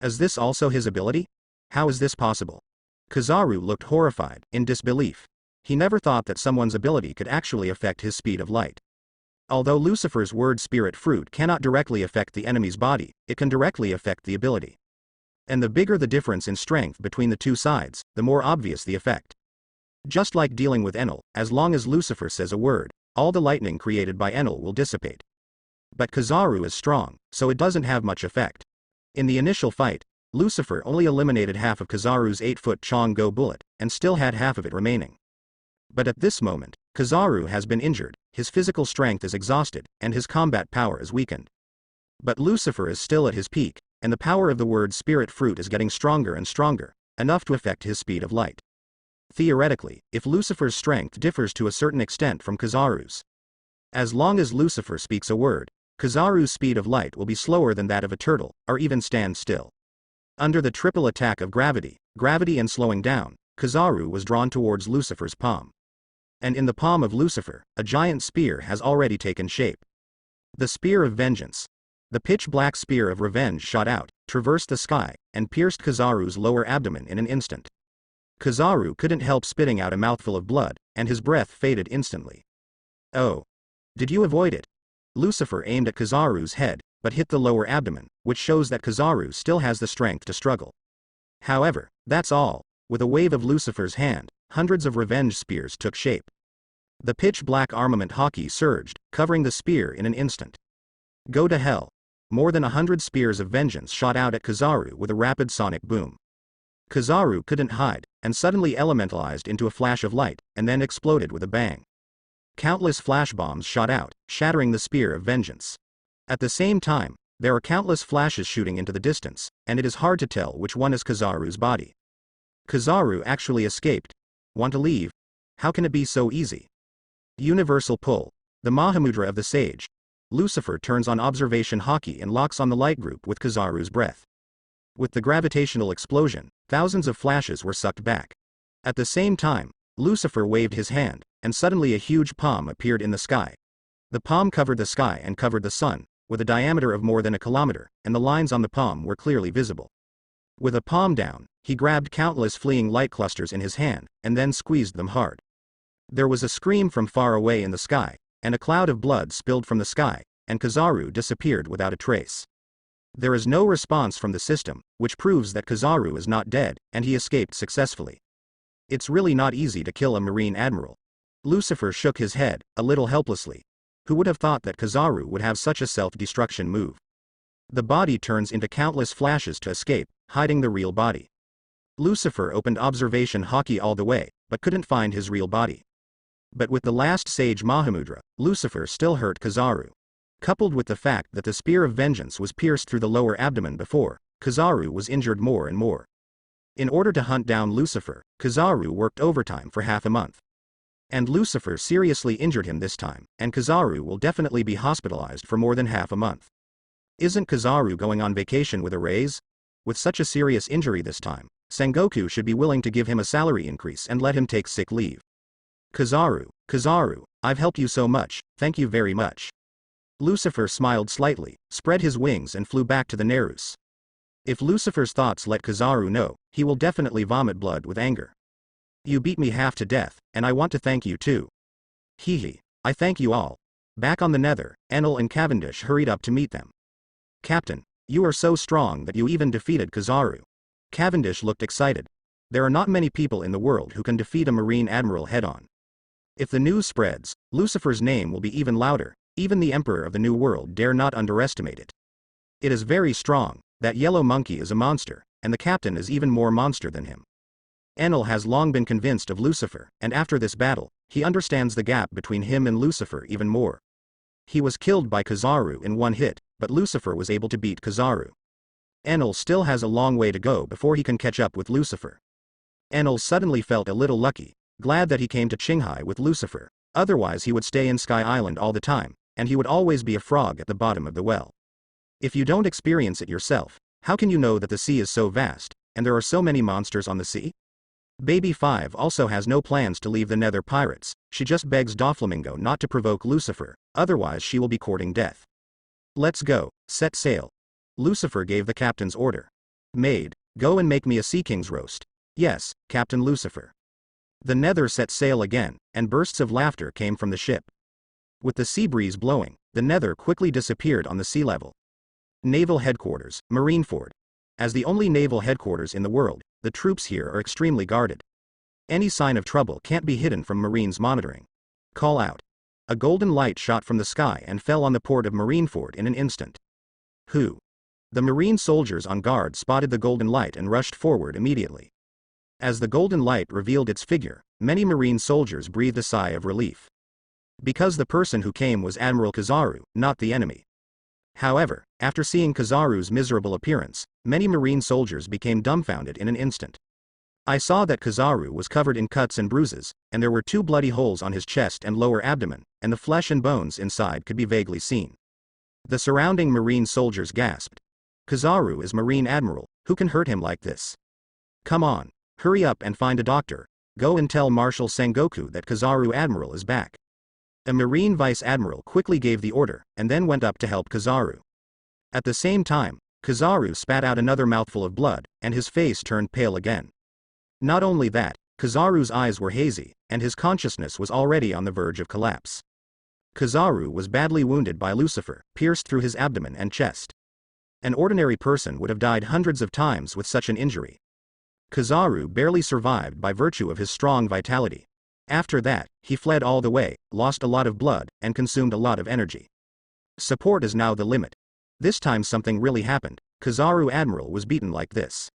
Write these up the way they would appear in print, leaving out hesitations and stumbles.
Is this also his ability? How is this possible? Kizaru looked horrified, in disbelief. He never thought that someone's ability could actually affect his speed of light. Although Lucifer's word spirit fruit cannot directly affect the enemy's body, it can directly affect the ability. And the bigger the difference in strength between the two sides, the more obvious the effect. Just like dealing with Enel, as long as Lucifer says a word, all the lightning created by Enel will dissipate. But Kizaru is strong, so it doesn't have much effect. In the initial fight, Lucifer only eliminated half of Kizaru's 8-foot Chong-Go bullet, and still had half of it remaining. But at this moment, Kizaru has been injured, his physical strength is exhausted, and his combat power is weakened. But Lucifer is still at his peak, and the power of the word spirit fruit is getting stronger and stronger, enough to affect his speed of light. Theoretically, if Lucifer's strength differs to a certain extent from Kizaru's, as long as Lucifer speaks a word, Kizaru's speed of light will be slower than that of a turtle, or even stand still. Under the triple attack of gravity and slowing down, Kizaru was drawn towards Lucifer's palm. And in the palm of Lucifer, a giant spear has already taken shape. The Spear of Vengeance. The pitch-black spear of revenge shot out, traversed the sky, and pierced Kizaru's lower abdomen in an instant. Kizaru couldn't help spitting out a mouthful of blood, and his breath faded instantly. Oh. Did you avoid it? Lucifer aimed at Kizaru's head, but hit the lower abdomen, which shows that Kizaru still has the strength to struggle. However, that's all. With a wave of Lucifer's hand, hundreds of revenge spears took shape. The pitch-black armament hockey surged, covering the spear in an instant. Go to hell. More than 100 spears of vengeance shot out at Kizaru with a rapid sonic boom. Kizaru couldn't hide, and suddenly elementalized into a flash of light, and then exploded with a bang. Countless flash bombs shot out, shattering the Spear of Vengeance. At the same time, there are countless flashes shooting into the distance, and it is hard to tell which one is Kizaru's body. Kizaru actually escaped. Want to leave? How can it be so easy? Universal Pull. The Mahamudra of the Sage. Lucifer turns on observation hockey and locks on the light group with Kizaru's breath. With the gravitational explosion, thousands of flashes were sucked back. At the same time, Lucifer waved his hand, and suddenly a huge palm appeared in the sky. The palm covered the sky and covered the sun, with a diameter of more than a kilometer, and the lines on the palm were clearly visible. With a palm down, he grabbed countless fleeing light clusters in his hand, and then squeezed them hard. There was a scream from far away in the sky, and a cloud of blood spilled from the sky, and Kizaru disappeared without a trace. There is no response from the system, which proves that Kizaru is not dead, and he escaped successfully. It's really not easy to kill a Marine Admiral. Lucifer shook his head, a little helplessly. Who would have thought that Kizaru would have such a self-destruction move? The body turns into countless flashes to escape, hiding the real body. Lucifer opened observation hockey all the way, but couldn't find his real body. But with the last Sage Mahamudra, Lucifer still hurt Kizaru. Coupled with the fact that the Spear of Vengeance was pierced through the lower abdomen before, Kizaru was injured more and more. In order to hunt down Lucifer, Kizaru worked overtime for half a month. And Lucifer seriously injured him this time, and Kizaru will definitely be hospitalized for more than half a month. Isn't Kizaru going on vacation with a raise? With such a serious injury this time, Sengoku should be willing to give him a salary increase and let him take sick leave. Kizaru, I've helped you so much, thank you very much. Lucifer smiled slightly, spread his wings and flew back to the Nerus. If Lucifer's thoughts let Kizaru know, he will definitely vomit blood with anger. You beat me half to death, and I want to thank you too. Hehe, I thank you all. Back on the Nether, Enel and Cavendish hurried up to meet them. Captain, you are so strong that you even defeated Kizaru. Cavendish looked excited. There are not many people in the world who can defeat a Marine Admiral head-on. If the news spreads, Lucifer's name will be even louder, even the Emperor of the New World dare not underestimate it. It is very strong, that yellow monkey is a monster, and the captain is even more monster than him. Enel has long been convinced of Lucifer, and after this battle, he understands the gap between him and Lucifer even more. He was killed by Kizaru in one hit, but Lucifer was able to beat Kizaru. Enel still has a long way to go before he can catch up with Lucifer. Enel suddenly felt a little lucky, glad that he came to Qinghai with Lucifer, otherwise he would stay in Sky Island all the time, and he would always be a frog at the bottom of the well. If you don't experience it yourself, how can you know that the sea is so vast, and there are so many monsters on the sea? Baby 5 also has no plans to leave the Nether Pirates, she just begs Doflamingo not to provoke Lucifer, otherwise she will be courting death. Let's go, set sail. Lucifer gave the captain's order. Maid, go and make me a sea king's roast. Yes, Captain Lucifer. The Nether set sail again, and bursts of laughter came from the ship. With the sea breeze blowing, the Nether quickly disappeared on the sea level. Naval Headquarters, Marineford. As the only naval headquarters in the world, the troops here are extremely guarded. Any sign of trouble can't be hidden from Marines monitoring. Call out. A golden light shot from the sky and fell on the port of Marineford in an instant. Who? The Marine soldiers on guard spotted the golden light and rushed forward immediately. As the golden light revealed its figure, many Marine soldiers breathed a sigh of relief. Because the person who came was Admiral Kizaru, not the enemy. However, after seeing Kizaru's miserable appearance, many Marine soldiers became dumbfounded in an instant. I saw that Kizaru was covered in cuts and bruises, and there were 2 bloody holes on his chest and lower abdomen, and the flesh and bones inside could be vaguely seen. The surrounding Marine soldiers gasped. Kizaru is Marine Admiral, who can hurt him like this? Come on, hurry up and find a doctor, go and tell Marshal Sengoku that Kizaru Admiral is back. A Marine Vice Admiral quickly gave the order, and then went up to help Kizaru. At the same time, Kizaru spat out another mouthful of blood, and his face turned pale again. Not only that, Kizaru's eyes were hazy, and his consciousness was already on the verge of collapse. Kizaru was badly wounded by Lucifer, pierced through his abdomen and chest. An ordinary person would have died hundreds of times with such an injury. Kizaru barely survived by virtue of his strong vitality. After that, he fled all the way, lost a lot of blood, and consumed a lot of energy. Support is now the limit. This time something really happened. Kizaru Admiral was beaten like this.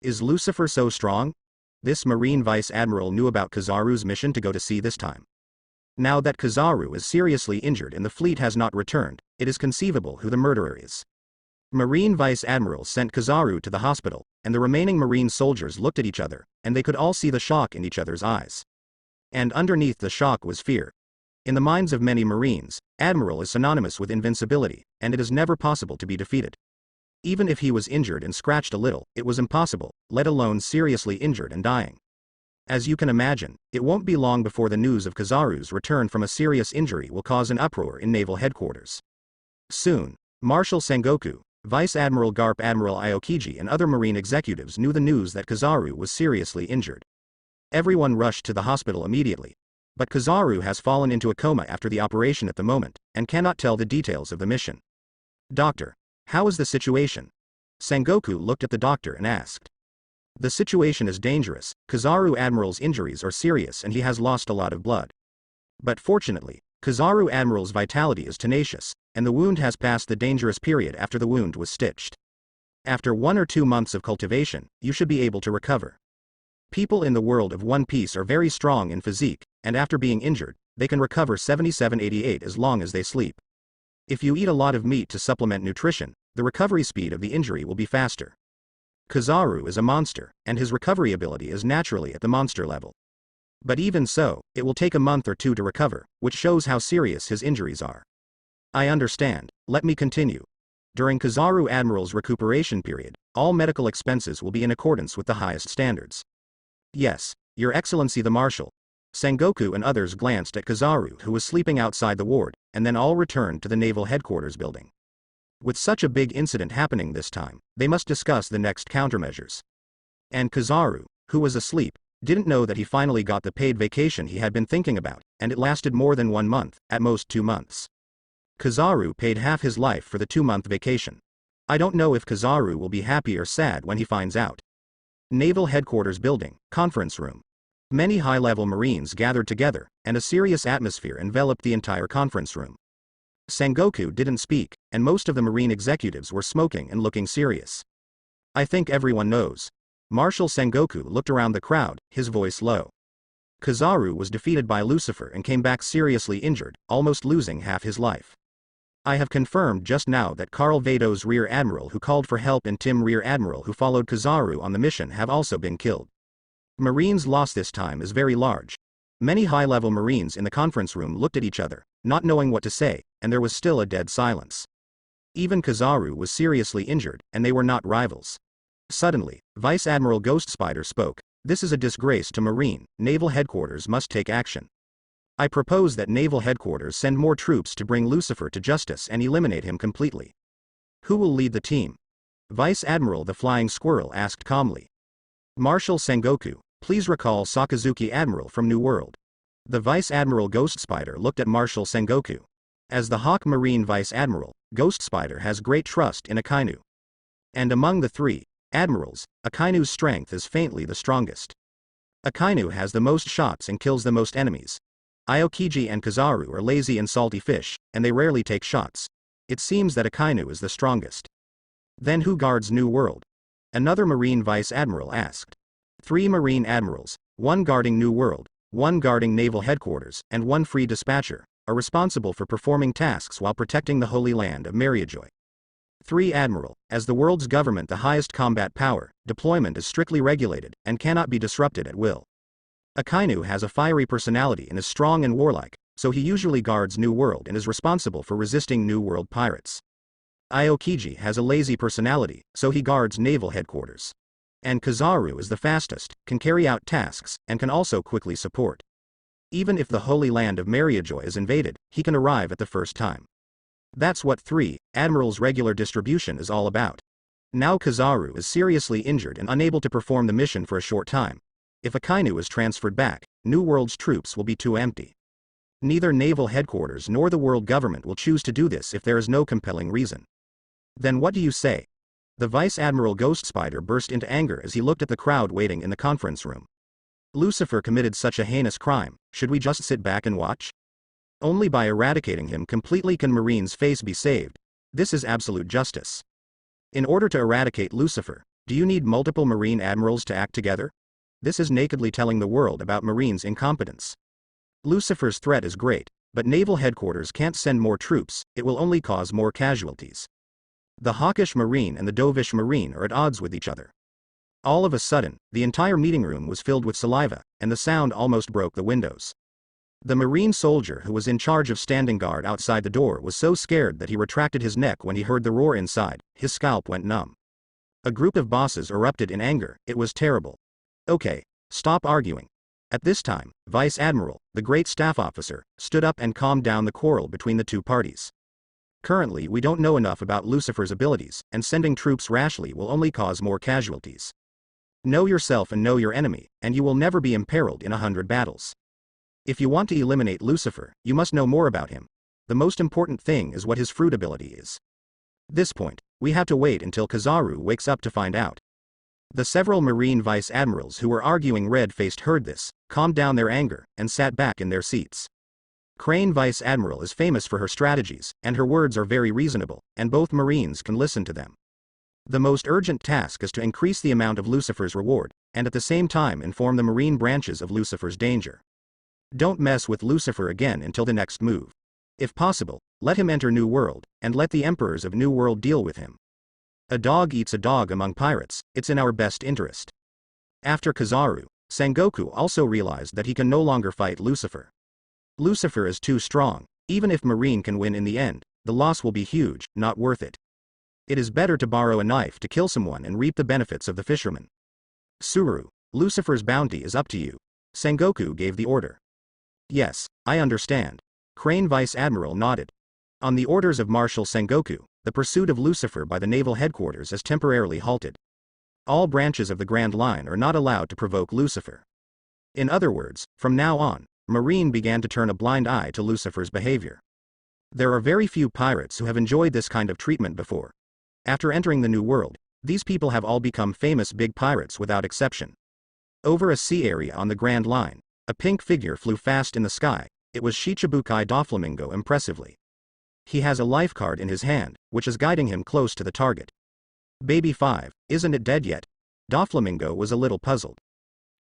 Is Lucifer so strong? This Marine Vice Admiral knew about Kizaru's mission to go to sea this time. Now that Kizaru is seriously injured and the fleet has not returned, it is conceivable who the murderer is. Marine Vice Admiral sent Kizaru to the hospital, and the remaining Marine soldiers looked at each other, and they could all see the shock in each other's eyes. And underneath the shock was fear. In the minds of many Marines, Admiral is synonymous with invincibility, and it is never possible to be defeated. Even if he was injured and scratched a little, it was impossible, let alone seriously injured and dying. As you can imagine, it won't be long before the news of Kizaru's return from a serious injury will cause an uproar in naval headquarters. Soon, Marshal Sengoku, Vice Admiral Garp, Admiral Aokiji and other Marine executives knew the news that Kizaru was seriously injured. Everyone rushed to the hospital immediately. But Kizaru has fallen into a coma after the operation at the moment, and cannot tell the details of the mission. Doctor, how is the situation? Sengoku looked at the doctor and asked. The situation is dangerous. Kizaru Admiral's injuries are serious and he has lost a lot of blood. But fortunately, Kizaru Admiral's vitality is tenacious, and the wound has passed the dangerous period after the wound was stitched. After 1 or 2 months of cultivation, you should be able to recover. People in the world of One Piece are very strong in physique, and after being injured, they can recover 77-88 as long as they sleep. If you eat a lot of meat to supplement nutrition, the recovery speed of the injury will be faster. Kizaru is a monster, and his recovery ability is naturally at the monster level. But even so, it will take a month or 2 to recover, which shows how serious his injuries are. I understand, let me continue. During Kizaru Admiral's recuperation period, all medical expenses will be in accordance with the highest standards. Yes, Your Excellency the Marshal. Sengoku and others glanced at Kizaru, who was sleeping outside the ward, and then all returned to the naval headquarters building. With such a big incident happening this time, they must discuss the next countermeasures. And Kizaru, who was asleep, didn't know that he finally got the paid vacation he had been thinking about, and it lasted more than 1 month, at most 2 months. Kizaru paid half his life for the 2-month vacation. I don't know if Kizaru will be happy or sad when he finds out. Naval Headquarters Building, Conference Room. Many high-level Marines gathered together, and a serious atmosphere enveloped the entire conference room. Sengoku didn't speak, and most of the Marine executives were smoking and looking serious. I think everyone knows. Marshal Sengoku looked around the crowd, his voice low. Kizaru was defeated by Lucifer and came back seriously injured, almost losing half his life. I have confirmed just now that Carl Vado's Rear Admiral who called for help and Tim Rear Admiral who followed Kizaru on the mission have also been killed. Marines' loss this time is very large. Many high-level Marines in the conference room looked at each other, not knowing what to say, and there was still a dead silence. Even Kizaru was seriously injured, and they were not rivals. Suddenly, Vice Admiral Ghost Spider spoke. This is a disgrace to Marine. Naval Headquarters must take action. I propose that Naval Headquarters send more troops to bring Lucifer to justice and eliminate him completely. Who will lead the team? Vice Admiral the Flying Squirrel asked calmly. Marshal Sengoku, please recall Sakazuki Admiral from New World. The Vice Admiral Ghost Spider looked at Marshal Sengoku. As the Hawk Marine Vice Admiral, Ghost Spider has great trust in Akainu. And among the three admirals, Akainu's strength is faintly the strongest. Akainu has the most shots and kills the most enemies. Aokiji and Kizaru are lazy and salty fish, and they rarely take shots. It seems that Akainu is the strongest. Then who guards New World? Another Marine Vice Admiral asked. 3 Marine Admirals, 1 guarding New World, 1 guarding Naval Headquarters, and 1 free dispatcher, are responsible for performing tasks while protecting the Holy Land of Mariajoy. 3 Admiral, as the world's government the highest combat power, deployment is strictly regulated, and cannot be disrupted at will. Akainu has a fiery personality and is strong and warlike, so he usually guards New World and is responsible for resisting New World pirates. Aokiji has a lazy personality, so he guards Naval Headquarters. And Kizaru is the fastest, can carry out tasks, and can also quickly support. Even if the Holy Land of Mariajoy is invaded, he can arrive at the first time. That's what 3 Admirals' regular distribution is all about. Now Kizaru is seriously injured and unable to perform the mission for a short time. If Akainu is transferred back, New World's troops will be too empty. Neither Naval Headquarters nor the world government will choose to do this if there is no compelling reason. Then what do you say? The Vice Admiral Ghost Spider burst into anger as he looked at the crowd waiting in the conference room. Lucifer committed such a heinous crime, should we just sit back and watch? Only by eradicating him completely can Marine's face be saved. This is absolute justice. In order to eradicate Lucifer, do you need multiple Marine Admirals to act together? This is nakedly telling the world about Marine's incompetence. Lucifer's threat is great, but Naval Headquarters can't send more troops, it will only cause more casualties. The hawkish Marine and the dovish Marine are at odds with each other. All of a sudden, the entire meeting room was filled with saliva, and the sound almost broke the windows. The Marine soldier who was in charge of standing guard outside the door was so scared that he retracted his neck when he heard the roar inside, his scalp went numb. A group of bosses erupted in anger, it was terrible. Okay, stop arguing. At this time, Vice Admiral, the great staff officer, stood up and calmed down the quarrel between the two parties. Currently we don't know enough about Lucifer's abilities, and sending troops rashly will only cause more casualties. Know yourself and know your enemy, and you will never be imperiled in 100 battles. If you want to eliminate Lucifer, you must know more about him. The most important thing is what his fruit ability is. This point, we have to wait until Kizaru wakes up to find out. The several Marine Vice Admirals who were arguing red-faced heard this, calmed down their anger, and sat back in their seats. Crane Vice Admiral is famous for her strategies, and her words are very reasonable, and both Marines can listen to them. The most urgent task is to increase the amount of Lucifer's reward, and at the same time inform the Marine branches of Lucifer's danger. Don't mess with Lucifer again until the next move. If possible, let him enter New World, and let the Emperors of New World deal with him. A dog eats a dog among pirates, it's in our best interest. After Kizaru, Sengoku also realized that he can no longer fight Lucifer. Lucifer is too strong, even if Marine can win in the end, the loss will be huge, not worth it. It is better to borrow a knife to kill someone and reap the benefits of the fisherman. Suru, Lucifer's bounty is up to you. Sengoku gave the order. Yes, I understand. Crane Vice Admiral nodded. On the orders of Marshal Sengoku, the pursuit of Lucifer by the Naval Headquarters is temporarily halted. All branches of the Grand Line are not allowed to provoke Lucifer. In other words, from now on, Marine began to turn a blind eye to Lucifer's behavior. There are very few pirates who have enjoyed this kind of treatment before. After entering the New World, these people have all become famous big pirates without exception. Over a sea area on the Grand Line, a pink figure flew fast in the sky. It was Shichibukai Doflamingo impressively. He has a life card in his hand, which is guiding him close to the target. Baby 5, isn't it dead yet? Doflamingo was a little puzzled.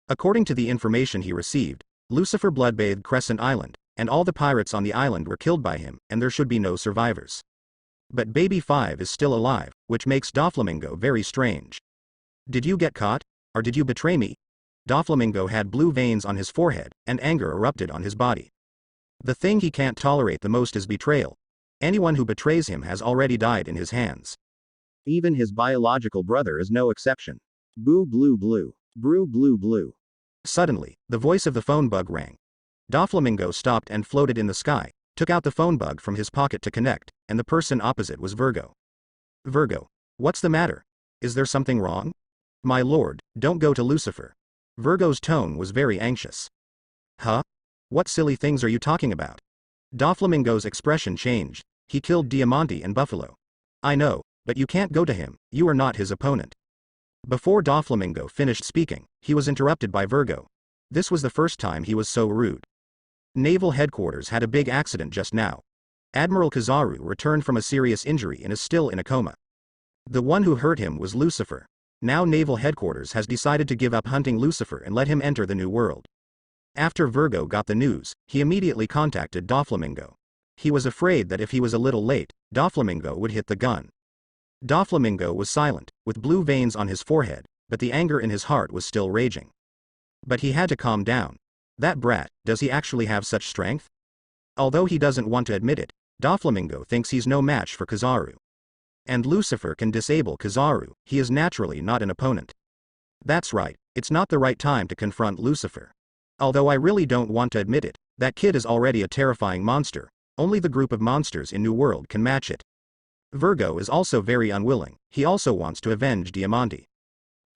According to the information he received, Lucifer bloodbathed Crescent Island, and all the pirates on the island were killed by him, and there should be no survivors. But Baby 5 is still alive, which makes Doflamingo very strange. Did you get caught? Or did you betray me? Doflamingo had blue veins on his forehead, and anger erupted on his body. The thing he can't tolerate the most is betrayal. Anyone who betrays him has already died in his hands. Even his biological brother is no exception. Boo blue blue. Brew blue blue. Suddenly, the voice of the phone bug rang. Doflamingo stopped and floated in the sky, took out the phone bug from his pocket to connect, and the person opposite was Virgo. Virgo. What's the matter? Is there something wrong? My lord, don't go to Lucifer. Virgo's tone was very anxious. Huh? What silly things are you talking about? Doflamingo's expression changed. He killed Diamante and Buffalo. I know, but you can't go to him, you are not his opponent. Before Doflamingo finished speaking, he was interrupted by Virgo. This was the first time he was so rude. Naval headquarters had a big accident just now. Admiral Kizaru returned from a serious injury and is still in a coma. The one who hurt him was Lucifer. Now Naval headquarters has decided to give up hunting Lucifer and let him enter the new world. After Virgo got the news, he immediately contacted Doflamingo. He was afraid that if he was a little late, Doflamingo would hit the gun. Doflamingo was silent, with blue veins on his forehead, but the anger in his heart was still raging. But he had to calm down. That brat, does he actually have such strength? Although he doesn't want to admit it, Doflamingo thinks he's no match for Kizaru. And Lucifer can disable Kizaru, he is naturally not an opponent. That's right, it's not the right time to confront Lucifer. Although I really don't want to admit it, that kid is already a terrifying monster, only the group of monsters in New World can match it. Virgo is also very unwilling, he also wants to avenge Diamante.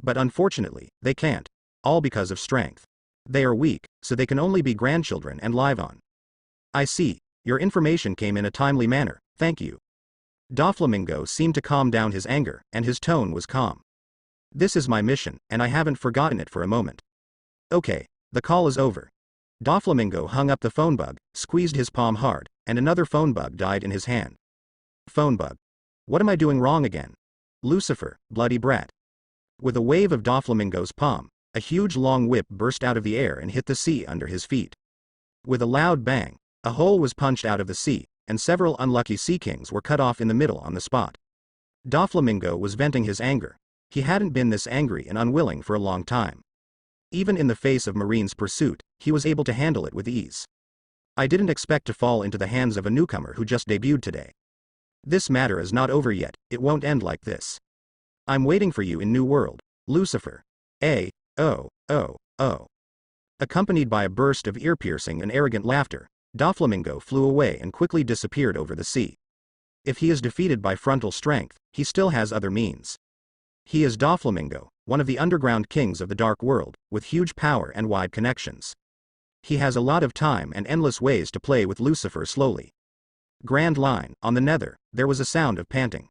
But unfortunately, they can't. All because of strength. They are weak, so they can only be grandchildren and live on. I see, your information came in a timely manner, thank you. Doflamingo seemed to calm down his anger, and his tone was calm. This is my mission, and I haven't forgotten it for a moment. Okay, the call is over. Doflamingo hung up the phone bug, squeezed his palm hard, and another phone bug died in his hand. Phone bug. What am I doing wrong again? Lucifer, bloody brat. With a wave of Doflamingo's palm, a huge long whip burst out of the air and hit the sea under his feet. With a loud bang, a hole was punched out of the sea, and several unlucky sea kings were cut off in the middle on the spot. Doflamingo was venting his anger. He hadn't been this angry and unwilling for a long time. Even in the face of Marine's pursuit, he was able to handle it with ease. I didn't expect to fall into the hands of a newcomer who just debuted today. This matter is not over yet, it won't end like this. I'm waiting for you in New World, Lucifer. Oh. Accompanied by a burst of ear-piercing and arrogant laughter, Doflamingo flew away and quickly disappeared over the sea. If he is defeated by frontal strength, he still has other means. He is Doflamingo, one of the underground kings of the dark world, with huge power and wide connections. He has a lot of time and endless ways to play with Lucifer slowly. Grand Line, on the Nether, there was a sound of panting.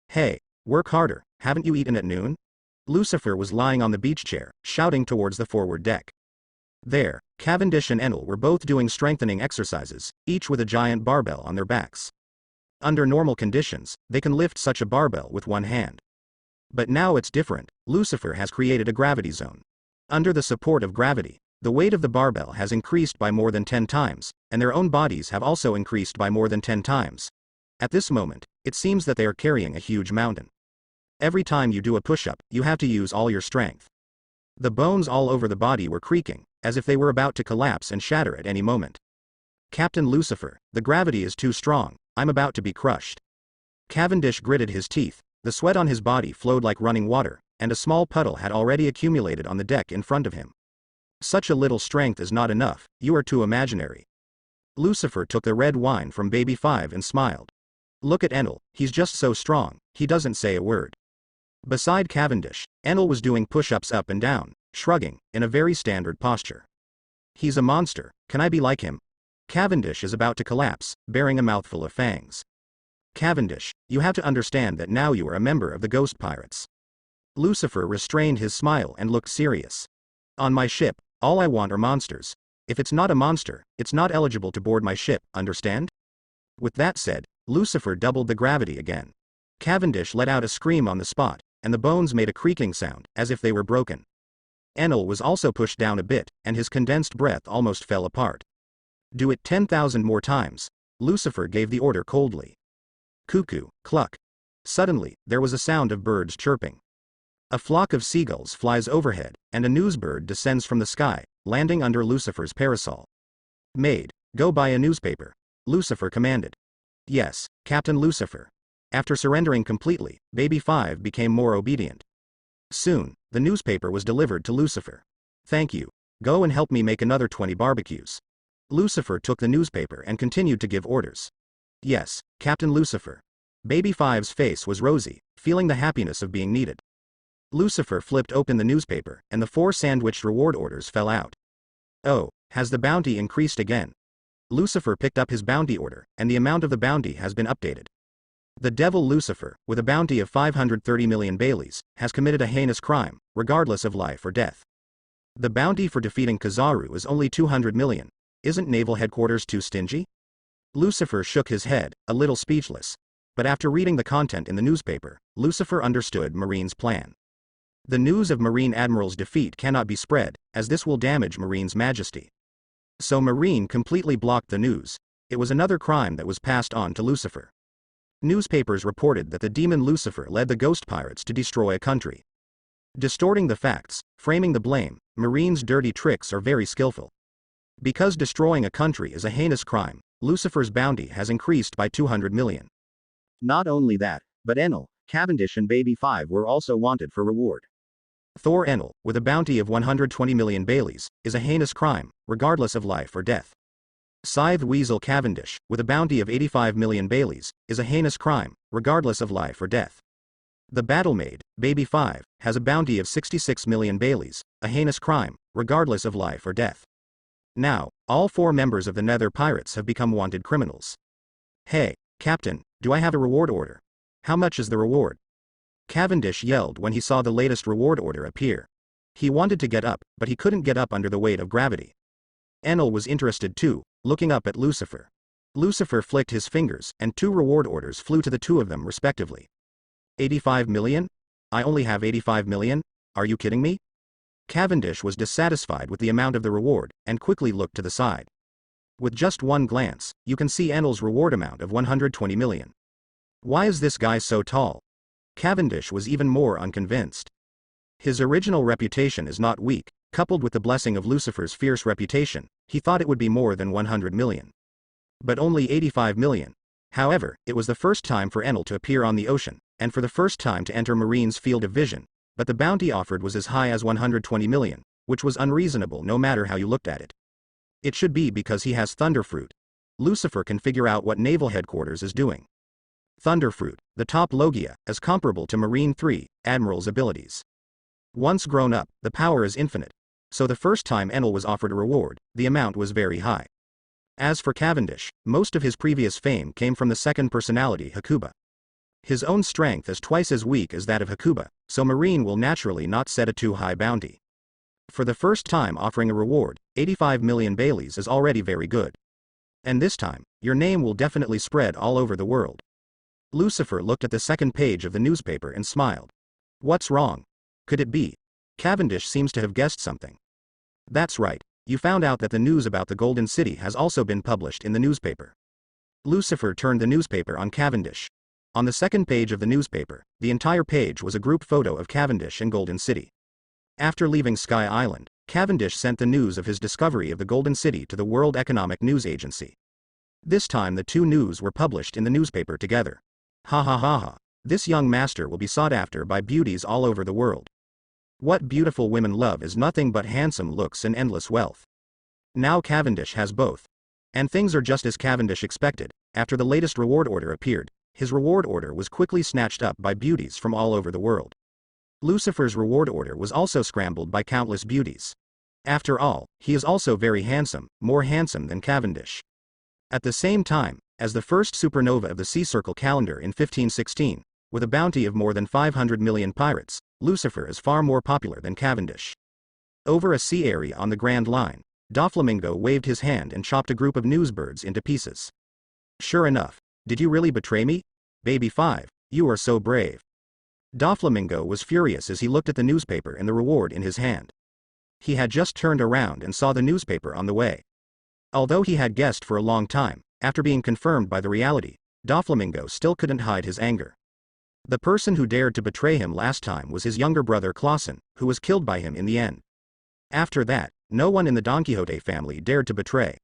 Hey, work harder, haven't you eaten at noon? Lucifer was lying on the beach chair, shouting towards the forward deck. There, Cavendish and Enel were both doing strengthening exercises, each with a giant barbell on their backs. Under normal conditions, they can lift such a barbell with one hand. But now it's different, Lucifer has created a gravity zone. Under the support of gravity, the weight of the barbell has increased by more than 10 times, and their own bodies have also increased by more than 10 times. At this moment, it seems that they are carrying a huge mountain. Every time you do a push-up, you have to use all your strength. The bones all over the body were creaking, as if they were about to collapse and shatter at any moment. Captain Lucifer, the gravity is too strong, I'm about to be crushed. Cavendish gritted his teeth, the sweat on his body flowed like running water, and a small puddle had already accumulated on the deck in front of him. Such a little strength is not enough, you are too imaginary. Lucifer took the red wine from Baby 5 and smiled. Look at Enel, he's just so strong, he doesn't say a word. Beside Cavendish, Enel was doing push-ups up and down, shrugging, in a very standard posture. He's a monster, can I be like him? Cavendish is about to collapse, bearing a mouthful of fangs. Cavendish, you have to understand that now you are a member of the Ghost Pirates. Lucifer restrained his smile and looked serious. On my ship, all I want are monsters. If it's not a monster, it's not eligible to board my ship, understand? With that said, Lucifer doubled the gravity again. Cavendish let out a scream on the spot, and the bones made a creaking sound, as if they were broken. Enel was also pushed down a bit, and his condensed breath almost fell apart. Do it 10,000 more times. Lucifer gave the order coldly. Cuckoo, cluck. Suddenly, there was a sound of birds chirping. A flock of seagulls flies overhead, and a newsbird descends from the sky, landing under Lucifer's parasol. Maid, go buy a newspaper. Lucifer commanded. Yes, Captain Lucifer. After surrendering completely, Baby 5 became more obedient. Soon, the newspaper was delivered to Lucifer. Thank you. Go and help me make another 20 barbecues. Lucifer took the newspaper and continued to give orders. Yes, Captain Lucifer. Baby Five's face was rosy, feeling the happiness of being needed. Lucifer flipped open the newspaper, and the 4 sandwiched reward orders fell out. Oh, has the bounty increased again? Lucifer picked up his bounty order, and the amount of the bounty has been updated. The devil Lucifer, with a bounty of 530 million Baileys, has committed a heinous crime, regardless of life or death. The bounty for defeating Kizaru is only 200 million. Isn't Naval Headquarters too stingy? Lucifer shook his head, a little speechless. But after reading the content in the newspaper, Lucifer understood Marine's plan. The news of Marine Admiral's defeat cannot be spread, as this will damage Marine's majesty. So Marine completely blocked the news. It was another crime that was passed on to Lucifer. Newspapers reported that the demon Lucifer led the ghost pirates to destroy a country. Distorting the facts, framing the blame, Marine's dirty tricks are very skillful. Because destroying a country is a heinous crime, Lucifer's bounty has increased by 200 million. Not only that, but Enel, Cavendish and Baby Five were also wanted for reward. Thor Enel, with a bounty of 120 million Baileys, is a heinous crime, regardless of life or death. Scythe Weasel Cavendish, with a bounty of 85 million Baileys, is a heinous crime, regardless of life or death. The Battlemaid, Baby Five, has a bounty of 66 million Baileys, a heinous crime, regardless of life or death. Now, all 4 members of the Nether Pirates have become wanted criminals. Hey, Captain, do I have a reward order? How much is the reward? Cavendish yelled when he saw the latest reward order appear. He wanted to get up, but he couldn't get up under the weight of gravity. Enel was interested too, looking up at Lucifer. Lucifer flicked his fingers, and 2 reward orders flew to the 2 of them respectively. 85 million? I only have 85 million? Are you kidding me? Cavendish was dissatisfied with the amount of the reward, and quickly looked to the side. With just one glance, you can see Enel's reward amount of 120 million. Why is this guy so tall? Cavendish was even more unconvinced. His original reputation is not weak, coupled with the blessing of Lucifer's fierce reputation, he thought it would be more than 100 million. But only 85 million. However, it was the first time for Enel to appear on the ocean, and for the first time to enter Marine's field of vision, but the bounty offered was as high as 120 million, which was unreasonable no matter how you looked at it. It should be because he has Thunderfruit. Lucifer can figure out what Naval Headquarters is doing. Thunderfruit, the top Logia, is comparable to Marine 3, Admiral's abilities. Once grown up, the power is infinite. So the first time Enel was offered a reward, the amount was very high. As for Cavendish, most of his previous fame came from the second personality Hakuba. His own strength is twice as weak as that of Hakuba, so Marine will naturally not set a too high bounty. For the first time offering a reward, 85 million Baileys is already very good. And this time, your name will definitely spread all over the world. Lucifer looked at the second page of the newspaper and smiled. What's wrong? Could it be? Cavendish seems to have guessed something. That's right, you found out that the news about the Golden City has also been published in the newspaper. Lucifer turned the newspaper on Cavendish. On the second page of the newspaper, the entire page was a group photo of Cavendish and Golden City. After leaving Sky Island, Cavendish sent the news of his discovery of the Golden City to the World Economic News Agency. This time the 2 news were published in the newspaper together. Ha ha ha ha. This young master will be sought after by beauties all over the world. What beautiful women love is nothing but handsome looks and endless wealth. Now Cavendish has both. And things are just as Cavendish expected. After the latest reward order appeared, his reward order was quickly snatched up by beauties from all over the world. Lucifer's reward order was also scrambled by countless beauties. After all, he is also very handsome, more handsome than Cavendish. At the same time, as the first supernova of the Sea Circle calendar in 1516, with a bounty of more than 500 million pirates, Lucifer is far more popular than Cavendish. Over a sea area on the Grand Line, Doflamingo waved his hand and chopped a group of newsbirds into pieces. Sure enough, did you really betray me? Baby Five, you are so brave. Doflamingo was furious as he looked at the newspaper and the reward in his hand. He had just turned around and saw the newspaper on the way. Although he had guessed for a long time, after being confirmed by the reality, Doflamingo still couldn't hide his anger. The person who dared to betray him last time was his younger brother Clausen, who was killed by him in the end. After that, no one in the Don Quixote family dared to betray.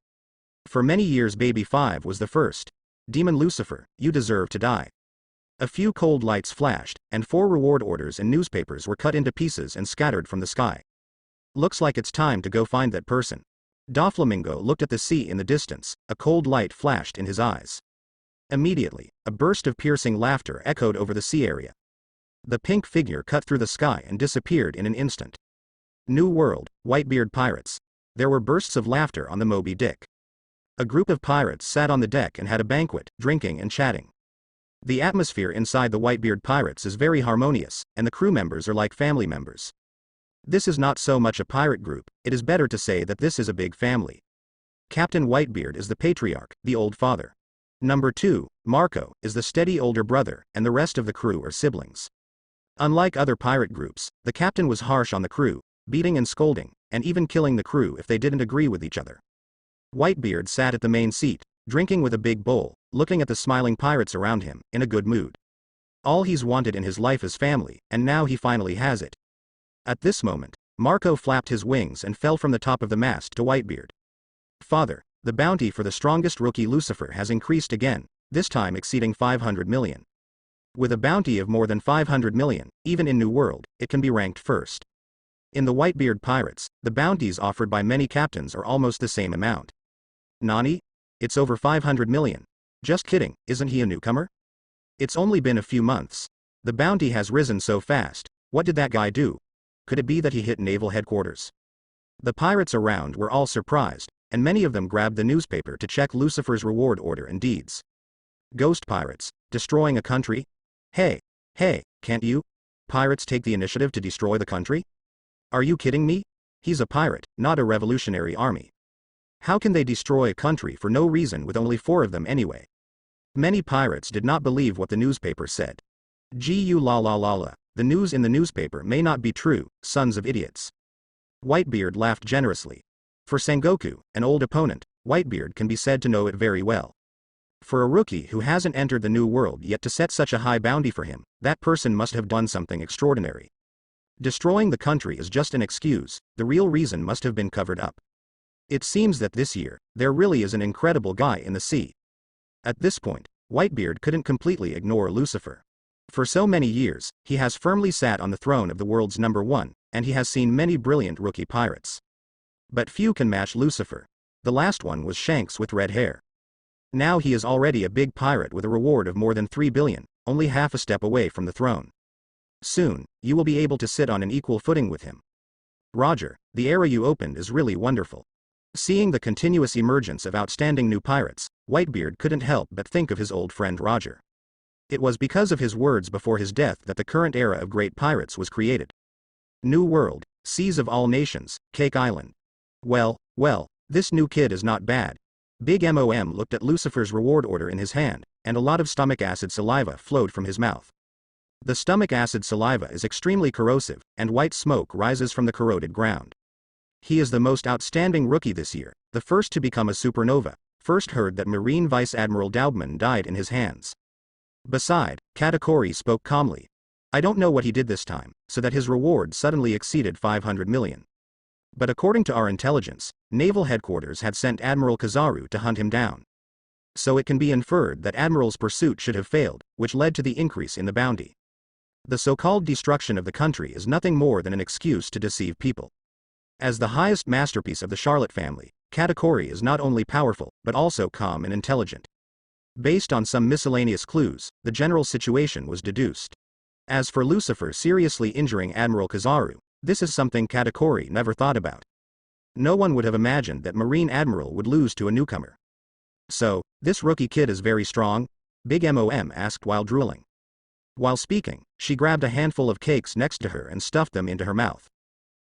For many years Baby Five was the first. Demon Lucifer, you deserve to die. A few cold lights flashed, and 4 reward orders and newspapers were cut into pieces and scattered from the sky. Looks like it's time to go find that person. Doflamingo looked at the sea in the distance, a cold light flashed in his eyes. Immediately, a burst of piercing laughter echoed over the sea area. The pink figure cut through the sky and disappeared in an instant. New World, Whitebeard Pirates. There were bursts of laughter on the Moby Dick. A group of pirates sat on the deck and had a banquet, drinking and chatting. The atmosphere inside the Whitebeard Pirates is very harmonious, and the crew members are like family members. This is not so much a pirate group, it is better to say that this is a big family. Captain Whitebeard is the patriarch, the old father. Number 2, Marco, is the steady older brother, and the rest of the crew are siblings. Unlike other pirate groups, the captain was harsh on the crew, beating and scolding, and even killing the crew if they didn't agree with each other. Whitebeard sat at the main seat, drinking with a big bowl, looking at the smiling pirates around him, in a good mood. All he's wanted in his life is family, and now he finally has it. At this moment, Marco flapped his wings and fell from the top of the mast to Whitebeard. Father, the bounty for the strongest rookie Lucifer has increased again, this time exceeding 500 million. With a bounty of more than 500 million, even in New World, it can be ranked first. In the Whitebeard Pirates, the bounties offered by many captains are almost the same amount. Nani? It's over 500 million. Just kidding, isn't he a newcomer? It's only been a few months. The bounty has risen so fast. What did that guy do? Could it be that he hit naval headquarters? The pirates around were all surprised, and many of them grabbed the newspaper to check Lucifer's reward order and deeds. Ghost pirates, destroying a country? Hey, can't you pirates take the initiative to destroy the country? Are you kidding me? He's a pirate, not a revolutionary army. How can they destroy a country for no reason with only 4 of them anyway? Many pirates did not believe what the newspaper said. Gu la la la la, the news in the newspaper may not be true, sons of idiots. Whitebeard laughed generously. For Sengoku, an old opponent, Whitebeard can be said to know it very well. For a rookie who hasn't entered the New World yet to set such a high bounty for him, that person must have done something extraordinary. Destroying the country is just an excuse, the real reason must have been covered up. It seems that this year, there really is an incredible guy in the sea. At this point, Whitebeard couldn't completely ignore Lucifer. For so many years, he has firmly sat on the throne of the world's number 1, and he has seen many brilliant rookie pirates. But few can match Lucifer. The last one was Shanks with red hair. Now he is already a big pirate with a reward of more than 3 billion, only half a step away from the throne. Soon, you will be able to sit on an equal footing with him. Roger, the era you opened is really wonderful. Seeing the continuous emergence of outstanding new pirates, Whitebeard couldn't help but think of his old friend Roger. It was because of his words before his death that the current era of great pirates was created. New World, Seas of all nations, Cake Island. Well, this new kid is not bad. Big Mom looked at Lucifer's reward order in his hand, and a lot of stomach acid saliva flowed from his mouth. The stomach acid saliva is extremely corrosive, and white smoke rises from the corroded ground. He is the most outstanding rookie this year, the first to become a supernova. First heard that Marine Vice Admiral Daubman died in his hands. Beside, Katakuri spoke calmly. I don't know what he did this time, so that his reward suddenly exceeded 500 million. But according to our intelligence, Naval Headquarters had sent Admiral Kizaru to hunt him down. So it can be inferred that Admiral's pursuit should have failed, which led to the increase in the bounty. The so-called destruction of the country is nothing more than an excuse to deceive people. As the highest masterpiece of the Charlotte family, Katakuri is not only powerful, but also calm and intelligent. Based on some miscellaneous clues, the general situation was deduced. As for Lucifer seriously injuring Admiral Kizaru, this is something Katakuri never thought about. No one would have imagined that Marine Admiral would lose to a newcomer. So, this rookie kid is very strong? Big Mom asked while drooling. While speaking, she grabbed a handful of cakes next to her and stuffed them into her mouth.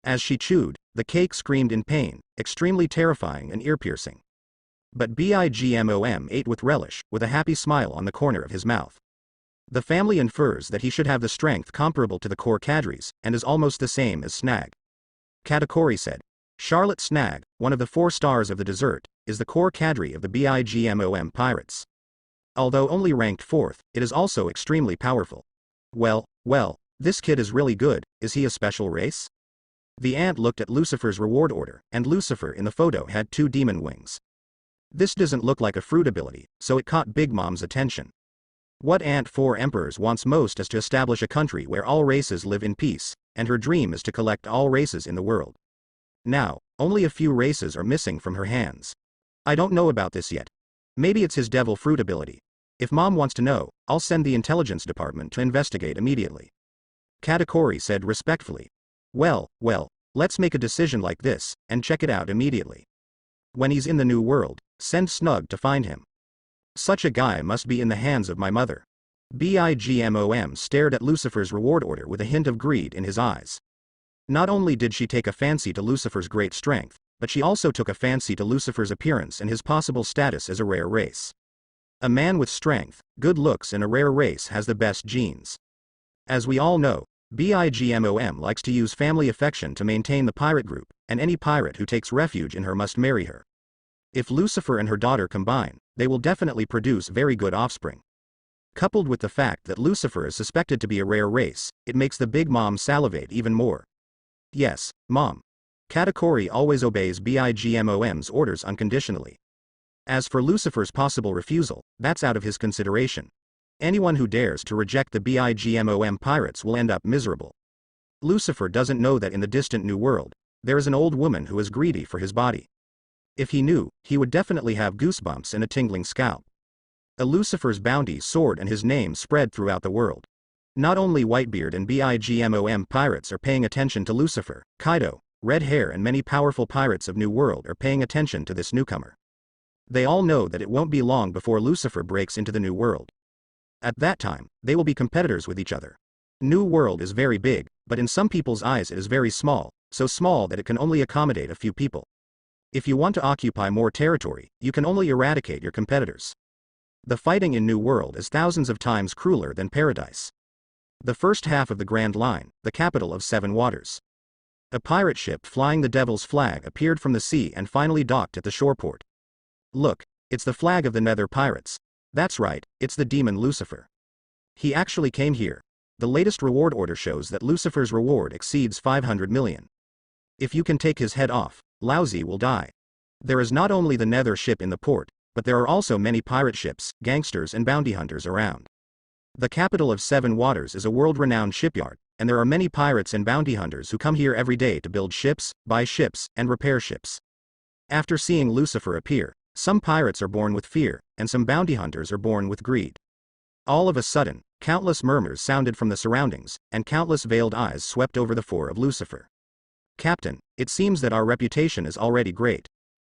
As she chewed, the cake screamed in pain, extremely terrifying and ear-piercing. But Big Mom ate with relish, with a happy smile on the corner of his mouth. The family infers that he should have the strength comparable to the core cadres, and is almost the same as Snag. Katakuri said. Charlotte Snag, one of the 4 stars of the dessert, is the core cadre of the Big Mom Pirates. Although only ranked 4th, it is also extremely powerful. Well, this kid is really good. Is he a special race? The ant looked at Lucifer's reward order, and Lucifer in the photo had 2 demon wings. This doesn't look like a fruit ability, so it caught Big Mom's attention. What Ant 4 Emperors wants most is to establish a country where all races live in peace, and her dream is to collect all races in the world. Now, only a few races are missing from her hands. I don't know about this yet. Maybe it's his devil fruit ability. If Mom wants to know, I'll send the intelligence department to investigate immediately. Katakuri said respectfully. Well, let's make a decision like this, and check it out immediately. When he's in the new world, send Snug to find him. Such a guy must be in the hands of my mother. Bigmom stared at Lucifer's reward order with a hint of greed in his eyes. Not only did she take a fancy to Lucifer's great strength, but she also took a fancy to Lucifer's appearance and his possible status as a rare race. A man with strength, good looks and a rare race has the best genes. As we all know, Bigmom likes to use family affection to maintain the pirate group, and any pirate who takes refuge in her must marry her. If Lucifer and her daughter combine, they will definitely produce very good offspring. Coupled with the fact that Lucifer is suspected to be a rare race, it makes the big mom salivate even more. Yes, Mom. Katakuri always obeys Bigmom's orders unconditionally. As for Lucifer's possible refusal, that's out of his consideration. Anyone who dares to reject the Bigmom pirates will end up miserable. Lucifer doesn't know that in the distant new world, there is an old woman who is greedy for his body. If he knew, he would definitely have goosebumps and a tingling scalp. A Lucifer's bounty soared and his name spread throughout the world. Not only Whitebeard and Bigmom pirates are paying attention to Lucifer, Kaido, Red Hair and many powerful pirates of New World are paying attention to this newcomer. They all know that it won't be long before Lucifer breaks into the New World. At that time, they will be competitors with each other. New World is very big, but in some people's eyes it is very small, so small that it can only accommodate a few people. If you want to occupy more territory, you can only eradicate your competitors. The fighting in New World is thousands of times crueler than Paradise. The first half of the Grand Line, the capital of Seven Waters. A pirate ship flying the Devil's flag appeared from the sea and finally docked at the shoreport. Look, it's the flag of the Nether pirates. That's right, it's the demon Lucifer. He actually came here. The latest reward order shows that Lucifer's reward exceeds 500 million. If you can take his head off, Lousy will die. There is not only the Nether ship in the port, but there are also many pirate ships, gangsters and bounty hunters around. The capital of Seven Waters is a world-renowned shipyard, and there are many pirates and bounty hunters who come here every day to build ships, buy ships, and repair ships. After seeing Lucifer appear, some pirates are born with fear, and some bounty hunters are born with greed. All of a sudden, countless murmurs sounded from the surroundings, and countless veiled eyes swept over the four of Lucifer. Captain, it seems that our reputation is already great.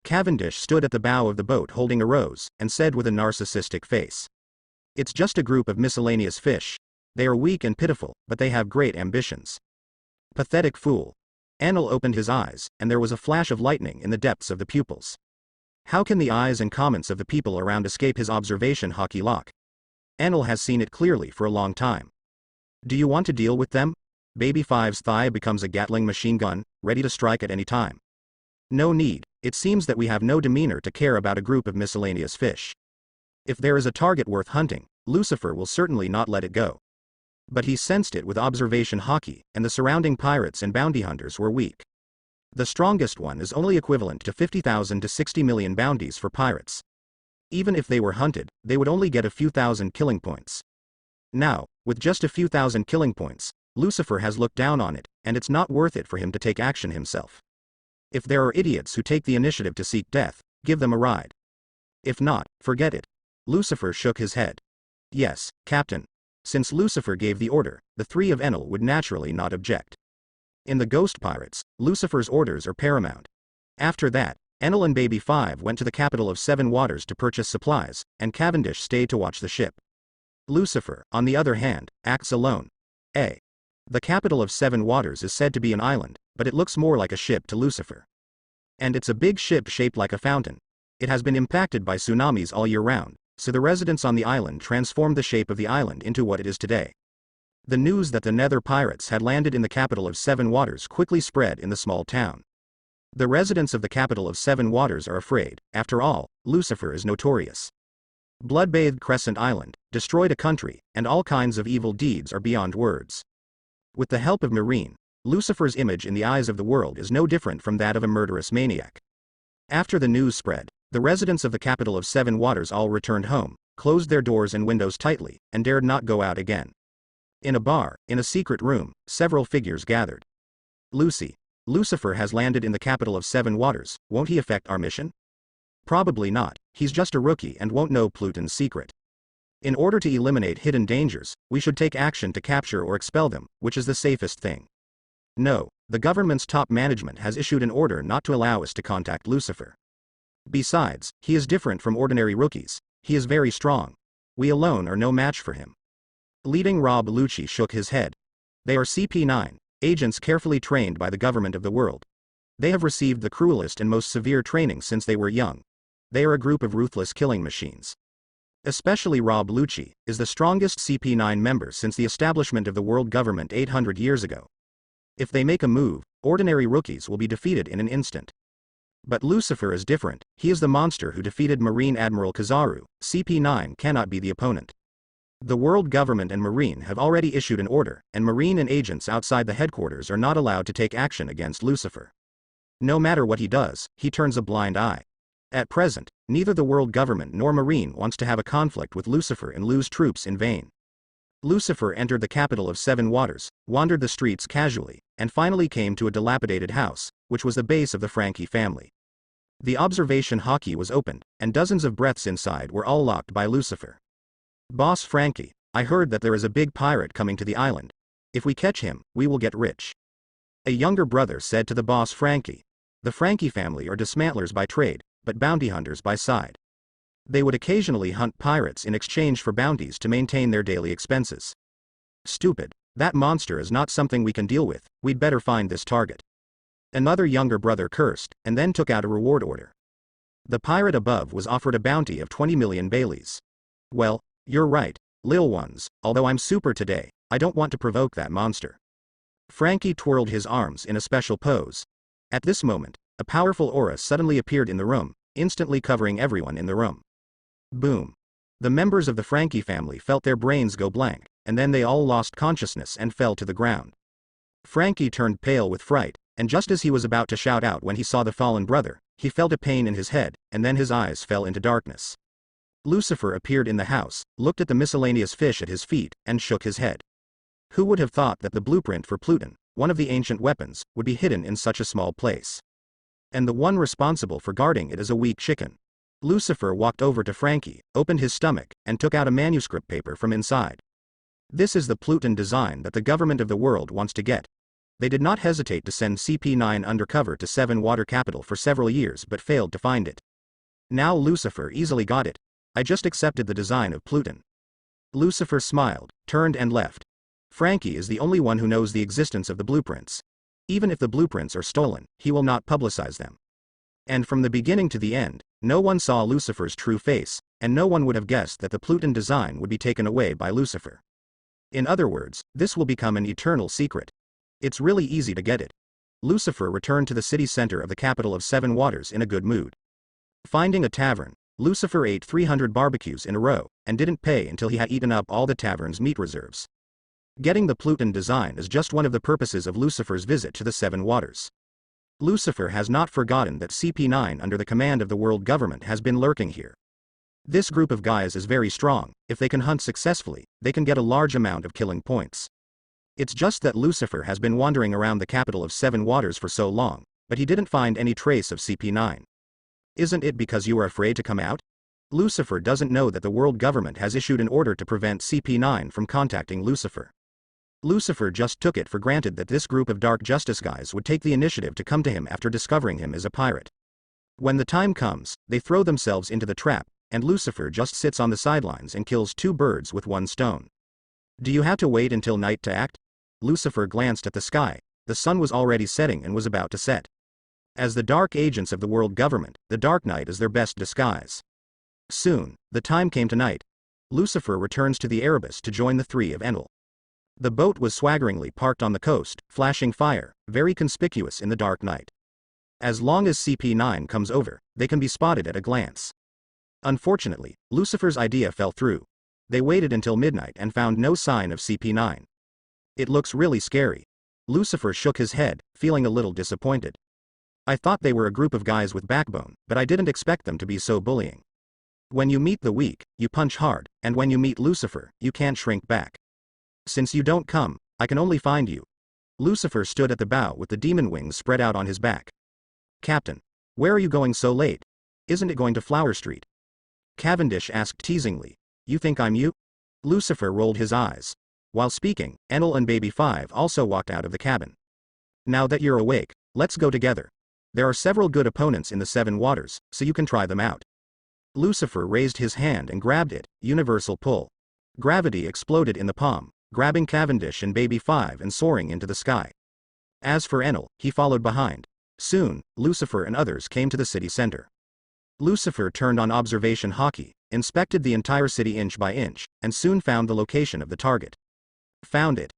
Cavendish stood at the bow of the boat holding a rose, and said with a narcissistic face. It's just a group of miscellaneous fish. They are weak and pitiful, but they have great ambitions. Pathetic fool. Enel opened his eyes, and there was a flash of lightning in the depths of the pupils. How can the eyes and comments of the people around escape his observation? Hockey lock. Enel has seen it clearly for a long time. Do you want to deal with them? Baby Five's thigh becomes a Gatling machine gun, ready to strike at any time. No need, it seems that we have no demeanor to care about a group of miscellaneous fish. If there is a target worth hunting, Lucifer will certainly not let it go. But he sensed it with observation hockey, and the surrounding pirates and bounty hunters were weak. The strongest one is only equivalent to 50,000 to 60 million bounties for pirates. Even if they were hunted, they would only get a few thousand killing points. Now, with just a few thousand killing points, Lucifer has looked down on it, and it's not worth it for him to take action himself. If there are idiots who take the initiative to seek death, give them a ride. If not, forget it. Lucifer shook his head. Yes, Captain. Since Lucifer gave the order, the three of Enel would naturally not object. In the Ghost Pirates, Lucifer's orders are paramount. After that, Enel and Baby Five went to the capital of Seven Waters to purchase supplies, and Cavendish stayed to watch the ship. Lucifer, on the other hand, acts alone. The capital of Seven Waters is said to be an island, but it looks more like a ship to Lucifer. And it's a big ship shaped like a fountain. It has been impacted by tsunamis all year round, so the residents on the island transformed the shape of the island into what it is today. The news that the Nether pirates had landed in the capital of Seven Waters quickly spread in the small town. The residents of the capital of Seven Waters are afraid. After all, Lucifer is notorious. Blood-bathed Crescent Island, destroyed a country, and all kinds of evil deeds are beyond words. With the help of Marine, Lucifer's image in the eyes of the world is no different from that of a murderous maniac. After the news spread, the residents of the capital of Seven Waters all returned home, closed their doors and windows tightly, and dared not go out again. In a bar, in a secret room, several figures gathered. Lucifer has landed in the capital of Seven Waters, won't he affect our mission? Probably not, he's just a rookie and won't know Pluton's secret. In order to eliminate hidden dangers, we should take action to capture or expel them, which is the safest thing. No, the government's top management has issued an order not to allow us to contact Lucifer. Besides, he is different from ordinary rookies. He is very strong. We alone are no match for him. Leading Rob Lucci shook his head. They are CP9, agents carefully trained by the government of the world. They have received the cruelest and most severe training since they were young. They are a group of ruthless killing machines. Especially Rob Lucci is the strongest CP9 member since the establishment of the world government 800 years ago. If they make a move, ordinary rookies will be defeated in an instant. But Lucifer is different. He is the monster who defeated Marine Admiral Kizaru. CP9 cannot be the opponent. The world government and Marine have already issued an order, and Marine and agents outside the headquarters are not allowed to take action against Lucifer. No matter what he does, he turns a blind eye. At present, neither the world government nor Marine wants to have a conflict with Lucifer and lose troops in vain. Lucifer entered the capital of Seven Waters, wandered the streets casually, and finally came to a dilapidated house, which was the base of the Frankie family. The observation hockey was opened, and dozens of breaths inside were all locked by Lucifer. Boss Frankie, I heard that there is a big pirate coming to the island. If we catch him, we will get rich. A younger brother said to the boss Frankie. The Frankie family are dismantlers by trade, but bounty hunters by side. They would occasionally hunt pirates in exchange for bounties to maintain their daily expenses. Stupid. That monster is not something we can deal with. We'd better find this target. Another younger brother cursed, and then took out a reward order. The pirate above was offered a bounty of 20 million Baileys. Well, you're right, lil ones, although I'm super today, I don't want to provoke that monster. Frankie twirled his arms in a special pose. At this moment, a powerful aura suddenly appeared in the room, instantly covering everyone in the room. Boom. The members of the Frankie family felt their brains go blank, and then they all lost consciousness and fell to the ground. Frankie turned pale with fright, and just as he was about to shout out when he saw the fallen brother, he felt a pain in his head, and then his eyes fell into darkness. Lucifer appeared in the house, looked at the miscellaneous fish at his feet, and shook his head. Who would have thought that the blueprint for Pluton, one of the ancient weapons, would be hidden in such a small place? And the one responsible for guarding it is a weak chicken. Lucifer walked over to Frankie, opened his stomach, and took out a manuscript paper from inside. This is the Pluton design that the government of the world wants to get. They did not hesitate to send CP9 undercover to Seven Water Capital for several years but failed to find it. Now Lucifer easily got it. I just accepted the design of Pluton. Lucifer smiled, turned and left. Frankie is the only one who knows the existence of the blueprints. Even if the blueprints are stolen, he will not publicize them. And from the beginning to the end, no one saw Lucifer's true face, and no one would have guessed that the Pluton design would be taken away by Lucifer. In other words, this will become an eternal secret. It's really easy to get it. Lucifer returned to the city center of the capital of Seven Waters in a good mood. Finding a tavern, Lucifer ate 300 barbecues in a row, and didn't pay until he had eaten up all the tavern's meat reserves. Getting the Pluton design is just one of the purposes of Lucifer's visit to the Seven Waters. Lucifer has not forgotten that CP9 under the command of the world government has been lurking here. This group of guys is very strong. If they can hunt successfully, they can get a large amount of killing points. It's just that Lucifer has been wandering around the capital of Seven Waters for so long, but he didn't find any trace of CP9. Isn't it because you are afraid to come out? Lucifer doesn't know that the world government has issued an order to prevent CP9 from contacting Lucifer. Lucifer just took it for granted that this group of dark justice guys would take the initiative to come to him after discovering him as a pirate. When the time comes, they throw themselves into the trap, and Lucifer just sits on the sidelines and kills two birds with one stone. Do you have to wait until night to act? Lucifer glanced at the sky. The sun was already setting and was about to set. As the dark agents of the world government, the dark night is their best disguise. Soon, the time came to night. Lucifer returns to the Erebus to join the three of Enel. The boat was swaggeringly parked on the coast, flashing fire, very conspicuous in the dark night. As long as CP9 comes over, they can be spotted at a glance. Unfortunately, Lucifer's idea fell through. They waited until midnight and found no sign of CP9. It looks really scary. Lucifer shook his head, feeling a little disappointed. I thought they were a group of guys with backbone, but I didn't expect them to be so bullying. When you meet the weak, you punch hard, and when you meet Lucifer, you can't shrink back. Since you don't come, I can only find you. Lucifer stood at the bow with the demon wings spread out on his back. Captain, where are you going so late? Isn't it going to Flower Street? Cavendish asked teasingly. You think I'm you? Lucifer rolled his eyes. While speaking, Enel and Baby 5 also walked out of the cabin. Now that you're awake, let's go together. There are several good opponents in the 7 waters, so you can try them out. Lucifer raised his hand and grabbed it, universal pull. Gravity exploded in the palm, grabbing Cavendish and Baby 5 and soaring into the sky. As for Enel, he followed behind. Soon, Lucifer and others came to the city center. Lucifer turned on observation hockey, inspected the entire city inch by inch, and soon found the location of the target. Found it.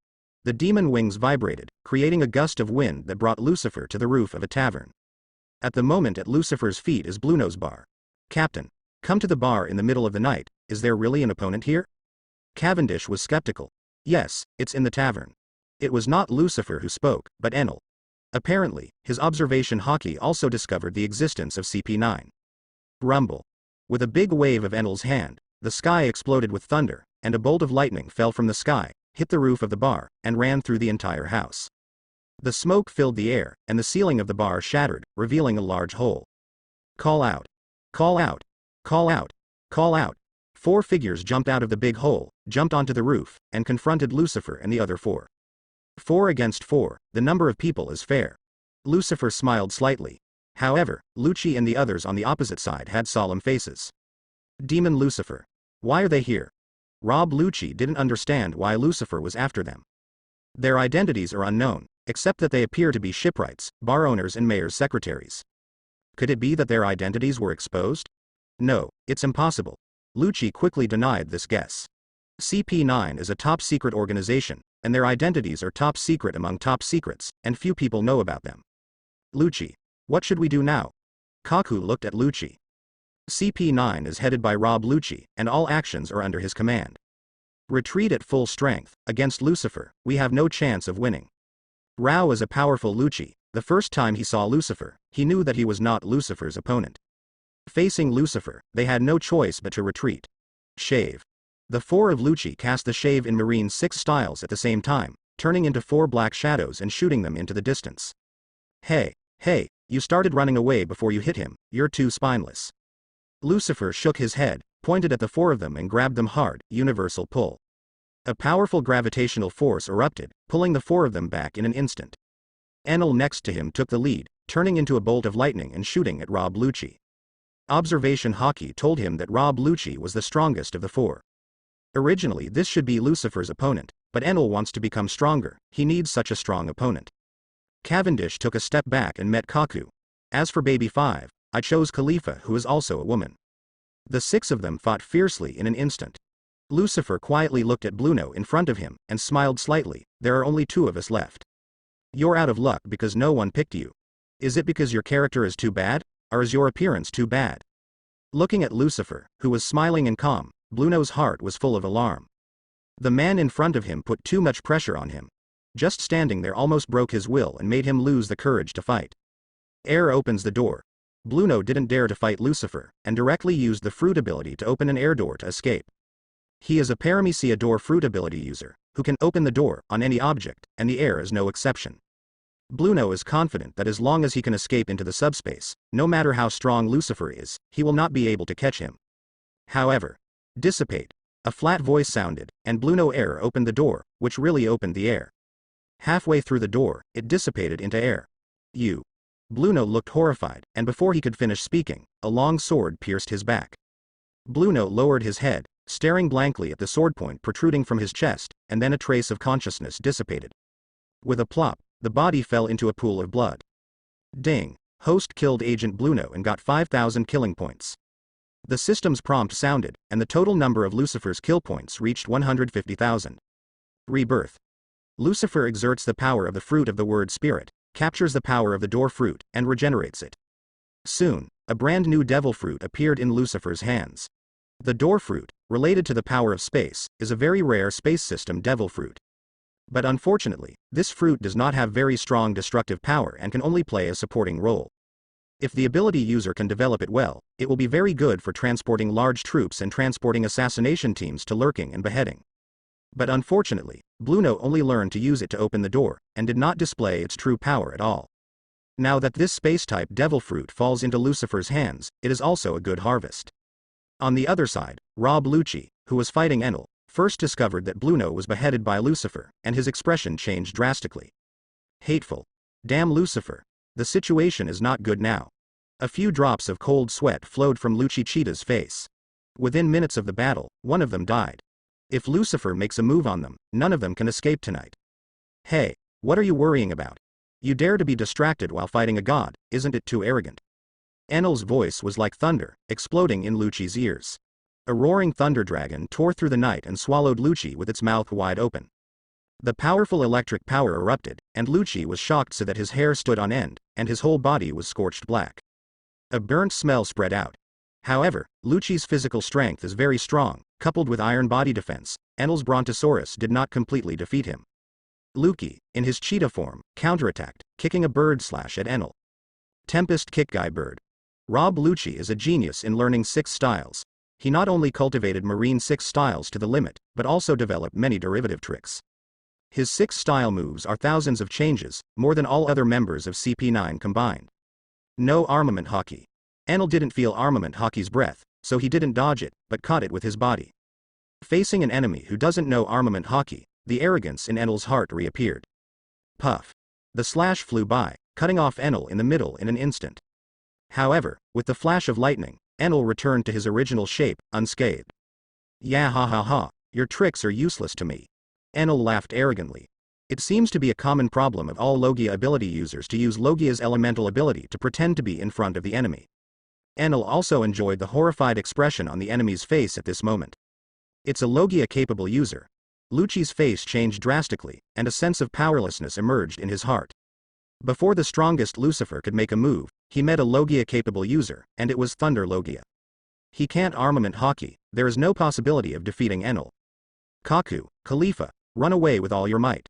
The demon wings vibrated, creating a gust of wind that brought Lucifer to the roof of a tavern. At the moment at Lucifer's feet is Blueno's bar. Captain, come to the bar in the middle of the night, is there really an opponent here? Cavendish was skeptical. Yes, it's in the tavern. It was not Lucifer who spoke, but Enel. Apparently, his observation hockey also discovered the existence of CP9. Rumble. With a big wave of Enel's hand, the sky exploded with thunder, and a bolt of lightning fell from the sky, hit the roof of the bar, and ran through the entire house. The smoke filled the air, and the ceiling of the bar shattered, revealing a large hole. Call out. Call out. Call out. Call out. 4 figures jumped out of the big hole, jumped onto the roof, and confronted Lucifer and the other 4. 4 against 4, the number of people is fair. Lucifer smiled slightly. However, Lucci and the others on the opposite side had solemn faces. Demon Lucifer. Why are they here? Rob Lucci didn't understand why Lucifer was after them. Their identities are unknown, except that they appear to be shipwrights, bar owners and mayor's secretaries. Could it be that their identities were exposed? No, it's impossible. Lucci quickly denied this guess. CP9 is a top-secret organization, and their identities are top secret among top secrets, and few people know about them. Lucci. What should we do now? Kaku looked at Lucci. CP9 is headed by Rob Lucci, and all actions are under his command. Retreat at full strength. Against Lucifer, we have no chance of winning. Rao is a powerful Lucci. The first time he saw Lucifer, he knew that he was not Lucifer's opponent. Facing Lucifer, they had no choice but to retreat. Shave. The 4 of Lucci cast the shave in Marine 6 styles at the same time, turning into 4 black shadows and shooting them into the distance. Hey, you started running away before you hit him, you're too spineless. Lucifer shook his head, pointed at the 4 of them and grabbed them hard, universal pull. A powerful gravitational force erupted, pulling the 4 of them back in an instant. Enel next to him took the lead, turning into a bolt of lightning and shooting at Rob Lucci. Observation hockey told him that Rob Lucci was the strongest of the 4. Originally this should be Lucifer's opponent, but Enel wants to become stronger, he needs such a strong opponent. Cavendish took a step back and met Kaku. As for Baby 5, I chose Khalifa, who is also a woman. The 6 of them fought fiercely in an instant. Lucifer quietly looked at Blueno in front of him, and smiled slightly. There are only 2 of us left. You're out of luck because no one picked you. Is it because your character is too bad, or is your appearance too bad? Looking at Lucifer, who was smiling and calm, Blueno's heart was full of alarm. The man in front of him put too much pressure on him. Just standing there almost broke his will and made him lose the courage to fight. Air opens the door. Blueno didn't dare to fight Lucifer, and directly used the fruit ability to open an air door to escape. He is a Paramecia door fruit ability user, who can open the door on any object, and the air is no exception. Blueno is confident that as long as he can escape into the subspace, no matter how strong Lucifer is, he will not be able to catch him. However, dissipate. A flat voice sounded, and Blueno air opened the door, which really opened the air. Halfway through the door, it dissipated into air. You. Blueno looked horrified, and before he could finish speaking, a long sword pierced his back. Blueno lowered his head, staring blankly at the sword point protruding from his chest, and then a trace of consciousness dissipated. With a plop, the body fell into a pool of blood. Ding. Host killed Agent Blueno and got 5,000 killing points. The system's prompt sounded, and the total number of Lucifer's kill points reached 150,000. Rebirth. Lucifer exerts the power of the fruit of the word spirit, captures the power of the door fruit, and regenerates it. Soon, a brand new devil fruit appeared in Lucifer's hands. The door fruit, related to the power of space, is a very rare space system devil fruit. But unfortunately, this fruit does not have very strong destructive power and can only play a supporting role. If the ability user can develop it well, it will be very good for transporting large troops and transporting assassination teams to lurking and beheading. But unfortunately, Blueno only learned to use it to open the door, and did not display its true power at all. Now that this space-type devil fruit falls into Lucifer's hands, it is also a good harvest. On the other side, Rob Lucci, who was fighting Enel, first discovered that Bluno was beheaded by Lucifer, and his expression changed drastically. Hateful. Damn Lucifer. The situation is not good now. A few drops of cold sweat flowed from Lucci Cheetah's face. Within minutes of the battle, one of them died. If Lucifer makes a move on them, none of them can escape tonight. Hey, what are you worrying about? You dare to be distracted while fighting a god, isn't it too arrogant? Enel's voice was like thunder, exploding in Lucci's ears. A roaring thunder dragon tore through the night and swallowed Lucci with its mouth wide open. The powerful electric power erupted, and Lucci was shocked so that his hair stood on end, and his whole body was scorched black. A burnt smell spread out. However, Lucci's physical strength is very strong, coupled with iron body defense. Enel's Brontosaurus did not completely defeat him. Luki, in his cheetah form, counterattacked, kicking a bird slash at Enel. Tempest Kick Guy Bird. Rob Lucci is a genius in learning 6 styles. He not only cultivated marine 6 styles to the limit, but also developed many derivative tricks. His 6 style moves are thousands of changes, more than all other members of CP9 combined. No armament hockey. Enel didn't feel armament hockey's breath, so he didn't dodge it, but caught it with his body. Facing an enemy who doesn't know armament hockey, the arrogance in Enel's heart reappeared. Puff. The slash flew by, cutting off Enel in the middle in an instant. However, with the flash of lightning, Enel returned to his original shape, unscathed. Yeah, ha ha ha, your tricks are useless to me. Enel laughed arrogantly. It seems to be a common problem of all Logia ability users to use Logia's elemental ability to pretend to be in front of the enemy. Enel also enjoyed the horrified expression on the enemy's face at this moment. It's a Logia-capable user. Lucci's face changed drastically, and a sense of powerlessness emerged in his heart. Before the strongest Lucifer could make a move, he met a Logia-capable user, and it was Thunder Logia. He can't armament hockey, there is no possibility of defeating Enel. Kaku, Khalifa, run away with all your might.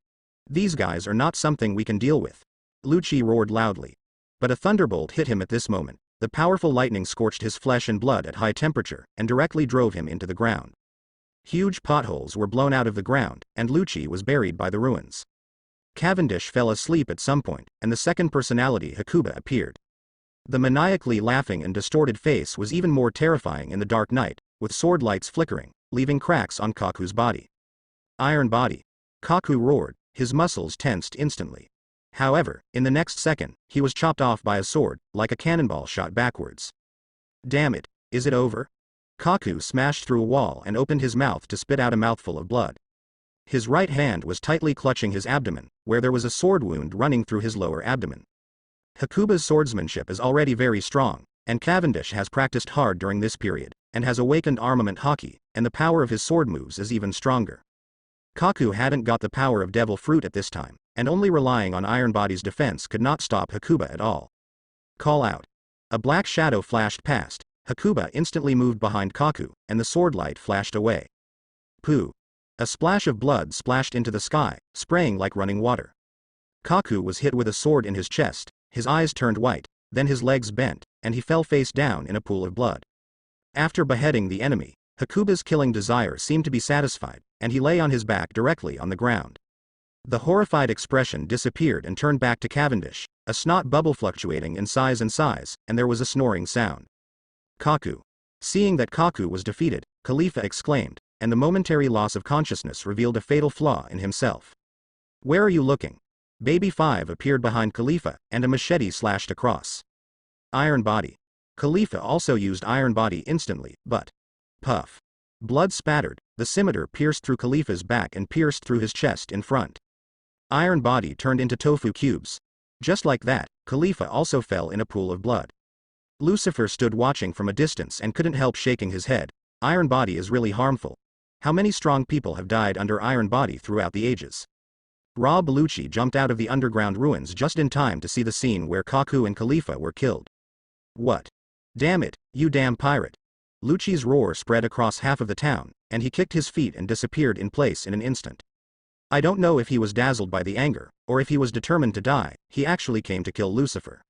These guys are not something we can deal with. Lucci roared loudly. But a thunderbolt hit him at this moment. The powerful lightning scorched his flesh and blood at high temperature, and directly drove him into the ground. Huge potholes were blown out of the ground, and Lucci was buried by the ruins. Cavendish fell asleep at some point, and the second personality Hakuba appeared. The maniacally laughing and distorted face was even more terrifying in the dark night, with sword lights flickering, leaving cracks on Kaku's body. Iron body. Kaku roared, his muscles tensed instantly. However, in the next second, he was chopped off by a sword, like a cannonball shot backwards. Damn it, is it over? Kaku smashed through a wall and opened his mouth to spit out a mouthful of blood. His right hand was tightly clutching his abdomen, where there was a sword wound running through his lower abdomen. Hakuba's swordsmanship is already very strong, and Cavendish has practiced hard during this period, and has awakened armament hockey, and the power of his sword moves is even stronger. Kaku hadn't got the power of Devil Fruit at this time, and only relying on Iron Body's defense could not stop Hakuba at all. Call out. A black shadow flashed past. Hakuba instantly moved behind Kaku, and the sword light flashed away. Pooh. A splash of blood splashed into the sky, spraying like running water. Kaku was hit with a sword in his chest, his eyes turned white, then his legs bent, and he fell face down in a pool of blood. After beheading the enemy, Hakuba's killing desire seemed to be satisfied, and he lay on his back directly on the ground. The horrified expression disappeared and turned back to Cavendish, a snot bubble fluctuating in size, and there was a snoring sound. Kaku. Seeing that Kaku was defeated, Khalifa exclaimed, and the momentary loss of consciousness revealed a fatal flaw in himself. Where are you looking? Baby 5 appeared behind Khalifa, and a machete slashed across. Iron Body. Khalifa also used Iron Body instantly, but... Puff. Blood spattered, the scimitar pierced through Khalifa's back and pierced through his chest in front. Iron Body turned into tofu cubes. Just like that, Khalifa also fell in a pool of blood. Lucifer stood watching from a distance and couldn't help shaking his head. Iron Body is really harmful. How many strong people have died under Iron Body throughout the ages? Rob Lucci jumped out of the underground ruins just in time to see the scene where Kaku and Khalifa were killed. What? Damn it, you damn pirate. Lucci's roar spread across half of the town, and he kicked his feet and disappeared in place in an instant. I don't know if he was dazzled by the anger, or if he was determined to die. He actually came to kill Lucifer.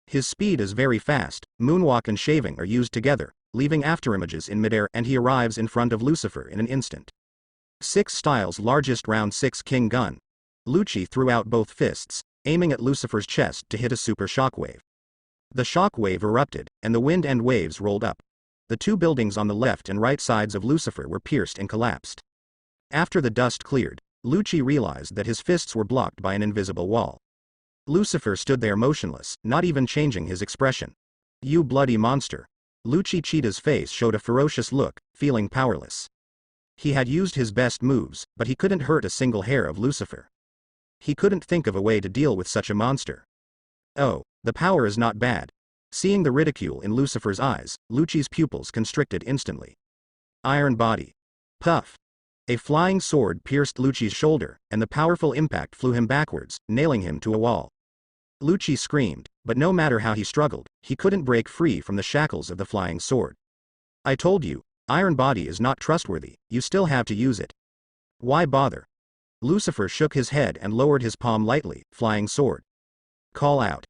His speed is very fast, moonwalk and shaving are used together, leaving afterimages in midair, and he arrives in front of Lucifer in an instant. 6 Styles largest round 6 King gun. Lucci threw out both fists, aiming at Lucifer's chest to hit a super shockwave. The shockwave erupted, and the wind and waves rolled up. the two buildings on the left and right sides of Lucifer were pierced and collapsed. After the dust cleared, Lucci realized that his fists were blocked by an invisible wall. Lucifer stood there motionless, not even changing his expression. "You bloody monster." Lucci Cheetah's face showed a ferocious look, feeling powerless. He had used his best moves, but he couldn't hurt a single hair of Lucifer. He couldn't think of a way to deal with such a monster. Oh, the power is not bad. Seeing the ridicule in Lucifer's eyes, Lucci's pupils constricted instantly. Iron body. Puff. A flying sword pierced Lucci's shoulder, and the powerful impact flew him backwards, nailing him to a wall. Lucci screamed, but no matter how he struggled, he couldn't break free from the shackles of the flying sword. "I told you, Iron body is not trustworthy, you still have to use it. Why bother?" Lucifer shook his head and lowered his palm lightly. "Flying sword. Call out."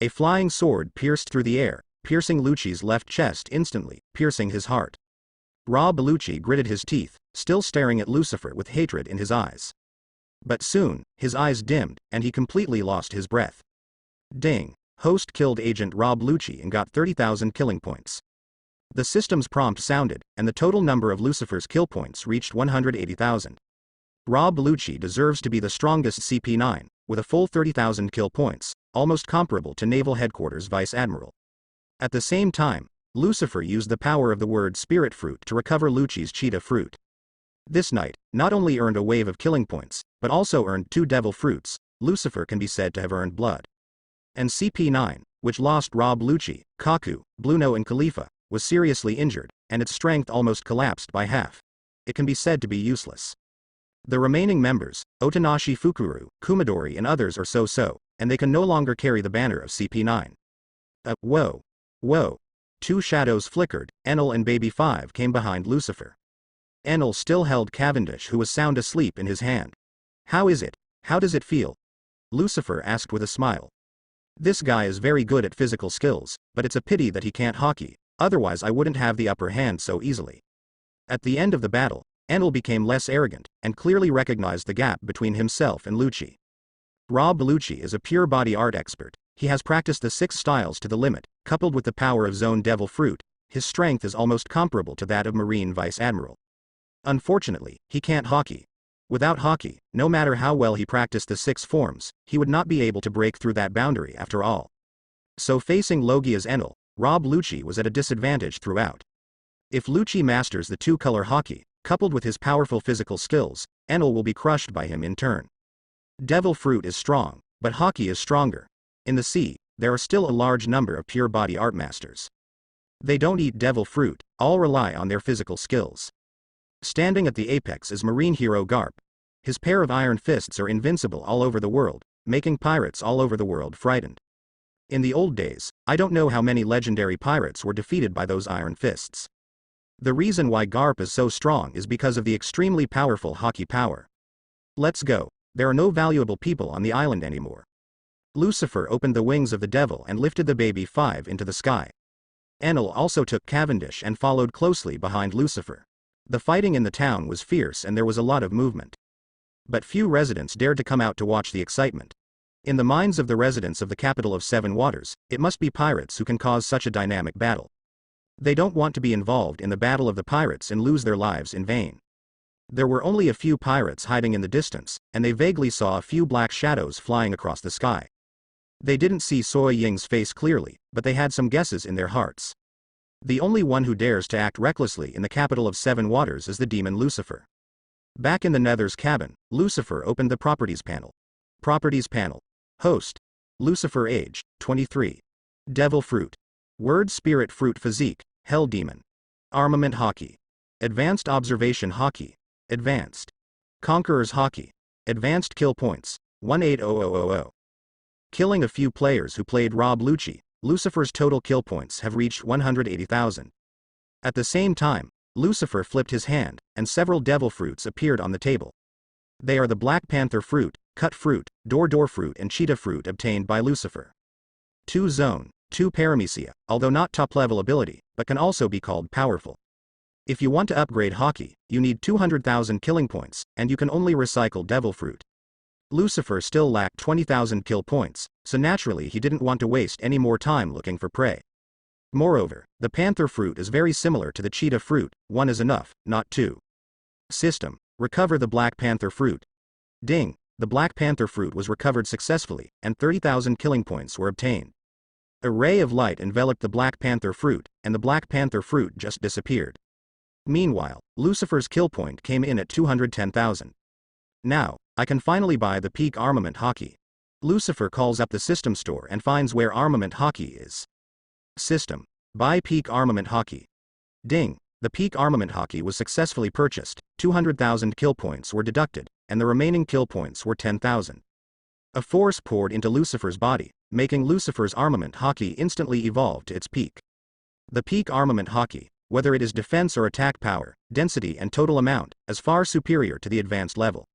A flying sword pierced through the air, piercing Lucci's left chest instantly, piercing his heart. Rob Lucci gritted his teeth, still staring at Lucifer with hatred in his eyes. But soon, his eyes dimmed, and he completely lost his breath. Ding. Host killed Agent Rob Lucci and got 30,000 killing points. The system's prompt sounded, and the total number of Lucifer's kill points reached 180,000. Rob Lucci deserves to be the strongest CP9, with a full 30,000 kill points, almost comparable to Naval Headquarters Vice Admiral. At the same time, Lucifer used the power of the word Spirit Fruit to recover Lucci's Cheetah Fruit. This knight not only earned a wave of killing points, but also earned 2 Devil Fruits. Lucifer can be said to have earned blood. And CP9, which lost Rob Lucci, Kaku, Bluno and Khalifa, was seriously injured, and its strength almost collapsed by half. It can be said to be useless. The remaining members, Otanashi Fukuru, Kumadori and others are so-so, and they can no longer carry the banner of CP9. Whoa. Whoa. 2 shadows flickered, Enel and Baby 5 came behind Lucifer. Enel still held Cavendish, who was sound asleep, in his hand. "How is it? How does it feel?" Lucifer asked with a smile. "This guy is very good at physical skills, but it's a pity that he can't hockey, otherwise I wouldn't have the upper hand so easily." At the end of the battle, Enel became less arrogant, and clearly recognized the gap between himself and Lucci. Rob Lucci is a pure body art expert. He has practiced the 6 styles to the limit, coupled with the power of Zone Devil Fruit. His strength is almost comparable to that of Marine Vice Admiral. Unfortunately, he can't hockey. Without hockey, no matter how well he practiced the 6 forms, he would not be able to break through that boundary after all. So facing Logia's Enel, Rob Lucci was at a disadvantage throughout. If Lucci masters the 2-color hockey, coupled with his powerful physical skills, Enel will be crushed by him in turn. Devil Fruit is strong, but hockey is stronger. In the sea, there are still a large number of pure body art masters. They don't eat Devil Fruit, all rely on their physical skills. Standing at the apex is marine hero Garp. His pair of iron fists are invincible all over the world, making pirates all over the world frightened. In the old days, I don't know how many legendary pirates were defeated by those iron fists. The reason why Garp is so strong is because of the extremely powerful hockey power. Let's go. There are no valuable people on the island anymore. Lucifer opened the wings of the devil and lifted the Baby 5 into the sky. Enel also took Cavendish and followed closely behind Lucifer. The fighting in the town was fierce and there was a lot of movement. But few residents dared to come out to watch the excitement. In the minds of the residents of the capital of 7 Waters, it must be pirates who can cause such a dynamic battle. They don't want to be involved in the battle of the pirates and lose their lives in vain. There were only a few pirates hiding in the distance, and they vaguely saw a few black shadows flying across the sky. They didn't see Soy Ying's face clearly, but they had some guesses in their hearts. The only one who dares to act recklessly in the capital of 7 Waters is the demon Lucifer. Back in the Nether's cabin, Lucifer opened the Properties panel. Properties panel. Host. Lucifer age, 23. Devil Fruit. Word Spirit Fruit Physique, Hell Demon. Armament Hockey. Advanced Observation Hockey. Advanced. Conqueror's Hockey. Advanced Kill Points, 180000. Killing a few players who played Rob Lucci, Lucifer's total kill points have reached 180,000. At the same time, Lucifer flipped his hand, and several devil fruits appeared on the table. They are the Black Panther Fruit, Cut Fruit, Door Fruit and Cheetah Fruit obtained by Lucifer. 2 Zone, 2 Paramecia, although not top-level ability, but can also be called powerful. If you want to upgrade hockey, you need 200,000 killing points, and you can only recycle Devil Fruit. Lucifer still lacked 20,000 kill points, so naturally he didn't want to waste any more time looking for prey. Moreover, the panther fruit is very similar to the cheetah fruit, one is enough, not two. System. Recover the black panther fruit. Ding. The black panther fruit was recovered successfully, and 30,000 killing points were obtained. A ray of light enveloped the black panther fruit, and the black panther fruit just disappeared. Meanwhile, Lucifer's kill point came in at 210,000. Now, I can finally buy the peak armament hockey. Lucifer calls up the system store and finds where armament hockey is. System. Buy peak armament hockey. Ding. The peak armament hockey was successfully purchased, 200,000 kill points were deducted, and the remaining kill points were 10,000. A force poured into Lucifer's body, making Lucifer's armament hockey instantly evolve to its peak. The peak armament hockey, whether it is defense or attack power, density and total amount, is far superior to the advanced level.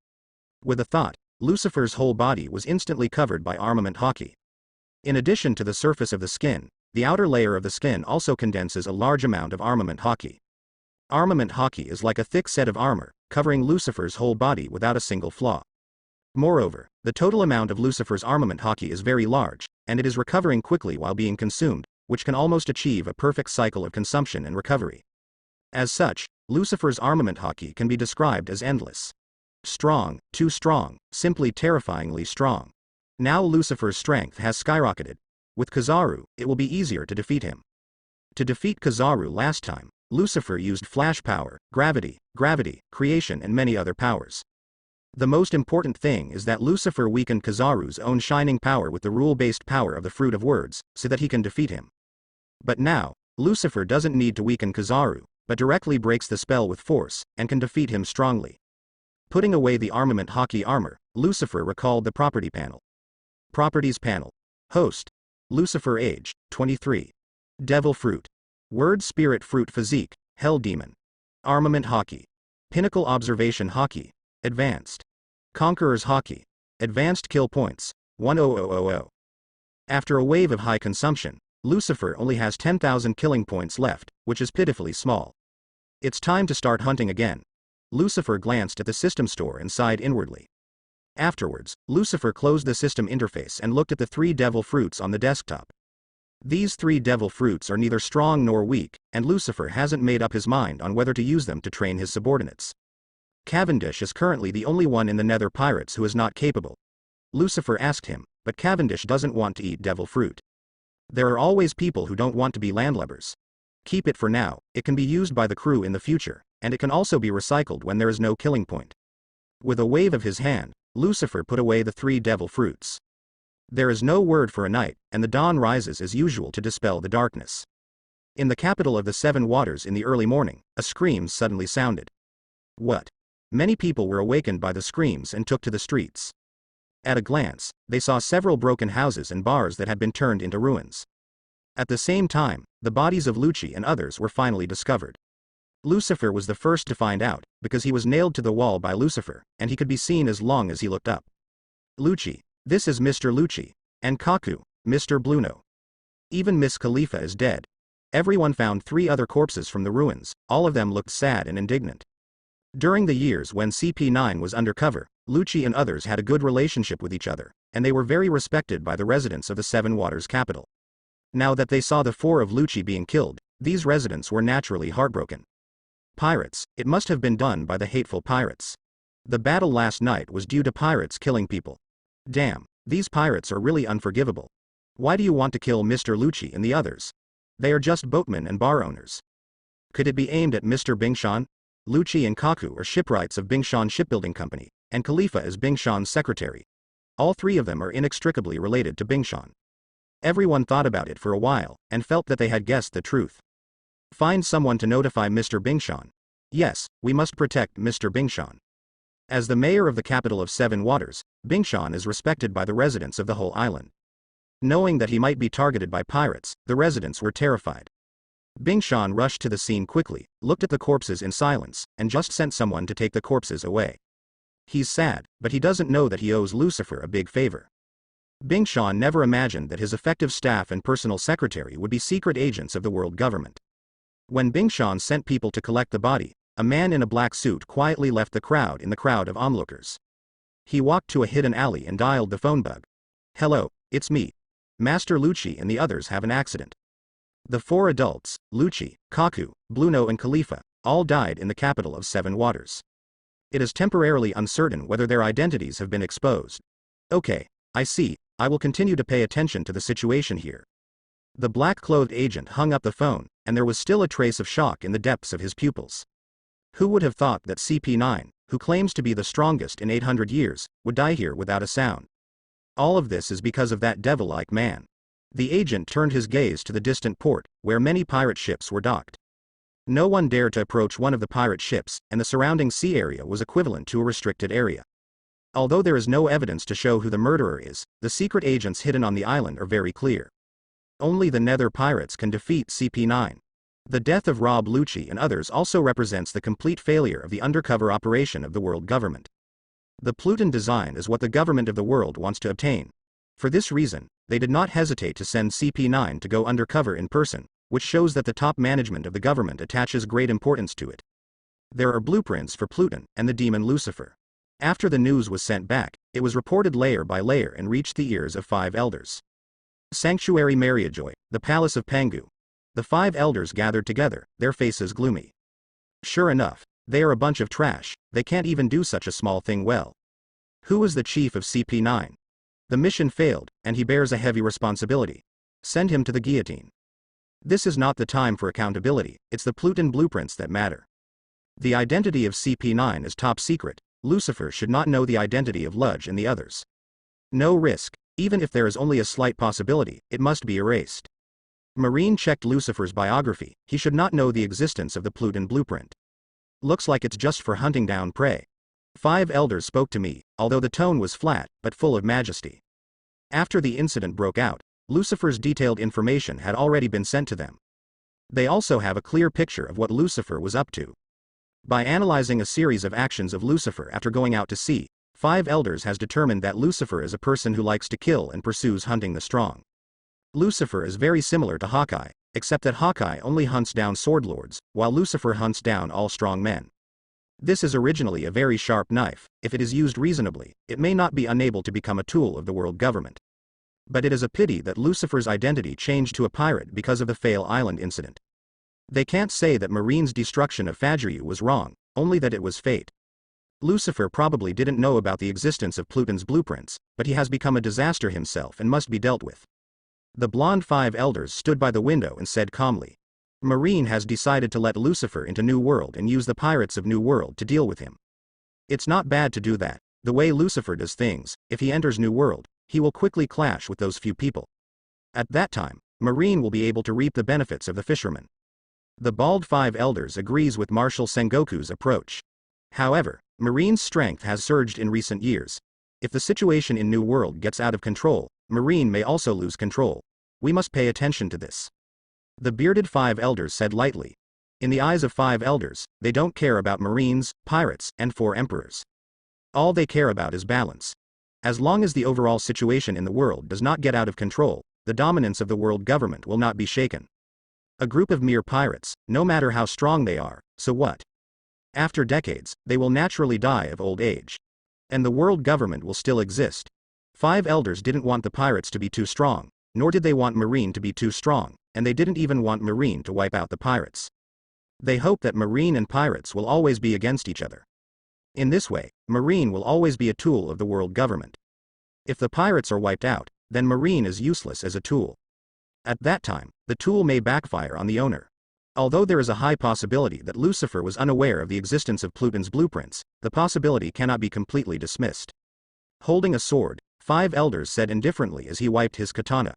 With a thought, Lucifer's whole body was instantly covered by armament hockey. In addition to the surface of the skin, the outer layer of the skin also condenses a large amount of armament hockey. Armament hockey is like a thick set of armor, covering Lucifer's whole body without a single flaw. Moreover, the total amount of Lucifer's armament hockey is very large, and it is recovering quickly while being consumed, which can almost achieve a perfect cycle of consumption and recovery. As such, Lucifer's armament hockey can be described as endless. Strong, too strong, simply terrifyingly strong. Now Lucifer's strength has skyrocketed. With Kizaru, it will be easier to defeat him. To defeat Kizaru last time, Lucifer used flash power, gravity, creation and many other powers. The most important thing is that Lucifer weakened Kizaru's own shining power with the rule-based power of the Fruit of Words, so that he can defeat him. But now, Lucifer doesn't need to weaken Kizaru, but directly breaks the spell with force, and can defeat him strongly. Putting away the armament hockey armor, Lucifer recalled the property panel. Properties panel. Host. Lucifer age, 23. Devil fruit. Word spirit fruit physique, hell demon. Armament hockey. Pinnacle observation hockey. Advanced. Conqueror's hockey. Advanced kill points, 10000. After a wave of high consumption, Lucifer only has 10,000 killing points left, which is pitifully small. It's time to start hunting again. Lucifer glanced at the system store and sighed inwardly. Afterwards, Lucifer closed the system interface and looked at the 3 devil fruits on the desktop. These 3 devil fruits are neither strong nor weak, and Lucifer hasn't made up his mind on whether to use them to train his subordinates. Cavendish is currently the only one in the Nether pirates who is not capable. Lucifer asked him, but Cavendish doesn't want to eat devil fruit. There are always people who don't want to be landlubbers. Keep it for now, it can be used by the crew in the future, and it can also be recycled when there is no killing point. With a wave of his hand, Lucifer put away the 3 devil fruits. There is no word for a night, and the dawn rises as usual to dispel the darkness. In the capital of the 7 waters in the early morning, a scream suddenly sounded. What? Many people were awakened by the screams and took to the streets. At a glance, they saw several broken houses and bars that had been turned into ruins. At the same time, the bodies of Lucci and others were finally discovered. Lucifer was the first to find out, because he was nailed to the wall by Lucifer, and he could be seen as long as he looked up. Lucci. This is Mr. Lucci. And Kaku, Mr. Bluno. Even Miss Khalifa is dead. Everyone found 3 other corpses from the ruins, all of them looked sad and indignant. During the years when CP9 was undercover, Lucci and others had a good relationship with each other, and they were very respected by the residents of the 7 Waters capital. Now that they saw the 4 of Lucci being killed, these residents were naturally heartbroken. Pirates, it must have been done by the hateful pirates. The battle last night was due to pirates killing people. Damn, these pirates are really unforgivable. Why do you want to kill Mr. Lucci and the others? They are just boatmen and bar owners. Could it be aimed at Mr. Bingshan? Lucci and Kaku are shipwrights of Bingshan Shipbuilding Company, and Khalifa is Bingshan's secretary. All 3 of them are inextricably related to Bingshan. Everyone thought about it for a while, and felt that they had guessed the truth. Find someone to notify Mr. Bingshan. Yes, we must protect Mr. Bingshan. As the mayor of the capital of 7 Waters, Bingshan is respected by the residents of the whole island. Knowing that he might be targeted by pirates, the residents were terrified. Bingshan rushed to the scene quickly, looked at the corpses in silence, and just sent someone to take the corpses away. He's sad, but he doesn't know that he owes Lucifer a big favor. Bingshan never imagined that his effective staff and personal secretary would be secret agents of the world government. When Bingshan sent people to collect the body, a man in a black suit quietly left the crowd of onlookers. He walked to a hidden alley and dialed the phone bug. Hello, it's me. Master Lucci and the others have an accident. The 4 adults, Lucci, Kaku, Bluno and Khalifa, all died in the capital of 7 waters. It is temporarily uncertain whether their identities have been exposed. Okay, I see, I will continue to pay attention to the situation here. The black-clothed agent hung up the phone, and there was still a trace of shock in the depths of his pupils. Who would have thought that CP9, who claims to be the strongest in 800 years, would die here without a sound? All of this is because of that devil-like man. The agent turned his gaze to the distant port, where many pirate ships were docked. No one dared to approach one of the pirate ships, and the surrounding sea area was equivalent to a restricted area. Although there is no evidence to show who the murderer is, the secret agents hidden on the island are very clear. Only the Nether pirates can defeat CP9. The death of Rob Lucci and others also represents the complete failure of the undercover operation of the world government. The Pluton design is what the government of the world wants to obtain. For this reason, they did not hesitate to send CP9 to go undercover in person, which shows that the top management of the government attaches great importance to it. There are blueprints for Pluton and the demon Lucifer. After the news was sent back, it was reported layer by layer and reached the ears of 5 elders. Sanctuary Mariajoy, the Palace of Pangu. The 5 elders gathered together, their faces gloomy. Sure enough, they are a bunch of trash, they can't even do such a small thing well. Who is the chief of CP9? The mission failed, and he bears a heavy responsibility. Send him to the guillotine. This is not the time for accountability, it's the Pluton blueprints that matter. The identity of CP9 is top secret. Lucifer should not know the identity of Ludge and the others. No risk, even if there is only a slight possibility, it must be erased. Marine checked Lucifer's biography, he should not know the existence of the Pluton blueprint. Looks like it's just for hunting down prey. 5 elders spoke to me, although the tone was flat, but full of majesty. After the incident broke out, Lucifer's detailed information had already been sent to them. They also have a clear picture of what Lucifer was up to. By analyzing a series of actions of Lucifer after going out to sea, 5 elders has determined that Lucifer is a person who likes to kill and pursues hunting the strong. Lucifer is very similar to Hawkeye, except that Hawkeye only hunts down swordlords, while Lucifer hunts down all strong men. This is originally a very sharp knife. If it is used reasonably, it may not be unable to become a tool of the world government. But it is a pity that Lucifer's identity changed to a pirate because of the Fail Island incident. They can't say that Marine's destruction of Fadriu was wrong, only that it was fate. Lucifer probably didn't know about the existence of Pluton's blueprints, but he has become a disaster himself and must be dealt with. The blonde 5 elders stood by the window and said calmly. Marine has decided to let Lucifer into New World and use the pirates of New World to deal with him. It's not bad to do that. The way Lucifer does things, if he enters New World, he will quickly clash with those few people. At that time, Marine will be able to reap the benefits of the fishermen. The bald 5 elders agrees with Marshal Sengoku's approach. However, Marine's strength has surged in recent years. If the situation in New World gets out of control, Marine may also lose control. We must pay attention to this. The bearded 5 elders said lightly. In the eyes of 5 elders, they don't care about Marines, pirates, and 4 emperors. All they care about is balance. As long as the overall situation in the world does not get out of control, the dominance of the world government will not be shaken. A group of mere pirates, no matter how strong they are, so what? After decades, they will naturally die of old age. And the world government will still exist. 5 elders didn't want the pirates to be too strong, nor did they want Marine to be too strong, and they didn't even want Marine to wipe out the pirates. They hope that Marine and pirates will always be against each other. In this way, Marine will always be a tool of the world government. If the pirates are wiped out, then Marine is useless as a tool. At that time, the tool may backfire on the owner. Although there is a high possibility that Lucifer was unaware of the existence of Pluton's blueprints, the possibility cannot be completely dismissed. Holding a sword, 5 elders said indifferently as he wiped his katana.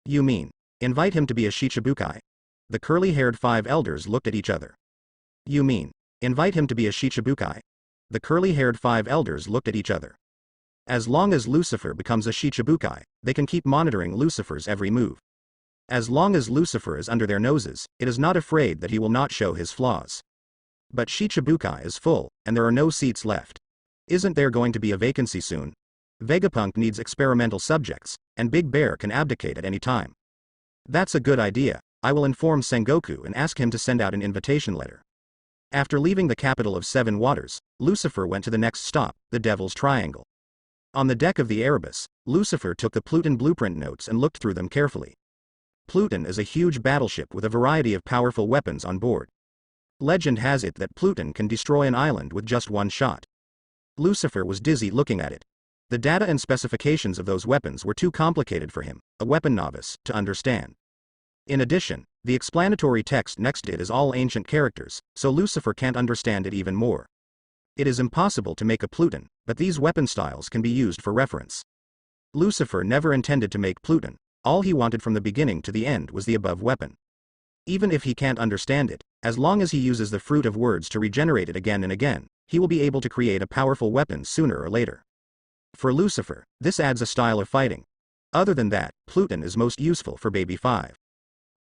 You mean, invite him to be a Shichibukai? The curly-haired 5 elders looked at each other. You mean, invite him to be a Shichibukai? The curly-haired 5 elders looked at each other. As long as Lucifer becomes a Shichibukai, they can keep monitoring Lucifer's every move. As long as Lucifer is under their noses, it is not afraid that he will not show his flaws. But Shichibukai is full, and there are no seats left. Isn't there going to be a vacancy soon? Vegapunk needs experimental subjects, and Big Bear can abdicate at any time. That's a good idea. I will inform Sengoku and ask him to send out an invitation letter. After leaving the capital of 7 waters, Lucifer went to the next stop, the Devil's Triangle. On the deck of the Erebus, Lucifer took the Pluton blueprint notes and looked through them carefully. Pluton is a huge battleship with a variety of powerful weapons on board. Legend has it that Pluton can destroy an island with just one shot. Lucifer was dizzy looking at it. The data and specifications of those weapons were too complicated for him, a weapon novice, to understand. In addition, the explanatory text next to it is all ancient characters, so Lucifer can't understand it even more. It is impossible to make a Pluton, but these weapon styles can be used for reference. Lucifer never intended to make Pluton. All he wanted from the beginning to the end was the above weapon. Even if he can't understand it, as long as he uses the fruit of words to regenerate it again and again, he will be able to create a powerful weapon sooner or later. For Lucifer, this adds a style of fighting. Other than that, Pluton is most useful for Baby 5.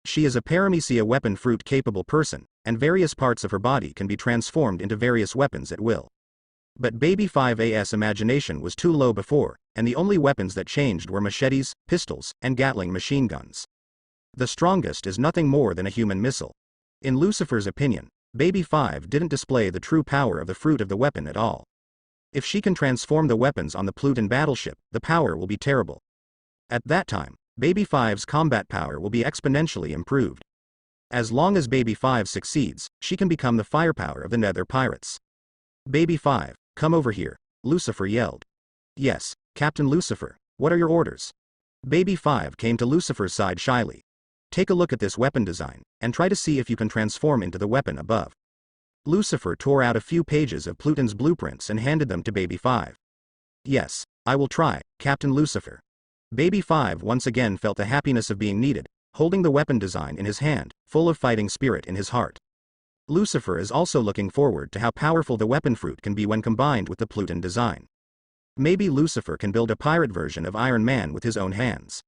She is a paramecia weapon fruit capable person, and various parts of her body can be transformed into various weapons at will. But Baby 5A's imagination was too low before, and the only weapons that changed were machetes, pistols, and Gatling machine guns. The strongest is nothing more than a human missile. In Lucifer's opinion, Baby 5 didn't display the true power of the fruit of the weapon at all. If she can transform the weapons on the Pluton battleship, the power will be terrible. At that time, Baby 5's combat power will be exponentially improved. As long as Baby 5 succeeds, she can become the firepower of the Nether pirates. Baby 5, come over here, Lucifer yelled. Yes, Captain Lucifer, what are your orders? Baby 5 came to Lucifer's side shyly. Take a look at this weapon design, and try to see if you can transform into the weapon above. Lucifer tore out a few pages of Pluton's blueprints and handed them to Baby 5. Yes, I will try, Captain Lucifer. Baby 5 once again felt the happiness of being needed, holding the weapon design in his hand, full of fighting spirit in his heart. Lucifer is also looking forward to how powerful the weapon fruit can be when combined with the Pluton design. Maybe Lucifer can build a pirate version of Iron Man with his own hands.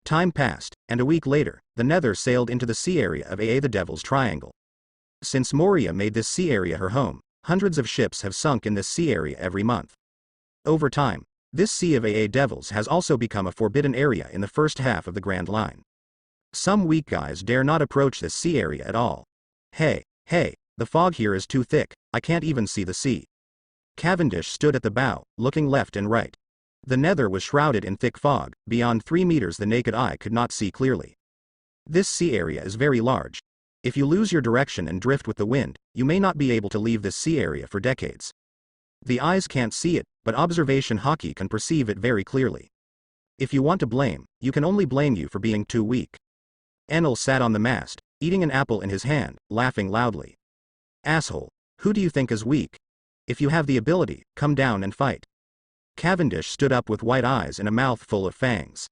Time passed, and a week later, the Nether sailed into the sea area of the Devil's Triangle. Since Moria made this sea area her home, hundreds of ships have sunk in this sea area every month. Over time, this Sea of Devils has also become a forbidden area in the first half of the Grand Line. Some weak guys dare not approach this sea area at all. Hey, the fog here is too thick, I can't even see the sea. Cavendish stood at the bow, looking left and right. The Nether was shrouded in thick fog, beyond 3 meters the naked eye could not see clearly. This sea area is very large. If you lose your direction and drift with the wind, you may not be able to leave this sea area for decades. The eyes can't see it, but observation hockey can perceive it very clearly. If you want to blame, you can only blame you for being too weak. Enel sat on the mast, eating an apple in his hand, laughing loudly. Asshole, who do you think is weak? If you have the ability, come down and fight. Cavendish stood up with white eyes and a mouth full of fangs.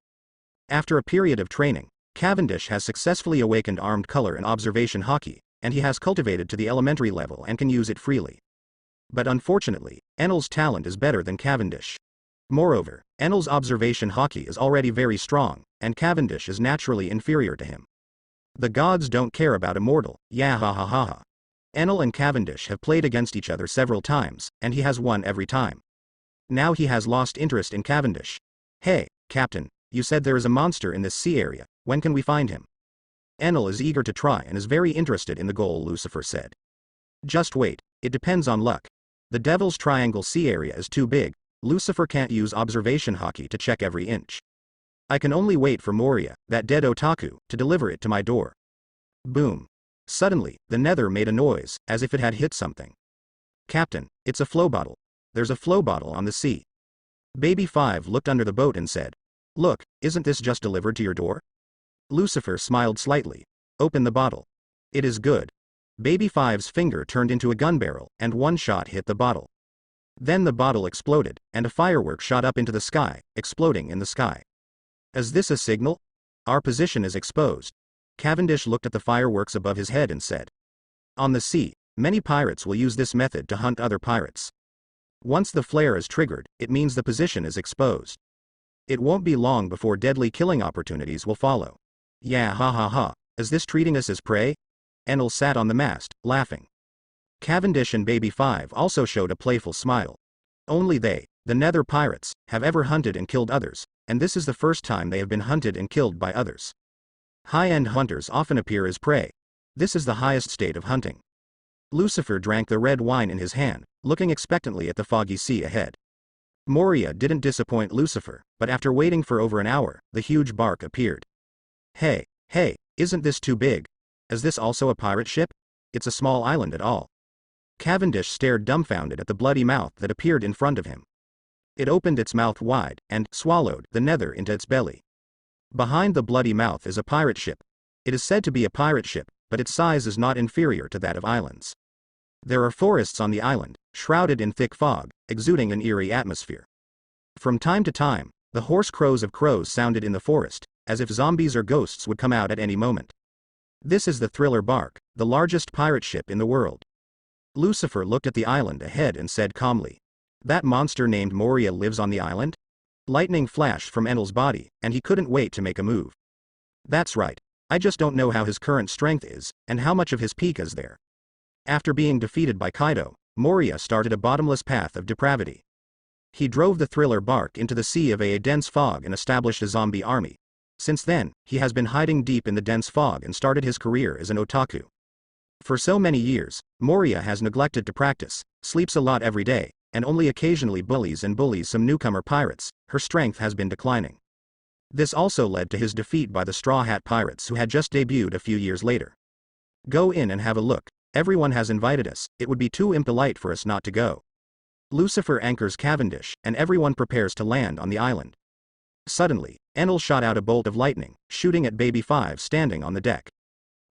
After a period of training, Cavendish has successfully awakened armed color and observation hockey, and he has cultivated to the elementary level and can use it freely. But unfortunately, Enel's talent is better than Cavendish. Moreover, Enel's observation hockey is already very strong, and Cavendish is naturally inferior to him. The gods don't care about a mortal, yeah ha ha ha ha. Enel and Cavendish have played against each other several times, and he has won every time. Now he has lost interest in Cavendish. Hey, Captain, you said there is a monster in this sea area, when can we find him? Enel is eager to try and is very interested in the goal, Lucifer said. Just wait, it depends on luck. The Devil's Triangle sea area is too big, Lucifer can't use observation hockey to check every inch. I can only wait for Moria, that dead otaku, to deliver it to my door. Boom. Suddenly, the Nether made a noise, as if it had hit something. Captain, it's a flow bottle. There's a flow bottle on the sea. Baby 5 looked under the boat and said, Look, isn't this just delivered to your door? Lucifer smiled slightly. Open the bottle. It is good. Baby 5's finger turned into a gun barrel, and one shot hit the bottle. Then the bottle exploded, and a firework shot up into the sky, exploding in the sky. Is this a signal? Our position is exposed. Cavendish looked at the fireworks above his head and said. On the sea, many pirates will use this method to hunt other pirates. Once the flare is triggered, it means the position is exposed. It won't be long before deadly killing opportunities will follow. Yeah ha ha ha, is this treating us as prey? Enel sat on the mast, laughing. Cavendish and Baby 5 also showed a playful smile. Only they, the Nether pirates, have ever hunted and killed others, and this is the first time they have been hunted and killed by others. High-end hunters often appear as prey. This is the highest state of hunting. Lucifer drank the red wine in his hand, looking expectantly at the foggy sea ahead. Moria didn't disappoint Lucifer, but after waiting for over an hour, the huge bark appeared. Hey, Hey, isn't this too big? Is this also a pirate ship? It's a small island at all. Cavendish stared dumbfounded at the bloody mouth that appeared in front of him. It opened its mouth wide, and swallowed the nether into its belly. Behind the bloody mouth is a pirate ship. It is said to be a pirate ship, but its size is not inferior to that of islands. There are forests on the island, shrouded in thick fog, exuding an eerie atmosphere. From time to time, the hoarse crows of crows sounded in the forest, as if zombies or ghosts would come out at any moment. This is the Thriller Bark, the largest pirate ship in the world. Lucifer looked at the island ahead and said calmly, "That monster named Moria lives on the island?" Lightning flashed from Enel's body, and he couldn't wait to make a move. "That's right. I just don't know how his current strength is, and how much of his peak is there." After being defeated by Kaido, Moria started a bottomless path of depravity. He drove the Thriller Bark into the sea of a dense fog and established a zombie army. Since then, he has been hiding deep in the dense fog and started his career as an otaku. For so many years, Moria has neglected to practice, sleeps a lot every day, and only occasionally bullies some newcomer pirates. Her strength has been declining. This also led to his defeat by the Straw Hat Pirates who had just debuted a few years later. "Go in and have a look. Everyone has invited us, it would be too impolite for us not to go." Lucifer anchors Cavendish, and everyone prepares to land on the island. Suddenly, Enel shot out a bolt of lightning, shooting at Baby 5 standing on the deck.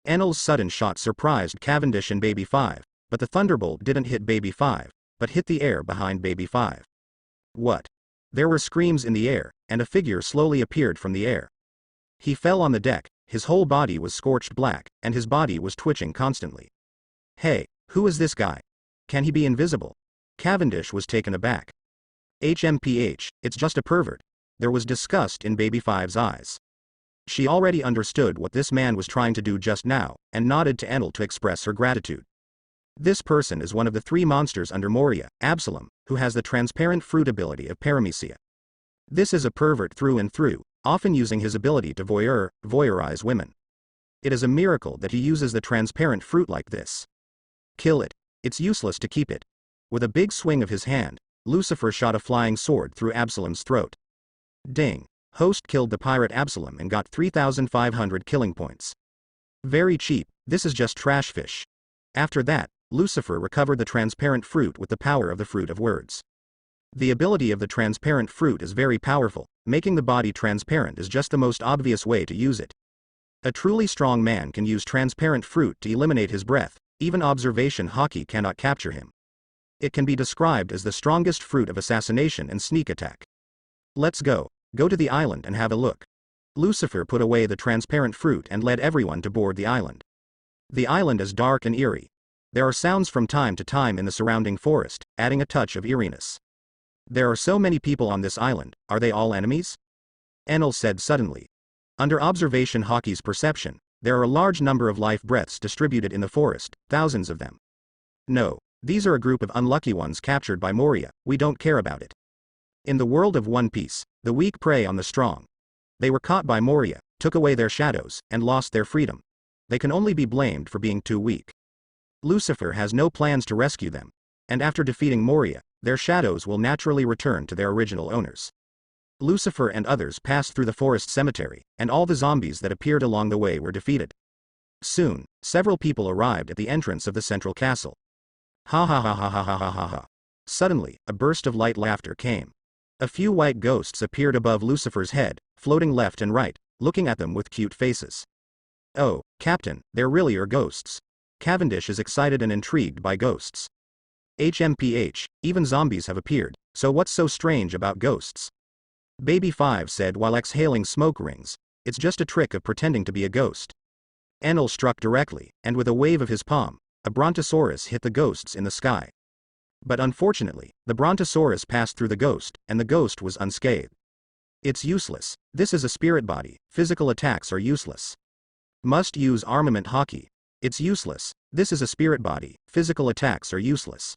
Enel's sudden shot surprised Cavendish and Baby 5, but the thunderbolt didn't hit Baby 5, but hit the air behind Baby 5. What? There were screams in the air, and a figure slowly appeared from the air. He fell on the deck, his whole body was scorched black, and his body was twitching constantly. "Hey, who is this guy? Can he be invisible?" Cavendish was taken aback. "HMPH, it's just a pervert." There was disgust in Baby 5's eyes. She already understood what this man was trying to do just now, and nodded to Enel to express her gratitude. "This person is one of the 3 monsters under Moria, Absalom, who has the transparent fruit ability of paramecia. This is a pervert through and through, often using his ability to voyeurize women. It is a miracle that he uses the transparent fruit like this. Kill it. It's useless to keep it." With a big swing of his hand, Lucifer shot a flying sword through Absalom's throat. Ding. Host killed the pirate Absalom and got 3,500 killing points. Very cheap, this is just trash fish. After that, Lucifer recovered the transparent fruit with the power of the fruit of words. The ability of the transparent fruit is very powerful, making the body transparent is just the most obvious way to use it. A truly strong man can use transparent fruit to eliminate his breath, even observation hockey cannot capture him. It can be described as the strongest fruit of assassination and sneak attack. "Let's go to the island and have a look." Lucifer put away the transparent fruit and led everyone to board the island. The island is dark and eerie. There are sounds from time to time in the surrounding forest, adding a touch of eeriness. "There are so many people on this island, are they all enemies?" Enel said suddenly. Under observation hockey's perception, there are a large number of life breaths distributed in the forest, thousands of them. "No, these are a group of unlucky ones captured by Moria, we don't care about it. In the world of One Piece, the weak prey on the strong. They were caught by Moria, took away their shadows, and lost their freedom. They can only be blamed for being too weak. Lucifer has no plans to rescue them, and after defeating Moria, their shadows will naturally return to their original owners." Lucifer and others passed through the forest cemetery, and all the zombies that appeared along the way were defeated. Soon, several people arrived at the entrance of the central castle. Ha ha ha ha ha ha ha ha ha. Suddenly, a burst of light laughter came. A few white ghosts appeared above Lucifer's head, floating left and right, looking at them with cute faces. "Oh, Captain, there really are ghosts." Cavendish is excited and intrigued by ghosts. "HMPH, even zombies have appeared, so what's so strange about ghosts?" Baby 5 said while exhaling smoke rings, "It's just a trick of pretending to be a ghost." Enel struck directly, and with a wave of his palm, a brontosaurus hit the ghosts in the sky. But unfortunately, the brontosaurus passed through the ghost, and the ghost was unscathed. "It's useless. This is a spirit body, physical attacks are useless. Must use armament hockey. It's useless. This is a spirit body, physical attacks are useless.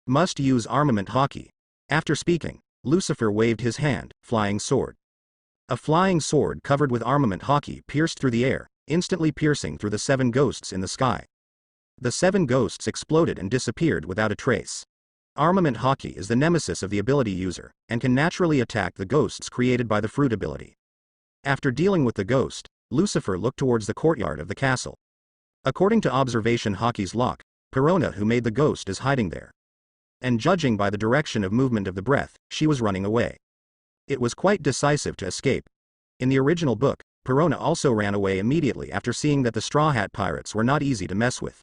Must use armament hockey." After speaking, Lucifer waved his hand, flying sword. A flying sword covered with armament hockey pierced through the air, instantly piercing through the 7 ghosts in the sky. The 7 ghosts exploded and disappeared without a trace. Armament hockey is the nemesis of the ability user, and can naturally attack the ghosts created by the fruit ability. After dealing with the ghost, Lucifer looked towards the courtyard of the castle. According to observation Hockey's lock, Perona, who made the ghost, is hiding there. And judging by the direction of movement of the breath, she was running away. It was quite decisive to escape. In the original book, Perona also ran away immediately after seeing that the Straw Hat Pirates were not easy to mess with.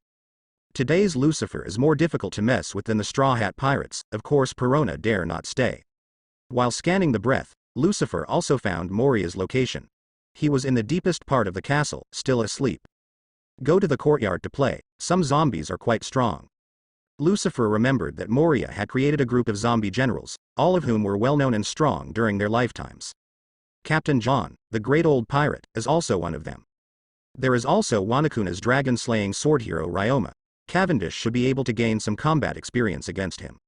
Today's Lucifer is more difficult to mess with than the Straw Hat Pirates. Of course Perona dare not stay. While scanning the breath, Lucifer also found Moria's location. He was in the deepest part of the castle, still asleep. Go to the courtyard to play, some zombies are quite strong. Lucifer remembered that Moria had created a group of zombie generals, all of whom were well known and strong during their lifetimes. Captain John, the great old pirate, is also one of them. There is also Wanakuna's dragon-slaying sword hero Ryoma. Cavendish should be able to gain some combat experience against him.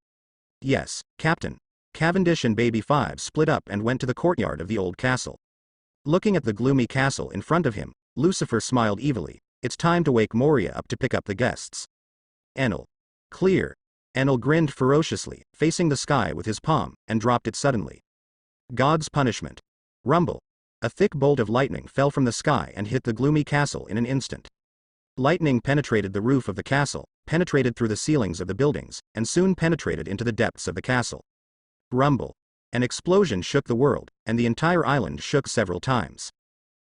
Yes, Captain. Cavendish and Baby 5 split up and went to the courtyard of the old castle. Looking at the gloomy castle in front of him, Lucifer smiled evilly. It's time to wake Moria up to pick up the guests. Enel. Clear. Enel grinned ferociously, facing the sky with his palm, and dropped it suddenly. God's punishment. Rumble. A thick bolt of lightning fell from the sky and hit the gloomy castle in an instant. Lightning penetrated the roof of the castle, penetrated through the ceilings of the buildings, and soon penetrated into the depths of the castle. Rumble. An explosion shook the world, and the entire island shook several times.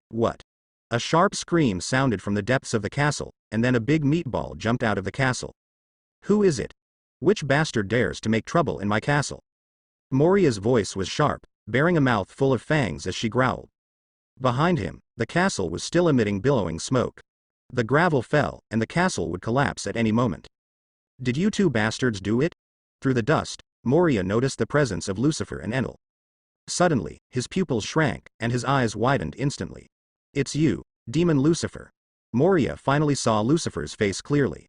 What? A sharp scream sounded from the depths of the castle, and then a big meatball jumped out of the castle. Who is it? Which bastard dares to make trouble in my castle? Moria's voice was sharp, bearing a mouth full of fangs as she growled. Behind him, the castle was still emitting billowing smoke. The gravel fell, and the castle would collapse at any moment. Did you two bastards do it? Through the dust, Moria noticed the presence of Lucifer and Enel. Suddenly, his pupils shrank, and his eyes widened instantly. It's you, Demon Lucifer. Moria finally saw Lucifer's face clearly.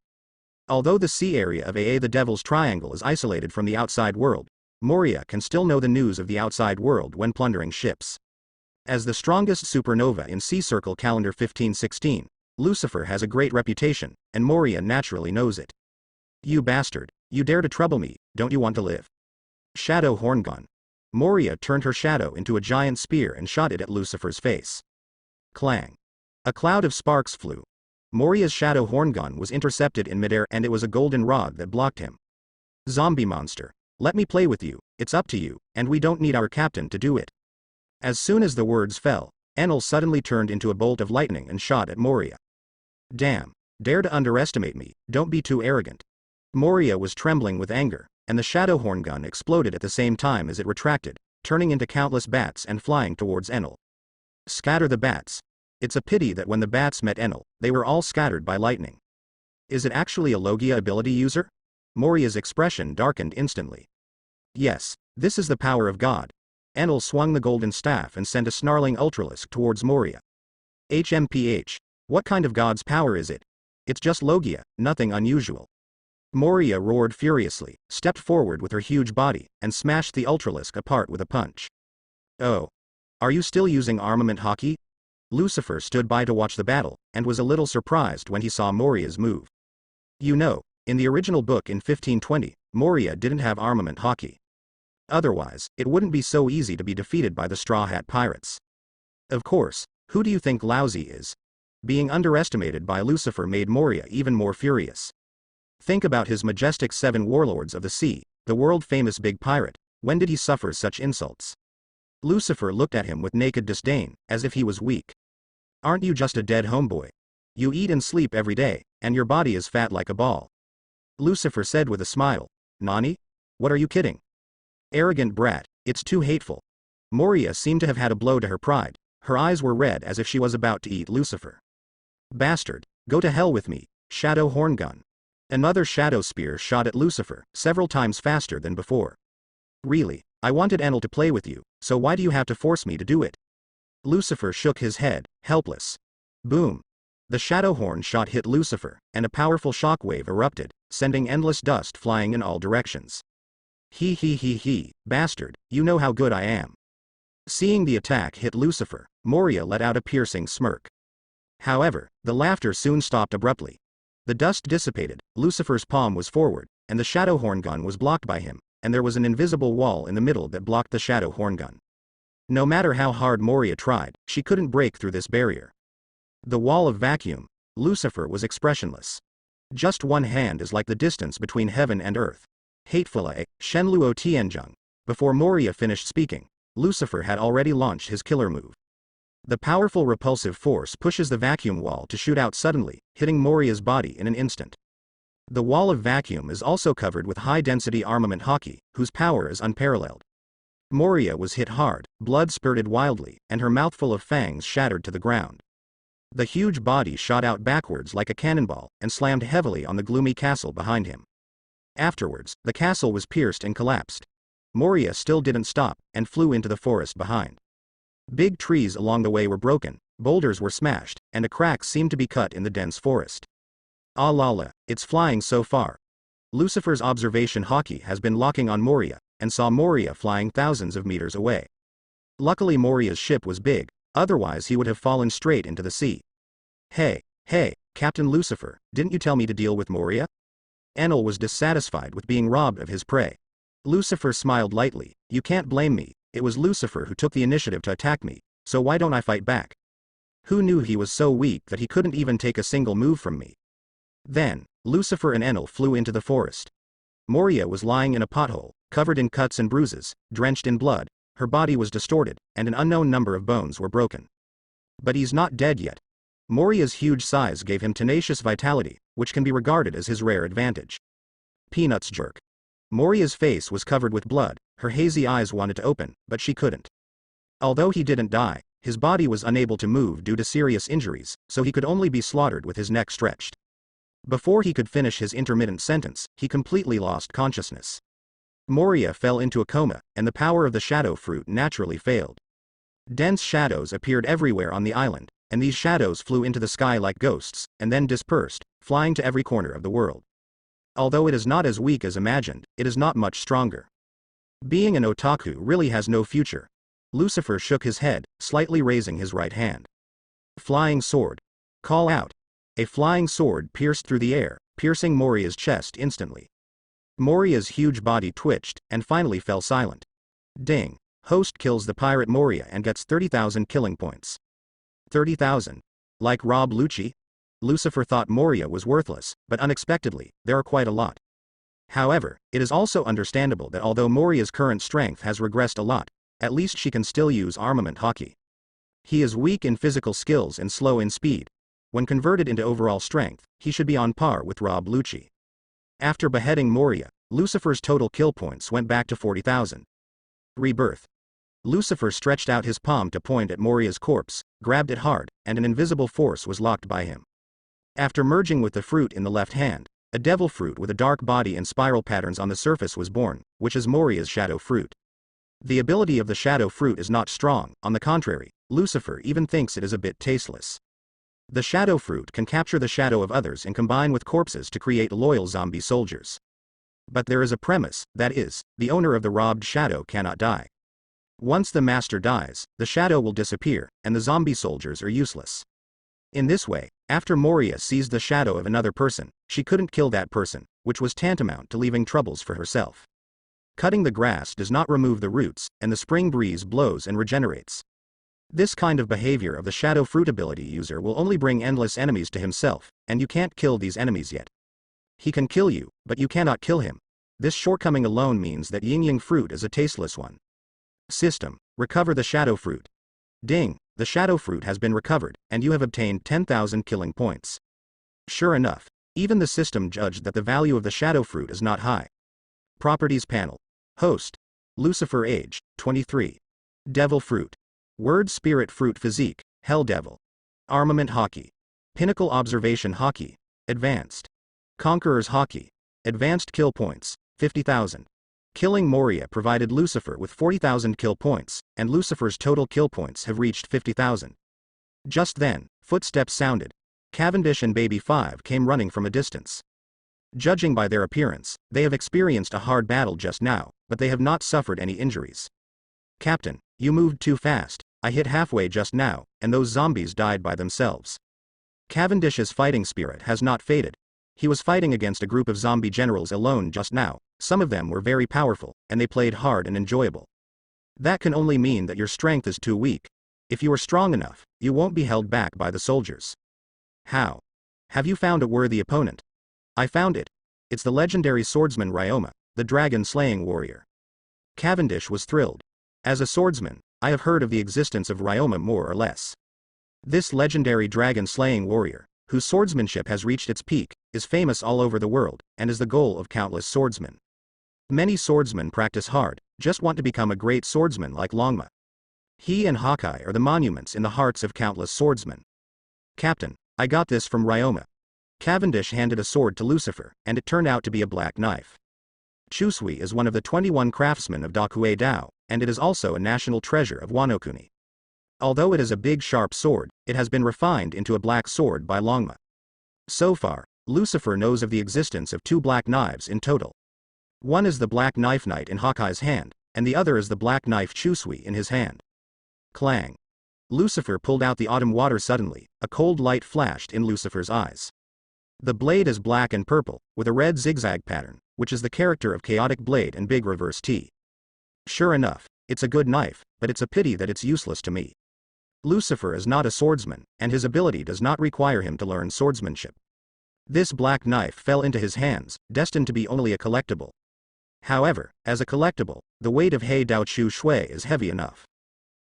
Although the sea area of AA the Devil's Triangle is isolated from the outside world, Moria can still know the news of the outside world when plundering ships. As the strongest supernova in Sea Circle Calendar 1516, Lucifer has a great reputation, and Moria naturally knows it. You bastard, you dare to trouble me, don't you want to live? Shadow Horn Gun. Moria turned her shadow into a giant spear and shot it at Lucifer's face. Clang. A cloud of sparks flew. Moria's shadow horn gun was intercepted in midair and it was a golden rod that blocked him. Zombie monster. Let me play with you, it's up to you, and we don't need our captain to do it. As soon as the words fell, Enel suddenly turned into a bolt of lightning and shot at Moria. Damn. Dare to underestimate me, don't be too arrogant. Moria was trembling with anger, and the shadow horn gun exploded at the same time as it retracted, turning into countless bats and flying towards Enel. Scatter the bats. It's a pity that when the bats met Enel, they were all scattered by lightning. Is it actually a Logia ability user? Moria's expression darkened instantly. Yes, this is the power of God. Enel swung the golden staff and sent a snarling ultralisk towards Moria. HMPH. What kind of God's power is it? It's just Logia, nothing unusual. Moria roared furiously, stepped forward with her huge body, and smashed the ultralisk apart with a punch. Oh. Are you still using armament hockey? Lucifer stood by to watch the battle, and was a little surprised when he saw Moria's move. You know, in the original book in 1520, Moria didn't have armament hockey. Otherwise, it wouldn't be so easy to be defeated by the Straw Hat Pirates. Of course, who do you think Lousy is? Being underestimated by Lucifer made Moria even more furious. Think about his majestic 7 warlords of the sea, the world-famous big pirate. When did he suffer such insults? Lucifer looked at him with naked disdain, as if he was weak. Aren't you just a dead homeboy? You eat and sleep every day, and your body is fat like a ball. Lucifer said with a smile. Nani? What are you kidding? Arrogant brat, it's too hateful. Moria seemed to have had a blow to her pride. Her eyes were red as if she was about to eat Lucifer. Bastard, go to hell with me, shadow horn gun. Another shadow spear shot at Lucifer, several times faster than before. Really, I wanted Enel to play with you, so why do you have to force me to do it? Lucifer shook his head, helpless. Boom. The shadow horn shot hit Lucifer, and a powerful shockwave erupted, sending endless dust flying in all directions. He, bastard, you know how good I am. Seeing the attack hit Lucifer, Moria let out a piercing smirk. However, the laughter soon stopped abruptly. The dust dissipated, Lucifer's palm was forward, and the shadow horn gun was blocked by him, and there was an invisible wall in the middle that blocked the shadow horn gun. No matter how hard Moria tried, she couldn't break through this barrier. The wall of vacuum. Lucifer was expressionless. Just one hand is like the distance between heaven and earth. Hateful a, Shenluo Tianzheng. Before Moria finished speaking, Lucifer had already launched his killer move. The powerful repulsive force pushes the vacuum wall to shoot out suddenly, hitting Moria's body in an instant. The wall of vacuum is also covered with high-density armament hockey, whose power is unparalleled. Moria was hit hard, blood spurted wildly, and her mouthful of fangs shattered to the ground. The huge body shot out backwards like a cannonball, and slammed heavily on the gloomy castle behind him. Afterwards, the castle was pierced and collapsed. Moria still didn't stop, and flew into the forest behind. Big trees along the way were broken, boulders were smashed, and a crack seemed to be cut in the dense forest. Ah la la, it's flying so far. Lucifer's observation hockey has been locking on Moria, and saw Moria flying thousands of meters away. Luckily Moria's ship was big, otherwise he would have fallen straight into the sea. Hey, Captain Lucifer, didn't you tell me to deal with Moria? Enel was dissatisfied with being robbed of his prey. Lucifer smiled lightly. You can't blame me, it was Lucifer who took the initiative to attack me, so why don't I fight back? Who knew he was so weak that he couldn't even take a single move from me? Then, Lucifer and Enel flew into the forest. Moria was lying in a pothole, covered in cuts and bruises, drenched in blood, her body was distorted, and an unknown number of bones were broken. But he's not dead yet. Moria's huge size gave him tenacious vitality, which can be regarded as his rare advantage. Peanuts jerk. Moria's face was covered with blood, her hazy eyes wanted to open, but she couldn't. Although he didn't die, his body was unable to move due to serious injuries, so he could only be slaughtered with his neck stretched. Before he could finish his intermittent sentence, he completely lost consciousness. Moria fell into a coma, and the power of the shadow fruit naturally failed. Dense shadows appeared everywhere on the island, and these shadows flew into the sky like ghosts, and then dispersed, flying to every corner of the world. Although it is not as weak as imagined, it is not much stronger. Being an otaku really has no future. Lucifer shook his head, slightly raising his right hand. Flying sword. Call out. A flying sword pierced through the air, piercing Moria's chest instantly. Moria's huge body twitched, and finally fell silent. Ding. Host kills the pirate Moria and gets 30,000 killing points. 30,000. Like Rob Lucci? Lucifer thought Moria was worthless, but unexpectedly, there are quite a lot. However, it is also understandable that although Moria's current strength has regressed a lot, at least she can still use armament hockey. He is weak in physical skills and slow in speed. When converted into overall strength, he should be on par with Rob Lucci. After beheading Moria, Lucifer's total kill points went back to 40,000. Rebirth. Lucifer stretched out his palm to point at Moria's corpse, grabbed it hard, and an invisible force was locked by him. After merging with the fruit in the left hand, a devil fruit with a dark body and spiral patterns on the surface was born, which is Moria's shadow fruit. The ability of the shadow fruit is not strong, on the contrary, Lucifer even thinks it is a bit tasteless. The shadow fruit can capture the shadow of others and combine with corpses to create loyal zombie soldiers. But there is a premise, that is, the owner of the robbed shadow cannot die. Once the master dies, the shadow will disappear, and the zombie soldiers are useless. In this way, after Moria seized the shadow of another person, she couldn't kill that person, which was tantamount to leaving troubles for herself. Cutting the grass does not remove the roots, and the spring breeze blows and regenerates. This kind of behavior of the shadow fruit ability user will only bring endless enemies to himself, and you can't kill these enemies yet. He can kill you, but you cannot kill him. This shortcoming alone means that yin-yang fruit is a tasteless one. System. Recover the shadow fruit. Ding, the shadow fruit has been recovered, and you have obtained 10,000 killing points. Sure enough, even the system judged that the value of the shadow fruit is not high. Properties panel. Host. Lucifer age, 23. Devil fruit. Word spirit fruit physique, Hell Devil. Armament hockey. Pinnacle observation hockey, advanced. Conqueror's hockey. Advanced kill points, 50,000. Killing Moria provided Lucifer with 40,000 kill points, and Lucifer's total kill points have reached 50,000. Just then, footsteps sounded. Cavendish and Baby 5 came running from a distance. Judging by their appearance, they have experienced a hard battle just now, but they have not suffered any injuries. Captain, you moved too fast. I hit halfway just now, and those zombies died by themselves. Cavendish's fighting spirit has not faded. He was fighting against a group of zombie generals alone just now. Some of them were very powerful, and they played hard and enjoyable. That can only mean that your strength is too weak. If you are strong enough, you won't be held back by the soldiers. How? Have you found a worthy opponent? I found it. It's the legendary swordsman Ryoma, the dragon-slaying warrior. Cavendish was thrilled. As a swordsman, I have heard of the existence of Ryoma more or less. This legendary dragon-slaying warrior, whose swordsmanship has reached its peak, is famous all over the world, and is the goal of countless swordsmen. Many swordsmen practice hard, just want to become a great swordsman like Longma. He and Hawkeye are the monuments in the hearts of countless swordsmen. Captain, I got this from Ryoma. Cavendish handed a sword to Lucifer, and it turned out to be a black knife. Chusui is one of the 21 craftsmen of Dokue Dao, and it is also a national treasure of Wanokuni. Although it is a big sharp sword, it has been refined into a black sword by Longma. So far, Lucifer knows of the existence of 2 black knives in total. One is the black knife knight in Hawkeye's hand, and the other is the black knife Chusui in his hand. Clang. Lucifer pulled out the autumn water suddenly, a cold light flashed in Lucifer's eyes. The blade is black and purple, with a red zigzag pattern, which is the character of Chaotic Blade and Big Reverse T. Sure enough, it's a good knife, but it's a pity that it's useless to me. Lucifer is not a swordsman, and his ability does not require him to learn swordsmanship. This black knife fell into his hands, destined to be only a collectible. However, as a collectible, the weight of Hei Dao Chu Shui is heavy enough.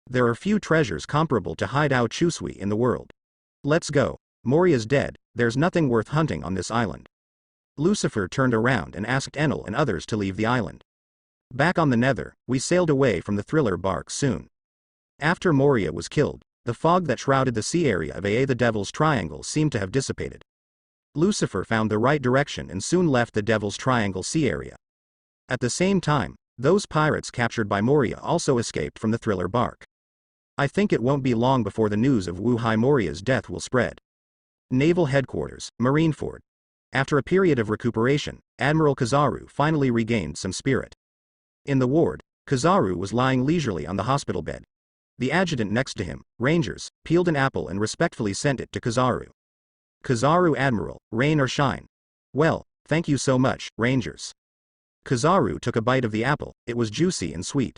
There are few treasures comparable to Hei Dao Chusui in the world. Let's go. Moria's dead, there's nothing worth hunting on this island. Lucifer turned around and asked Enel and others to leave the island. Back on the Nether, we sailed away from the thriller bark soon. After Moria was killed, the fog that shrouded the sea area of Aa the Devil's Triangle seemed to have dissipated. Lucifer found the right direction and soon left the Devil's Triangle sea area. At the same time, those pirates captured by Moria also escaped from the thriller bark. I think it won't be long before the news of Wu Hai Moria's death will spread. Naval Headquarters, Marineford. After a period of recuperation, Admiral Kizaru finally regained some spirit. In the ward, Kizaru was lying leisurely on the hospital bed. The adjutant next to him, Rangers, peeled an apple and respectfully sent it to Kizaru. Kizaru Admiral, rain or shine. Well, thank you so much, Rangers. Kizaru took a bite of the apple, it was juicy and sweet.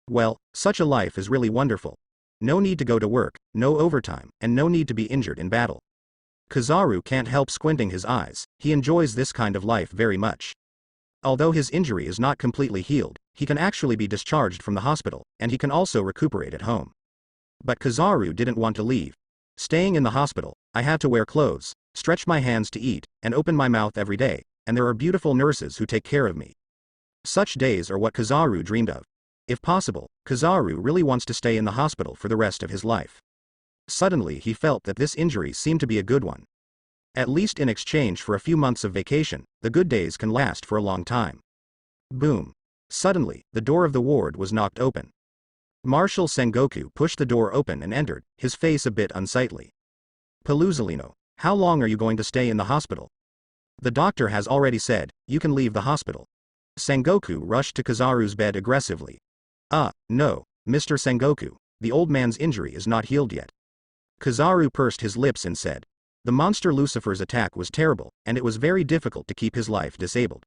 Well, such a life is really wonderful. No need to go to work, no overtime, and no need to be injured in battle. Kizaru can't help squinting his eyes, he enjoys this kind of life very much. Although his injury is not completely healed, he can actually be discharged from the hospital, and he can also recuperate at home. But Kizaru didn't want to leave. Staying in the hospital, I had to wear clothes, stretch my hands to eat, and open my mouth every day, and there are beautiful nurses who take care of me. Such days are what Kizaru dreamed of. If possible, Kizaru really wants to stay in the hospital for the rest of his life. Suddenly he felt that this injury seemed to be a good one. At least in exchange for a few months of vacation, the good days can last for a long time. Boom. Suddenly, the door of the ward was knocked open. Marshal Sengoku pushed the door open and entered, his face a bit unsightly. Paluzolino, how long are you going to stay in the hospital? The doctor has already said, you can leave the hospital. Sengoku rushed to Kizaru's bed aggressively. No, Mr. Sengoku, the old man's injury is not healed yet. Kizaru pursed his lips and said. The monster Lucifer's attack was terrible, and it was very difficult to keep his life disabled.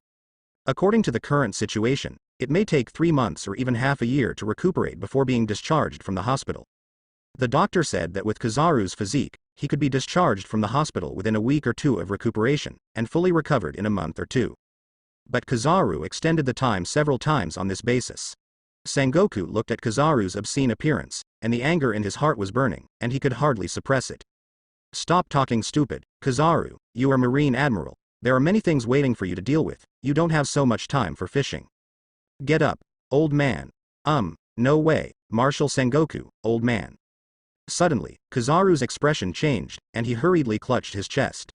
According to the current situation, it may take 3 months or even half a year to recuperate before being discharged from the hospital. The doctor said that with Kizaru's physique, he could be discharged from the hospital within a week or 2 of recuperation, and fully recovered in a month or 2. But Kizaru extended the time several times on this basis. Sengoku looked at Kizaru's obscene appearance, and the anger in his heart was burning, and he could hardly suppress it. Stop talking stupid, Kizaru, you are Marine Admiral. There are many things waiting for you to deal with, you don't have so much time for fishing. Get up, old man. No way, Marshal Sengoku, old man. Suddenly, Kizaru's expression changed, and he hurriedly clutched his chest.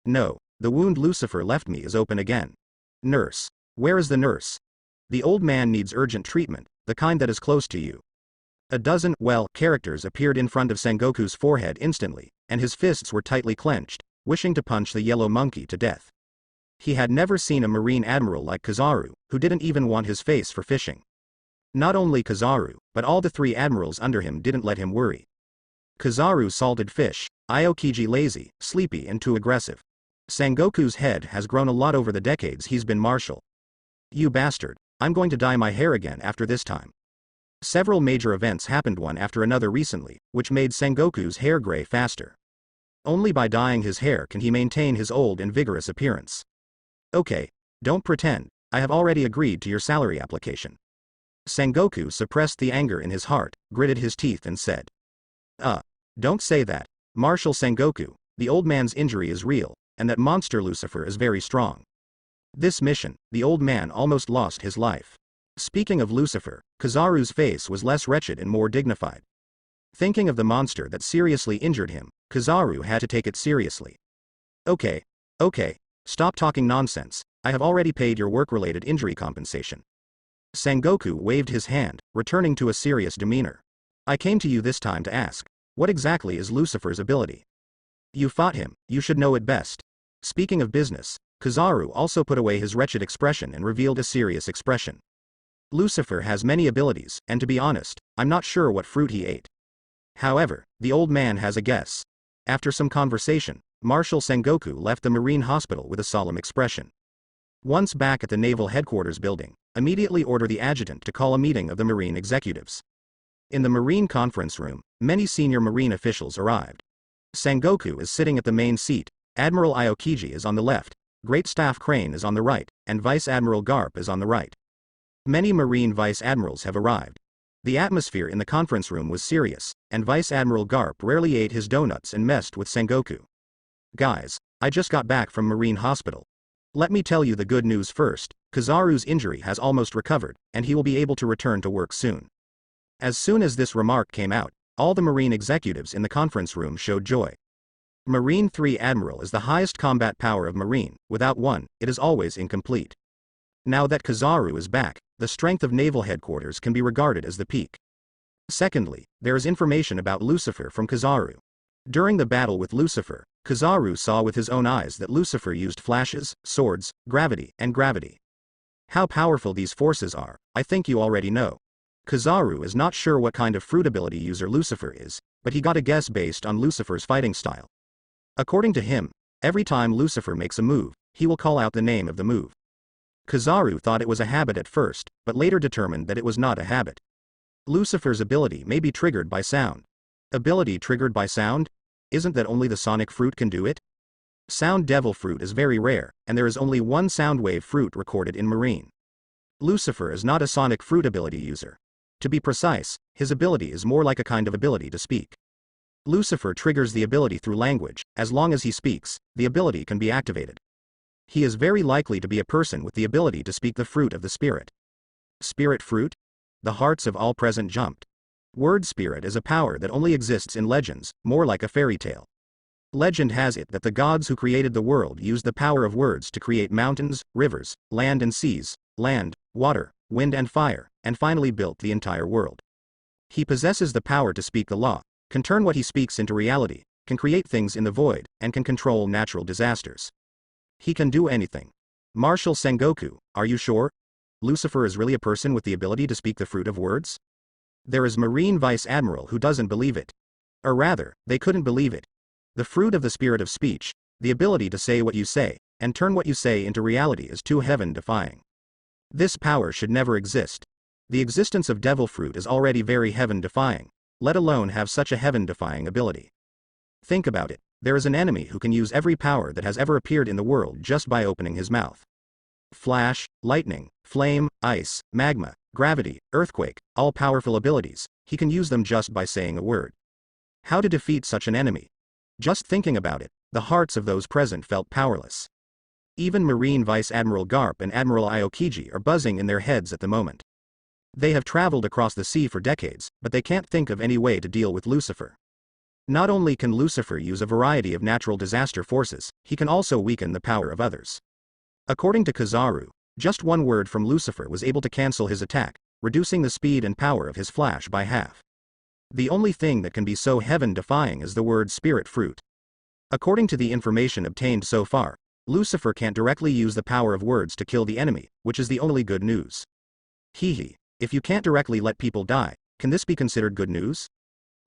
No, the wound Lucifer left me is open again. Nurse. Where is the nurse? The old man needs urgent treatment, the kind that is close to you. A dozen, characters appeared in front of Sengoku's forehead instantly, and his fists were tightly clenched, wishing to punch the yellow monkey to death. He had never seen a Marine Admiral like Kizaru, who didn't even want his face for fishing. Not only Kizaru, but all the 3 admirals under him didn't let him worry. Kizaru salted fish, Aokiji lazy, sleepy and too aggressive. Sengoku's head has grown a lot over the decades he's been marshal. You bastard, I'm going to dye my hair again after this time. Several major events happened one after another recently, which made Sengoku's hair gray faster. Only by dyeing his hair can he maintain his old and vigorous appearance. Okay, don't pretend, I have already agreed to your salary application. Sengoku suppressed the anger in his heart, gritted his teeth and said. Don't say that, Marshal Sengoku, the old man's injury is real, and that monster Lucifer is very strong. This mission, the old man almost lost his life. Speaking of Lucifer, Kizaru's face was less wretched and more dignified. Thinking of the monster that seriously injured him, Kizaru had to take it seriously. Okay, stop talking nonsense, I have already paid your work-related injury compensation. Sengoku waved his hand, returning to a serious demeanor. I came to you this time to ask, what exactly is Lucifer's ability? You fought him, you should know it best. Speaking of business, Kizaru also put away his wretched expression and revealed a serious expression. Lucifer has many abilities, and to be honest, I'm not sure what fruit he ate. However, the old man has a guess. After some conversation, Marshal Sengoku left the Marine Hospital with a solemn expression. Once back at the Naval Headquarters building, immediately order the adjutant to call a meeting of the Marine executives. In the Marine conference room, many senior Marine officials arrived. Sengoku is sitting at the main seat, Admiral Aokiji is on the left, Great Staff Crane is on the right, and Vice Admiral Garp is on the right. Many Marine Vice Admirals have arrived. The atmosphere in the conference room was serious, and Vice Admiral Garp rarely ate his donuts and messed with Sengoku. Guys, I just got back from Marine Hospital. Let me tell you the good news first, Kizaru's injury has almost recovered, and he will be able to return to work soon. As soon as this remark came out, all the Marine executives in the conference room showed joy. Marine 3 Admiral is the highest combat power of Marine, without one, it is always incomplete. Now that Kizaru is back, the strength of Naval Headquarters can be regarded as the peak. Secondly, there is information about Lucifer from Kizaru. During the battle with Lucifer, Kizaru saw with his own eyes that Lucifer used flashes, swords, gravity, and gravity. How powerful these forces are, I think you already know. Kizaru is not sure what kind of fruit ability user Lucifer is, but he got a guess based on Lucifer's fighting style. According to him, every time Lucifer makes a move, he will call out the name of the move. Kizaru thought it was a habit at first, but later determined that it was not a habit. Lucifer's ability may be triggered by sound. Ability triggered by sound? Isn't that only the sonic fruit can do it? Sound devil fruit is very rare, and there is only one sound wave fruit recorded in Marine. Lucifer is not a sonic fruit ability user. To be precise, his ability is more like a kind of ability to speak. Lucifer triggers the ability through language, as long as he speaks, the ability can be activated. He is very likely to be a person with the ability to speak the fruit of the spirit. Spirit fruit? The hearts of all present jumped. Word spirit is a power that only exists in legends, more like a fairy tale. Legend has it that the gods who created the world used the power of words to create mountains, rivers, land and seas, land, water, wind and fire, and finally built the entire world. He possesses the power to speak the law, can turn what he speaks into reality, can create things in the void, and can control natural disasters. He can do anything. Marshal Sengoku, are you sure? Lucifer is really a person with the ability to speak the fruit of words? There is Marine Vice Admiral who doesn't believe it. Or rather, they couldn't believe it. The fruit of the spirit of speech, the ability to say what you say, and turn what you say into reality is too heaven-defying. This power should never exist. The existence of devil fruit is already very heaven-defying, let alone have such a heaven-defying ability. Think about it, there is an enemy who can use every power that has ever appeared in the world just by opening his mouth. Flash, lightning, flame, ice, magma, gravity, earthquake, all powerful abilities, he can use them just by saying a word. How to defeat such an enemy? Just thinking about it, the hearts of those present felt powerless. Even Marine Vice Admiral Garp and Admiral Aokiji are buzzing in their heads at the moment. They have traveled across the sea for decades, but they can't think of any way to deal with Lucifer. Not only can Lucifer use a variety of natural disaster forces, he can also weaken the power of others. According to Kizaru, just one word from Lucifer was able to cancel his attack, reducing the speed and power of his flash by half. The only thing that can be so heaven-defying is the word spirit fruit. According to the information obtained so far, Lucifer can't directly use the power of words to kill the enemy, which is the only good news. Hehe, if you can't directly let people die, can this be considered good news?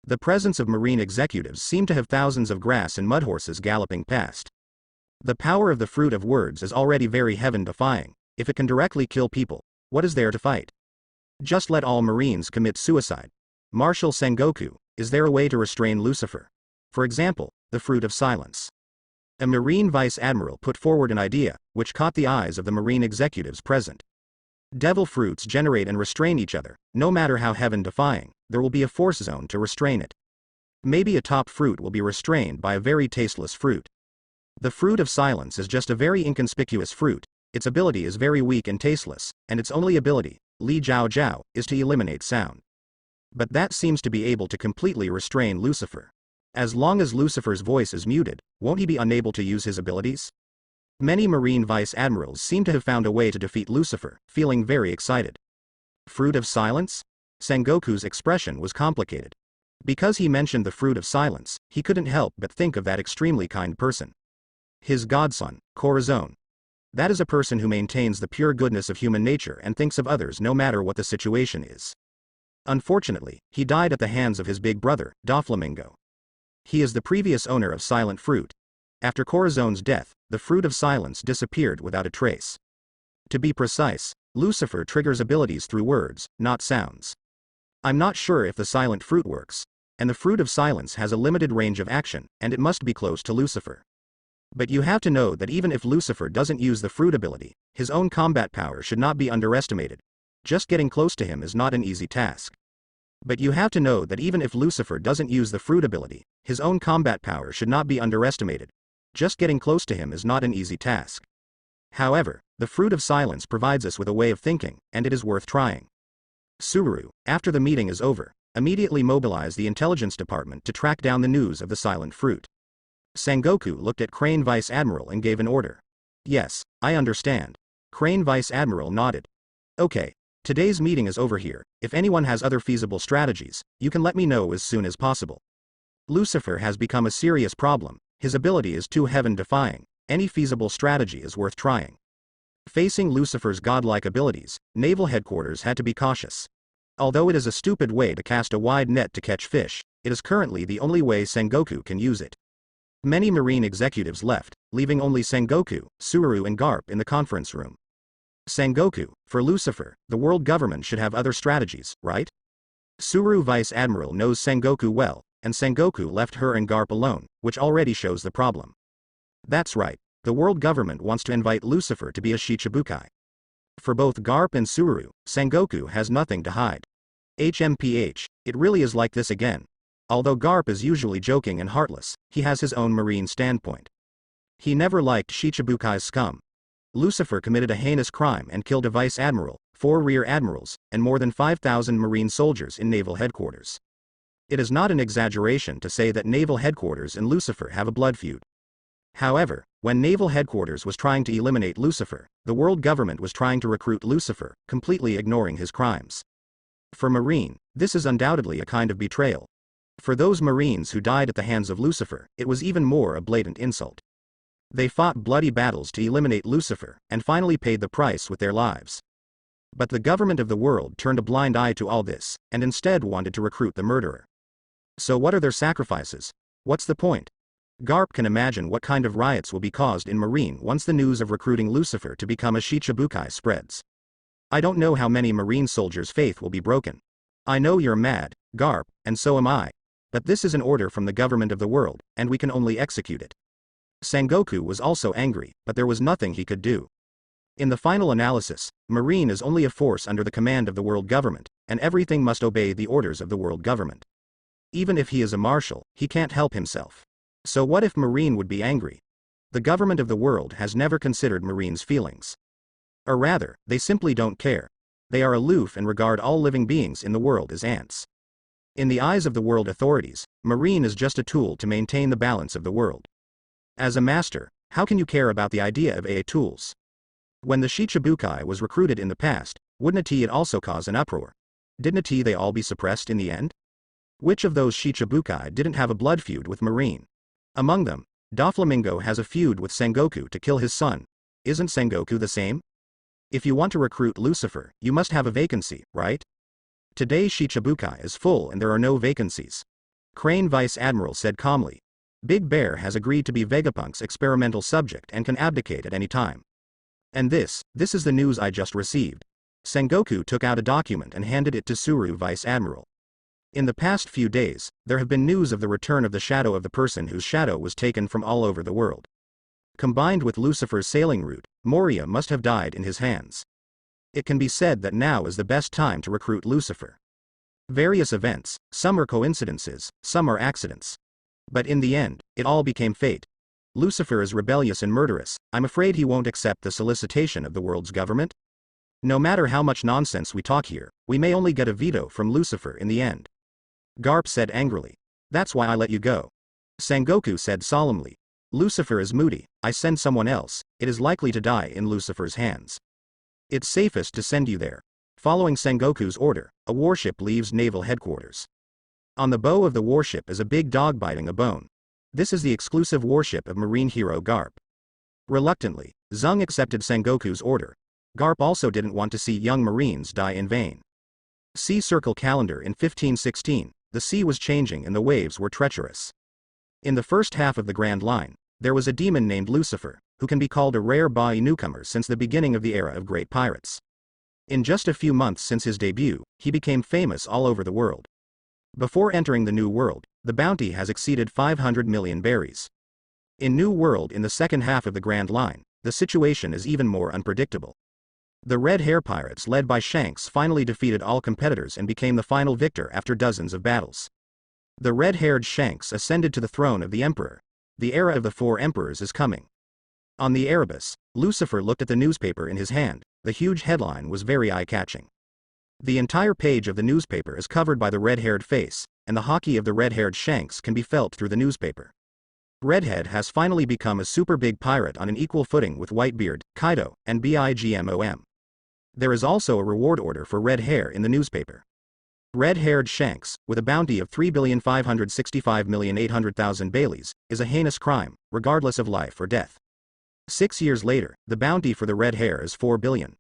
The presence of Marine executives seem to have thousands of grass and mud horses galloping past. The power of the fruit of words is already very heaven-defying. If it can directly kill people, what is there to fight? Just let all Marines commit suicide. Marshal Sengoku, is there a way to restrain Lucifer? For example, the fruit of silence. A Marine Vice Admiral put forward an idea, which caught the eyes of the Marine executives present. Devil fruits generate and restrain each other. No matter how heaven-defying, there will be a force zone to restrain it. Maybe a top fruit will be restrained by a very tasteless fruit. The fruit of silence is just a very inconspicuous fruit. Its ability is very weak and tasteless, and its only ability, Li Jiao Jiao, is to eliminate sound. But that seems to be able to completely restrain Lucifer. As long as Lucifer's voice is muted, won't he be unable to use his abilities? Many Marine Vice Admirals seem to have found a way to defeat Lucifer, feeling very excited. Fruit of silence? Sengoku's expression was complicated. Because he mentioned the fruit of silence, he couldn't help but think of that extremely kind person. His godson, Corazon. That is a person who maintains the pure goodness of human nature and thinks of others no matter what the situation is. Unfortunately, he died at the hands of his big brother, Doflamingo. He is the previous owner of Silent Fruit. After Corazon's death, the fruit of silence disappeared without a trace. To be precise, Lucifer triggers abilities through words, not sounds. I'm not sure if the silent fruit works, and the fruit of silence has a limited range of action, and it must be close to Lucifer. But you have to know that even if Lucifer doesn't use the fruit ability, his own combat power should not be underestimated. Just getting close to him is not an easy task. But you have to know that even if Lucifer doesn't use the fruit ability, his own combat power should not be underestimated. Just getting close to him is not an easy task. However, the fruit of silence provides us with a way of thinking, and it is worth trying. Suru, after the meeting is over, immediately mobilize the intelligence department to track down the news of the silent fruit. Sengoku looked at Crane Vice Admiral and gave an order. Yes, I understand. Crane Vice Admiral nodded. Okay, today's meeting is over here. If anyone has other feasible strategies, you can let me know as soon as possible. Lucifer has become a serious problem. His ability is too heaven-defying. Any feasible strategy is worth trying. Facing Lucifer's godlike abilities, Naval Headquarters had to be cautious. Although it is a stupid way to cast a wide net to catch fish, it is currently the only way Sengoku can use it. Many Marine executives left, leaving only Sengoku, Suru and Garp in the conference room. Sengoku, for Lucifer, the world government should have other strategies, right? Suru Vice Admiral knows Sengoku well, and Sengoku left her and Garp alone, which already shows the problem. That's right, the world government wants to invite Lucifer to be a Shichibukai. For both Garp and Suru, Sengoku has nothing to hide. HMPH, it really is like this again. Although Garp is usually joking and heartless, he has his own Marine standpoint. He never liked Shichibukai's scum. Lucifer committed a heinous crime and killed a vice admiral, 4 rear admirals, and more than 5,000 Marine soldiers in Naval Headquarters. It is not an exaggeration to say that Naval Headquarters and Lucifer have a blood feud. However, when Naval Headquarters was trying to eliminate Lucifer, the world government was trying to recruit Lucifer, completely ignoring his crimes. For Marine, this is undoubtedly a kind of betrayal. For those Marines who died at the hands of Lucifer, it was even more a blatant insult. They fought bloody battles to eliminate Lucifer, and finally paid the price with their lives. But the government of the world turned a blind eye to all this, and instead wanted to recruit the murderer. So what are their sacrifices? What's the point? Garp can imagine what kind of riots will be caused in Marine once the news of recruiting Lucifer to become a Shichibukai spreads. I don't know how many Marine soldiers' faith will be broken. I know you're mad, Garp, and so am I. But this is an order from the government of the world, and we can only execute it. Sengoku was also angry, but there was nothing he could do. In the final analysis, Marine is only a force under the command of the world government, and everything must obey the orders of the world government. Even if he is a marshal, he can't help himself. So what if Marine would be angry? The government of the world has never considered Marine's feelings. Or rather, they simply don't care. They are aloof and regard all living beings in the world as ants. In the eyes of the world authorities, Marine is just a tool to maintain the balance of the world. As a master, how can you care about the idea of AA tools? When the Shichibukai was recruited in the past, wouldn't it also cause an uproar? Didn't they all be suppressed in the end? Which of those Shichibukai didn't have a blood feud with Marine? Among them, Doflamingo has a feud with Sengoku to kill his son. Isn't Sengoku the same? If you want to recruit Lucifer, you must have a vacancy, right? Today Shichibukai is full and there are no vacancies. Crane Vice Admiral said calmly. Big Bear has agreed to be Vegapunk's experimental subject and can abdicate at any time. And this is the news I just received. Sengoku took out a document and handed it to Suru, Vice Admiral. In the past few days, there have been news of the return of the shadow of the person whose shadow was taken from all over the world. Combined with Lucifer's sailing route, Moria must have died in his hands. It can be said that now is the best time to recruit Lucifer. Various events, some are coincidences, some are accidents. But in the end, it all became fate. Lucifer is rebellious and murderous. I'm afraid he won't accept the solicitation of the world's government. No matter how much nonsense we talk here, we may only get a veto from Lucifer in the end. Garp said angrily. That's why I let you go. Sengoku said solemnly. Lucifer is moody. I send someone else. It is likely to die in Lucifer's hands. It's safest to send you there. Following Sengoku's order, a warship leaves naval headquarters. On the bow of the warship is a big dog biting a bone. This is the exclusive warship of marine hero Garp. Reluctantly, Zung accepted Sengoku's order. Garp also didn't want to see young marines die in vain. Sea Circle Calendar in 1516, the sea was changing and the waves were treacherous. In the first half of the Grand Line, there was a demon named Lucifer, who can be called a rare Bai newcomer since the beginning of the era of great pirates. In just a few months since his debut, he became famous all over the world. Before entering the New World, the bounty has exceeded 500 million berries. In New World in the second half of the Grand Line, the situation is even more unpredictable. The Red Hair Pirates led by Shanks finally defeated all competitors and became the final victor after dozens of battles. The red-haired Shanks ascended to the throne of the Emperor. The era of the Four Emperors is coming. On the Erebus, Lucifer looked at the newspaper in his hand. The huge headline was very eye-catching. The entire page of the newspaper is covered by the red-haired face, and the hockey of the red-haired Shanks can be felt through the newspaper. Redhead has finally become a super big pirate on an equal footing with Whitebeard, Kaido, and Bigmom. There is also a reward order for red hair in the newspaper. Red-haired Shanks, with a bounty of 3,565,800,000 Baileys, is a heinous crime, regardless of life or death. 6 years later, the bounty for the red hair is 4 billion.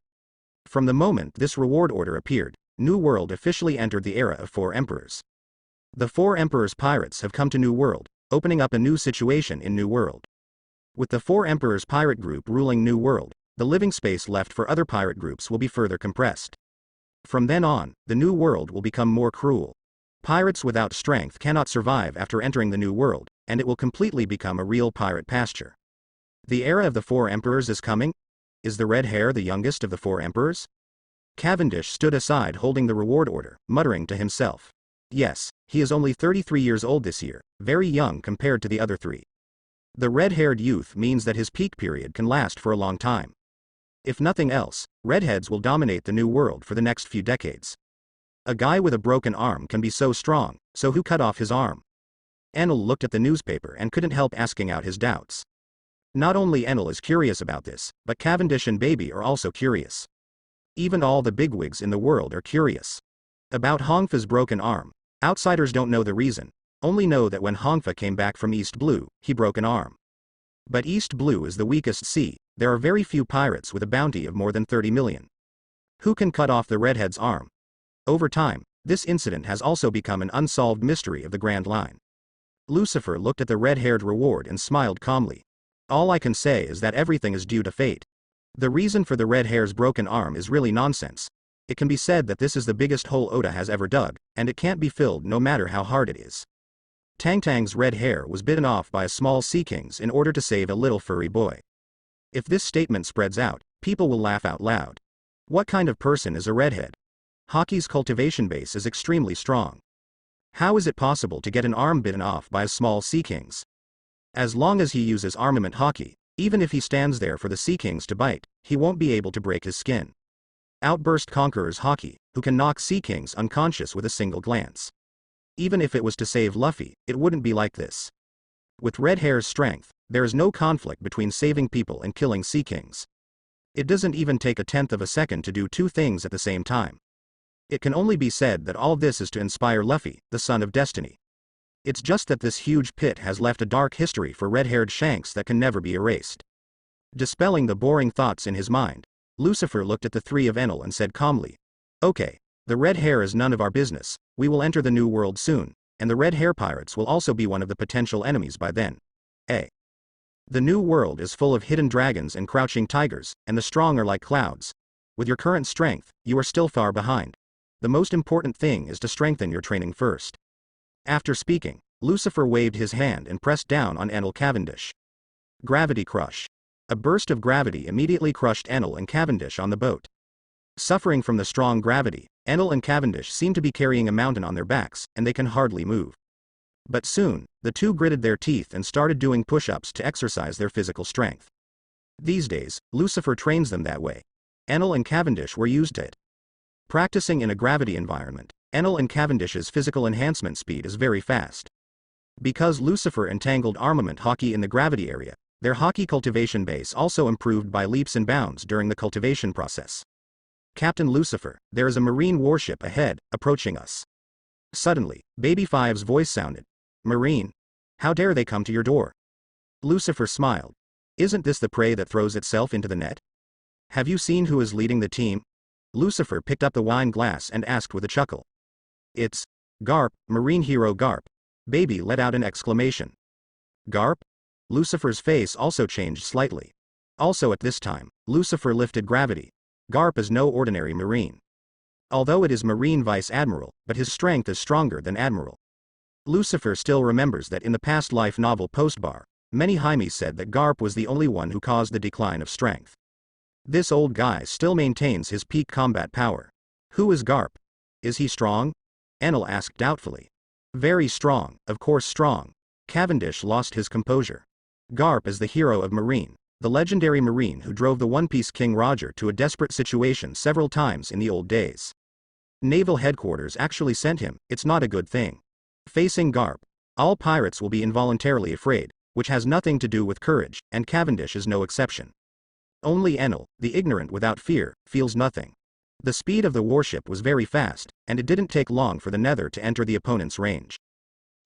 From the moment this reward order appeared, New World officially entered the era of Four Emperors. The Four Emperors pirates have come to New World, opening up a new situation in New World. With the Four Emperors pirate group ruling New World, the living space left for other pirate groups will be further compressed. From then on, the New World will become more cruel. Pirates without strength cannot survive after entering the New World, and it will completely become a real pirate pasture. The era of the Four Emperors is coming? Is the red hair the youngest of the Four Emperors? Cavendish stood aside holding the reward order, muttering to himself. Yes, he is only 33 years old this year, very young compared to the other three. The red-haired youth means that his peak period can last for a long time. If nothing else, redheads will dominate the New World for the next few decades. A guy with a broken arm can be so strong, so who cut off his arm? Enel looked at the newspaper and couldn't help asking out his doubts. Not only Enel is curious about this, but Cavendish and Baby are also curious. Even all the bigwigs in the world are curious. About Hongfa's broken arm, outsiders don't know the reason, only know that when Hongfa came back from East Blue, he broke an arm. But East Blue is the weakest sea. There are very few pirates with a bounty of more than 30 million. Who can cut off the redhead's arm? Over time, this incident has also become an unsolved mystery of the Grand Line. Lucifer looked at the red-haired reward and smiled calmly. All I can say is that everything is due to fate. The reason for the red hair's broken arm is really nonsense. It can be said that this is the biggest hole Oda has ever dug, and it can't be filled no matter how hard it is. Tangtang's red hair was bitten off by a small sea king's in order to save a little furry boy. If this statement spreads out, people will laugh out loud. What kind of person is a redhead? Hockey's cultivation base is extremely strong. How is it possible to get an arm bitten off by a small sea king's? As long as he uses armament hockey, even if he stands there for the sea kings to bite, he won't be able to break his skin. Outburst Conqueror's hockey, who can knock sea kings unconscious with a single glance. Even if it was to save Luffy, it wouldn't be like this. With red hair's strength, there is no conflict between saving people and killing sea kings. It doesn't even take a tenth of a second to do two things at the same time. It can only be said that all this is to inspire Luffy, the son of destiny. It's just that this huge pit has left a dark history for red-haired Shanks that can never be erased. Dispelling the boring thoughts in his mind, Lucifer looked at the three of Enel and said calmly, "Okay, the red hair is none of our business, we will enter the New World soon, and the red hair pirates will also be one of the potential enemies by then. The New World is full of hidden dragons and crouching tigers, and the strong are like clouds. With your current strength, you are still far behind. The most important thing is to strengthen your training first. After speaking, Lucifer waved his hand and pressed down on Enel Cavendish. Gravity crush. A burst of gravity immediately crushed Enel and Cavendish on the boat. Suffering from the strong gravity, Enel and Cavendish seem to be carrying a mountain on their backs, and they can hardly move. But soon, the two gritted their teeth and started doing push-ups to exercise their physical strength. These days, Lucifer trains them that way. Enel and Cavendish were used to it. Practicing in a gravity environment, Enel and Cavendish's physical enhancement speed is very fast. Because Lucifer entangled armament hockey in the gravity area, their hockey cultivation base also improved by leaps and bounds during the cultivation process. Captain Lucifer, there is a marine warship ahead, approaching us. Suddenly, Baby Five's voice sounded. Marine? How dare they come to your door? Lucifer smiled. Isn't this the prey that throws itself into the net? Have you seen who is leading the team? Lucifer picked up the wine glass and asked with a chuckle. It's Garp, marine hero Garp. Baby let out an exclamation. Garp? Lucifer's face also changed slightly. Also at this time, Lucifer lifted gravity. Garp is no ordinary marine. Although it is Marine Vice Admiral, but his strength is stronger than Admiral. Lucifer still remembers that in the past life novel Postbar, many Jaime said that Garp was the only one who caused the decline of strength. This old guy still maintains his peak combat power. Who is Garp? Is he strong? Enel asked doubtfully. Very strong, of course strong. Cavendish lost his composure. Garp is the hero of Marine, the legendary Marine who drove the One Piece King Roger to a desperate situation several times in the old days. Naval headquarters actually sent him, it's not a good thing. Facing Garp, all pirates will be involuntarily afraid, which has nothing to do with courage, and Cavendish is no exception. Only Enel, the ignorant without fear, feels nothing. The speed of the warship was very fast, and it didn't take long for the Nether to enter the opponent's range.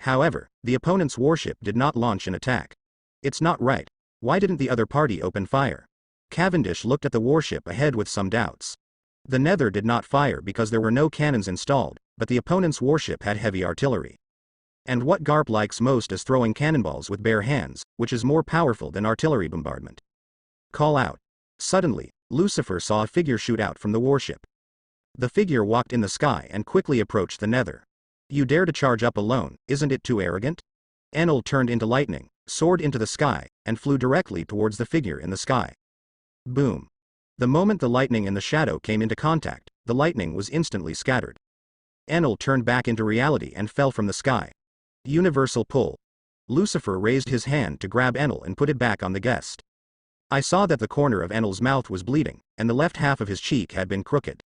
However, the opponent's warship did not launch an attack. It's not right. Why didn't the other party open fire? Cavendish looked at the warship ahead with some doubts. The Nether did not fire because there were no cannons installed, but the opponent's warship had heavy artillery. And what Garp likes most is throwing cannonballs with bare hands, which is more powerful than artillery bombardment. Call out. Suddenly, Lucifer saw a figure shoot out from the warship. The figure walked in the sky and quickly approached the Nether. You dare to charge up alone, isn't it too arrogant? Enel turned into lightning, soared into the sky, and flew directly towards the figure in the sky. Boom. The moment the lightning and the shadow came into contact, the lightning was instantly scattered. Enel turned back into reality and fell from the sky. Universal pull. Lucifer raised his hand to grab Enel and put it back on the guest. I saw that the corner of Enel's mouth was bleeding, and the left half of his cheek had been crooked.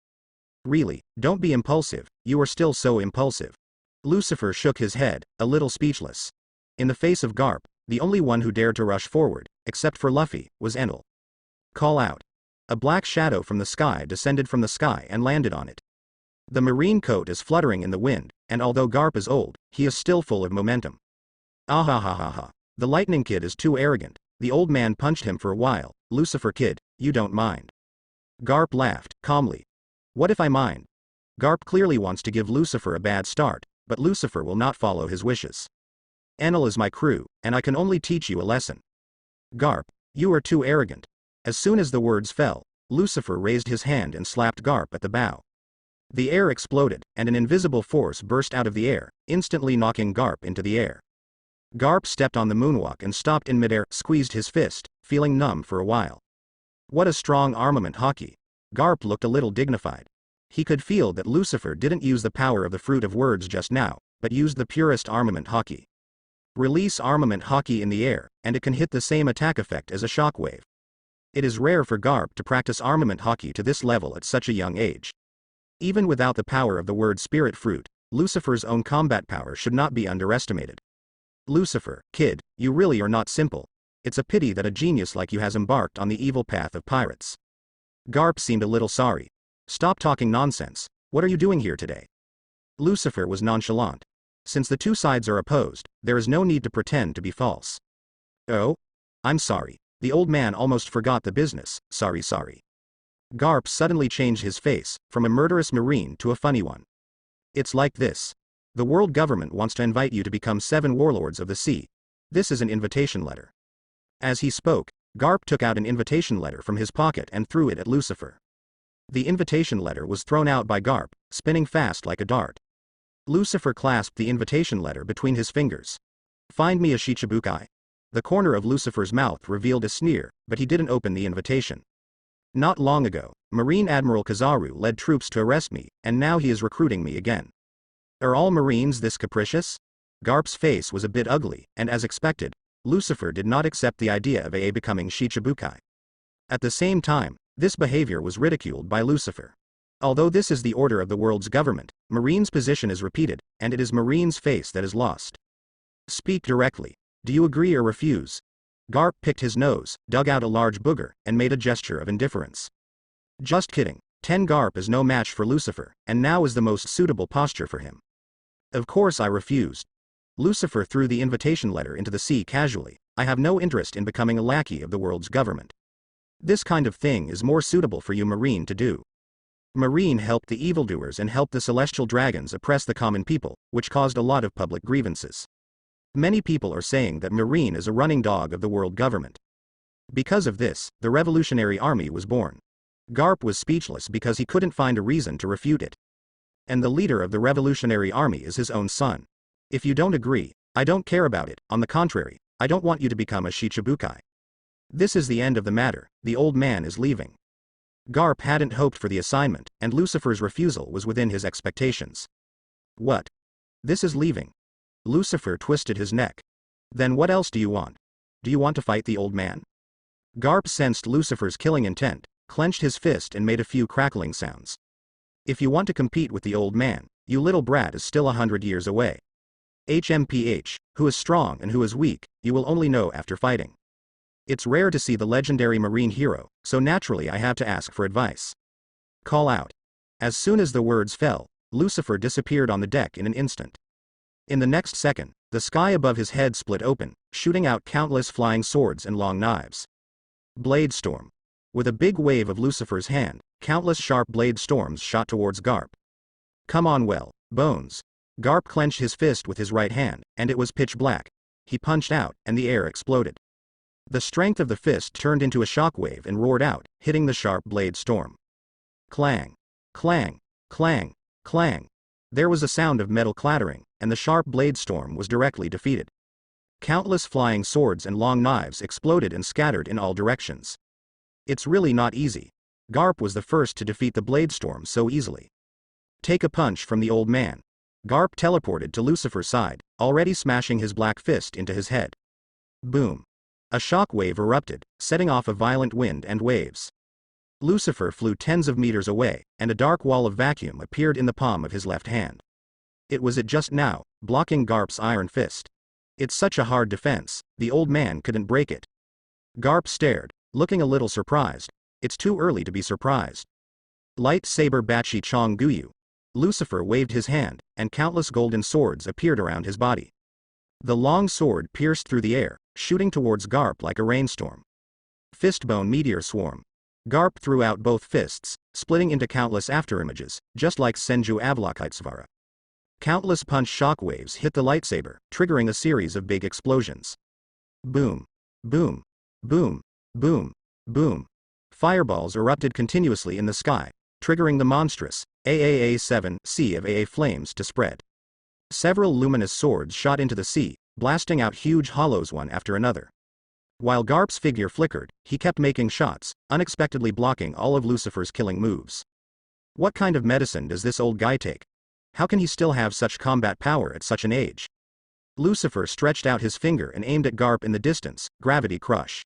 Really, don't be impulsive, you are still so impulsive. Lucifer shook his head, a little speechless. In the face of Garp, the only one who dared to rush forward, except for Luffy, was Enel. Call out. A black shadow from the sky descended from the sky and landed on it. The marine coat is fluttering in the wind, and although Garp is old, he is still full of momentum. Ahahaha. The lightning kid is too arrogant. The old man punched him for a while. Lucifer kid, you don't mind. Garp laughed, calmly. What if I mind? Garp clearly wants to give Lucifer a bad start, but Lucifer will not follow his wishes. Enel is my crew, and I can only teach you a lesson. Garp, you are too arrogant. As soon as the words fell, Lucifer raised his hand and slapped Garp at the bow. The air exploded, and an invisible force burst out of the air, instantly knocking Garp into the air. Garp stepped on the moonwalk and stopped in midair, squeezed his fist, feeling numb for a while. What a strong armament hockey. Garp looked a little dignified. He could feel that Lucifer didn't use the power of the fruit of words just now, but used the purest armament hockey. Release armament hockey in the air, and it can hit the same attack effect as a shockwave. It is rare for Garp to practice armament hockey to this level at such a young age. Even without the power of the word spirit fruit, Lucifer's own combat power should not be underestimated. Lucifer, kid, you really are not simple. It's a pity that a genius like you has embarked on the evil path of pirates. Garp seemed a little sorry. Stop talking nonsense. What are you doing here today? Lucifer was nonchalant. Since the two sides are opposed, there is no need to pretend to be false. Oh? I'm sorry. The old man almost forgot the business, sorry. Garp suddenly changed his face, from a murderous marine to a funny one. It's like this. The world government wants to invite you to become 7 warlords of the sea. This is an invitation letter. As he spoke, Garp took out an invitation letter from his pocket and threw it at Lucifer. The invitation letter was thrown out by Garp, spinning fast like a dart. Lucifer clasped the invitation letter between his fingers. Find me a Shichibukai. The corner of Lucifer's mouth revealed a sneer, but he didn't open the invitation. Not long ago, Marine Admiral Kizaru led troops to arrest me, and now he is recruiting me again. Are all Marines this capricious? Garp's face was a bit ugly, and as expected, Lucifer did not accept the idea of AA becoming Shichibukai. At the same time, this behavior was ridiculed by Lucifer. Although this is the order of the world's government, Marine's position is repeated, and it is Marine's face that is lost. Speak directly. Do you agree or refuse? Garp picked his nose, dug out a large booger, and made a gesture of indifference. Just kidding. 10 Garp is no match for Lucifer, and now is the most suitable posture for him. Of course I refused. Lucifer threw the invitation letter into the sea casually. I have no interest in becoming a lackey of the world's government. This kind of thing is more suitable for you Marine to do. Marine helped the evildoers and helped the celestial dragons oppress the common people, which caused a lot of public grievances. Many people are saying that Marine is a running dog of the world government. Because of this, the Revolutionary Army was born. Garp was speechless because he couldn't find a reason to refute it. And the leader of the Revolutionary Army is his own son. If you don't agree, I don't care about it. On the contrary, I don't want you to become a Shichibukai. This is the end of the matter. The old man is leaving. Garp hadn't hoped for the assignment, and Lucifer's refusal was within his expectations. What? This is leaving. Lucifer twisted his neck. Then what else do you want? Do you want to fight the old man? Garp sensed Lucifer's killing intent, clenched his fist and made a few crackling sounds. If you want to compete with the old man, you little brat is still 100 years away. HMPH, who is strong and who is weak, you will only know after fighting. It's rare to see the legendary Marine hero, so naturally I have to ask for advice. Call out. As soon as the words fell, Lucifer disappeared on the deck in an instant. In the next second, the sky above his head split open, shooting out countless flying swords and long knives. Blade storm. With a big wave of Lucifer's hand, countless sharp blade storms shot towards Garp. Come on well, Bones. Garp clenched his fist with his right hand, and it was pitch black. He punched out, and the air exploded. The strength of the fist turned into a shockwave and roared out, hitting the sharp blade storm. Clang. Clang. Clang. Clang. There was a sound of metal clattering, and the sharp blade storm was directly defeated. Countless flying swords and long knives exploded and scattered in all directions. It's really not easy. Garp was the first to defeat the blade storm so easily. Take a punch from the old man. Garp teleported to Lucifer's side, already smashing his black fist into his head. Boom. A shock wave erupted, setting off a violent wind and waves. Lucifer flew tens of meters away, and a dark wall of vacuum appeared in the palm of his left hand. It was it just now, blocking Garp's iron fist. It's such a hard defense, the old man couldn't break it. Garp stared, looking a little surprised. It's too early to be surprised. Lightsaber Bachi Chong Guyu. Lucifer waved his hand, and countless golden swords appeared around his body. The long sword pierced through the air, shooting towards Garp like a rainstorm. Fistbone Meteor Swarm. Garp threw out both fists, splitting into countless afterimages, just like Senju Avalokitesvara. Countless punch shockwaves hit the lightsaber, triggering a series of big explosions. Boom. Boom. Boom. Boom. Boom. Fireballs erupted continuously in the sky, triggering the monstrous AAA-7 sea of AA flames to spread. Several luminous swords shot into the sea, blasting out huge hollows one after another. While Garp's figure flickered, he kept making shots, unexpectedly blocking all of Lucifer's killing moves. What kind of medicine does this old guy take? How can he still have such combat power at such an age? Lucifer stretched out his finger and aimed at Garp in the distance, gravity crush.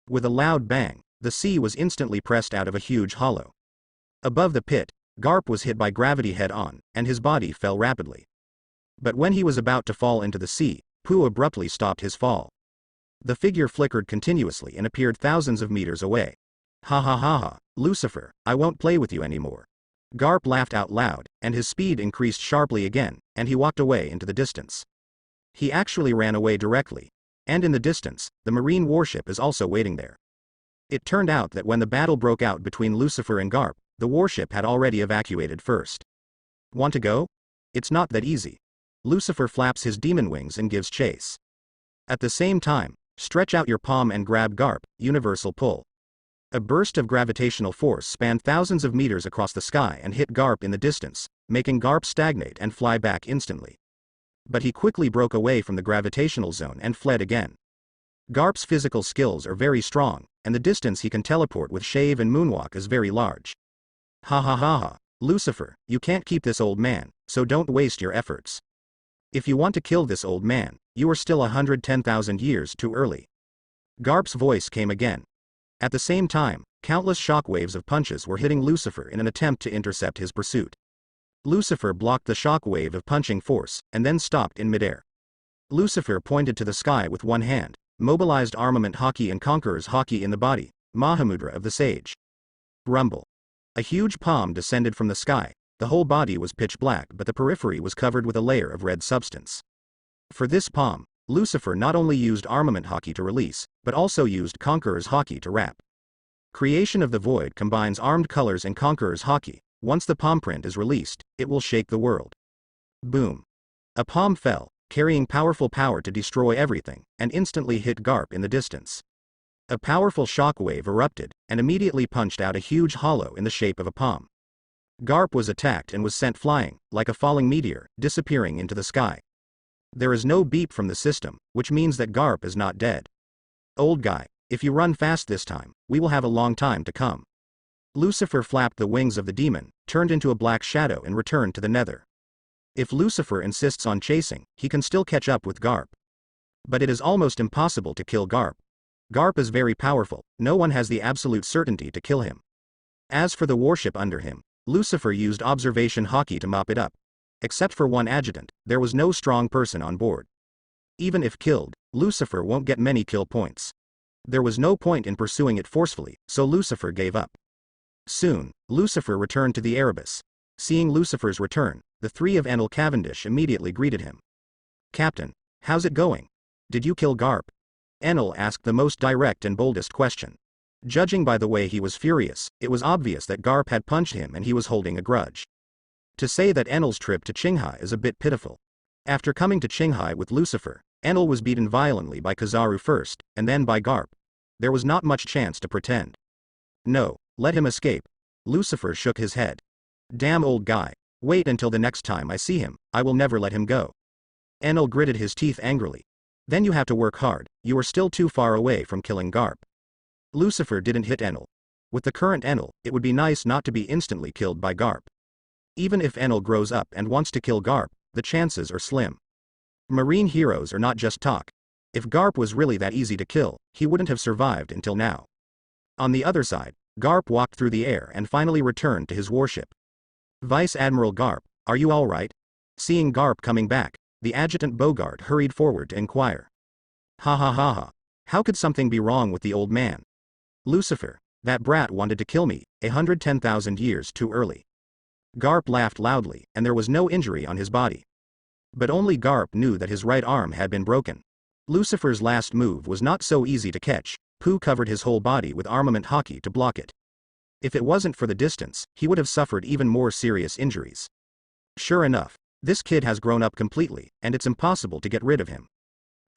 With a loud bang, the sea was instantly pressed out of a huge hollow. Above the pit, Garp was hit by gravity head-on, and his body fell rapidly. But when he was about to fall into the sea, Pooh abruptly stopped his fall. The figure flickered continuously and appeared thousands of meters away. Ha ha ha ha, Lucifer, I won't play with you anymore. Garp laughed out loud, and his speed increased sharply again, and he walked away into the distance. He actually ran away directly. And in the distance, the marine warship is also waiting there. It turned out that when the battle broke out between Lucifer and Garp, the warship had already evacuated first. Want to go? It's not that easy. Lucifer flaps his demon wings and gives chase. At the same time, stretch out your palm and grab Garp, universal pull. A burst of gravitational force spanned thousands of meters across the sky and hit Garp in the distance, making Garp stagnate and fly back instantly. But he quickly broke away from the gravitational zone and fled again. Garp's physical skills are very strong, and the distance he can teleport with shave and moonwalk is very large. Ha ha ha ha. Lucifer, you can't keep this old man, so don't waste your efforts. If you want to kill this old man, you are still 110,000 years too early. Garp's voice came again. At the same time, countless shockwaves of punches were hitting Lucifer in an attempt to intercept his pursuit. Lucifer blocked the shockwave of punching force, and then stopped in midair. Lucifer pointed to the sky with one hand, mobilized armament haki and conqueror's haki in the body, Mahamudra of the Sage. Rumble. A huge palm descended from the sky. The whole body was pitch black, but the periphery was covered with a layer of red substance. For this palm, Lucifer not only used armament haki to release, but also used conqueror's haki to wrap. Creation of the Void combines armed colors and conqueror's haki. Once the palm print is released, it will shake the world. Boom. A palm fell, carrying powerful power to destroy everything, and instantly hit Garp in the distance. A powerful shockwave erupted, and immediately punched out a huge hollow in the shape of a palm. Garp was attacked and was sent flying, like a falling meteor, disappearing into the sky. There is no beep from the system, which means that Garp is not dead. Old guy, if you run fast this time, we will have a long time to come. Lucifer flapped the wings of the demon, turned into a black shadow and returned to the Nether. If Lucifer insists on chasing, he can still catch up with Garp. But it is almost impossible to kill Garp. Garp is very powerful, no one has the absolute certainty to kill him. As for the warship under him, Lucifer used observation haki to mop it up. Except for one adjutant, there was no strong person on board. Even if killed, Lucifer won't get many kill points. There was no point in pursuing it forcefully, so Lucifer gave up. Soon, Lucifer returned to the Erebus. Seeing Lucifer's return, the three of Enel Cavendish immediately greeted him. Captain, how's it going? Did you kill Garp? Enel asked the most direct and boldest question. Judging by the way he was furious, it was obvious that Garp had punched him and he was holding a grudge. To say that Enel's trip to Qinghai is a bit pitiful. After coming to Qinghai with Lucifer, Enel was beaten violently by Kizaru first, and then by Garp. There was not much chance to pretend. No, let him escape. Lucifer shook his head. Damn old guy. Wait until the next time I see him, I will never let him go. Enel gritted his teeth angrily. Then you have to work hard, you are still too far away from killing Garp. Lucifer didn't hit Enel. With the current Enel, it would be nice not to be instantly killed by Garp. Even if Enel grows up and wants to kill Garp, the chances are slim. Marine heroes are not just talk. If Garp was really that easy to kill, he wouldn't have survived until now. On the other side, Garp walked through the air and finally returned to his warship. Vice Admiral Garp, are you all right? Seeing Garp coming back, the adjutant Bogart hurried forward to inquire. Ha ha ha ha. How could something be wrong with the old man? Lucifer, that brat wanted to kill me, 110,000 years too early. Garp laughed loudly, and there was no injury on his body. But only Garp knew that his right arm had been broken. Lucifer's last move was not so easy to catch. Pooh covered his whole body with armament haki to block it. If it wasn't for the distance, he would have suffered even more serious injuries. Sure enough, this kid has grown up completely, and it's impossible to get rid of him.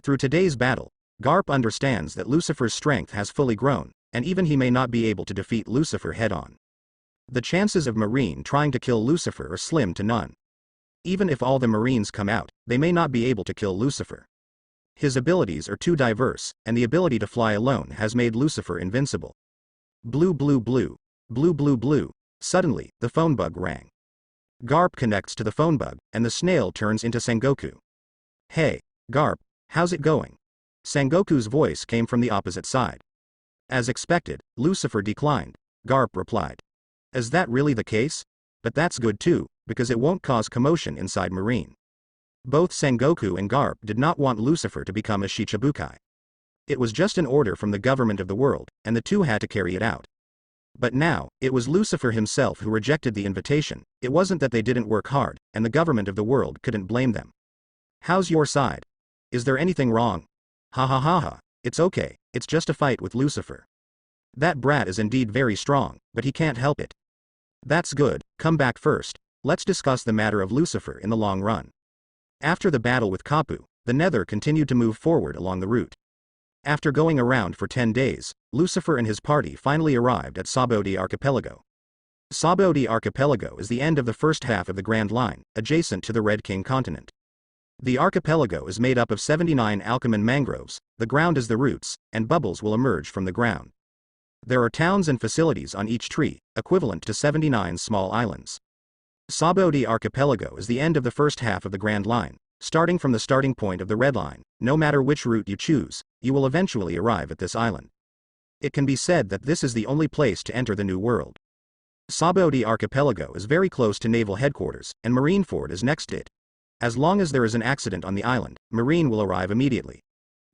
Through today's battle, Garp understands that Lucifer's strength has fully grown, and even he may not be able to defeat Lucifer head-on. The chances of Marine trying to kill Lucifer are slim to none. Even if all the Marines come out, they may not be able to kill Lucifer. His abilities are too diverse, and the ability to fly alone has made Lucifer invincible. Blue blue blue. Blue blue blue. Suddenly, the phone bug rang. Garp connects to the phone bug, and the snail turns into Sengoku. Hey, Garp, how's it going? Sengoku's voice came from the opposite side. As expected, Lucifer declined. Garp replied. Is that really the case? But that's good too, because it won't cause commotion inside Marine. Both Sengoku and Garp did not want Lucifer to become a Shichibukai. It was just an order from the government of the world, and the two had to carry it out. But now, it was Lucifer himself who rejected the invitation. It wasn't that they didn't work hard, and the government of the world couldn't blame them. How's your side? Is there anything wrong? Ha ha ha ha, it's okay, it's just a fight with Lucifer. That brat is indeed very strong, but he can't help it. That's good, come back first. Let's discuss the matter of Lucifer in the long run. After the battle with Kapu, the Nether continued to move forward along the route. After going around for 10 days, Lucifer and his party finally arrived at Sabodi Archipelago. Sabodi Archipelago is the end of the first half of the Grand Line, adjacent to the Red King continent. The archipelago is made up of 79 alkaman mangroves, the ground is the roots, and bubbles will emerge from the ground. There are towns and facilities on each tree, equivalent to 79 small islands. Sabodi Archipelago is the end of the first half of the Grand Line. Starting from the starting point of the Red Line, no matter which route you choose, you will eventually arrive at this island. It can be said that this is the only place to enter the New World. Sabodi Archipelago is very close to naval headquarters, and Marineford is next to it. As long as there is an accident on the island, Marine will arrive immediately.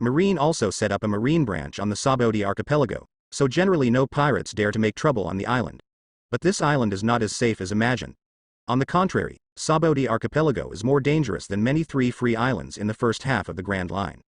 Marine also set up a marine branch on the Sabodi Archipelago, so generally no pirates dare to make trouble on the island. But this island is not as safe as imagined. On the contrary, Sabodi Archipelago is more dangerous than many 3 free islands in the first half of the Grand Line.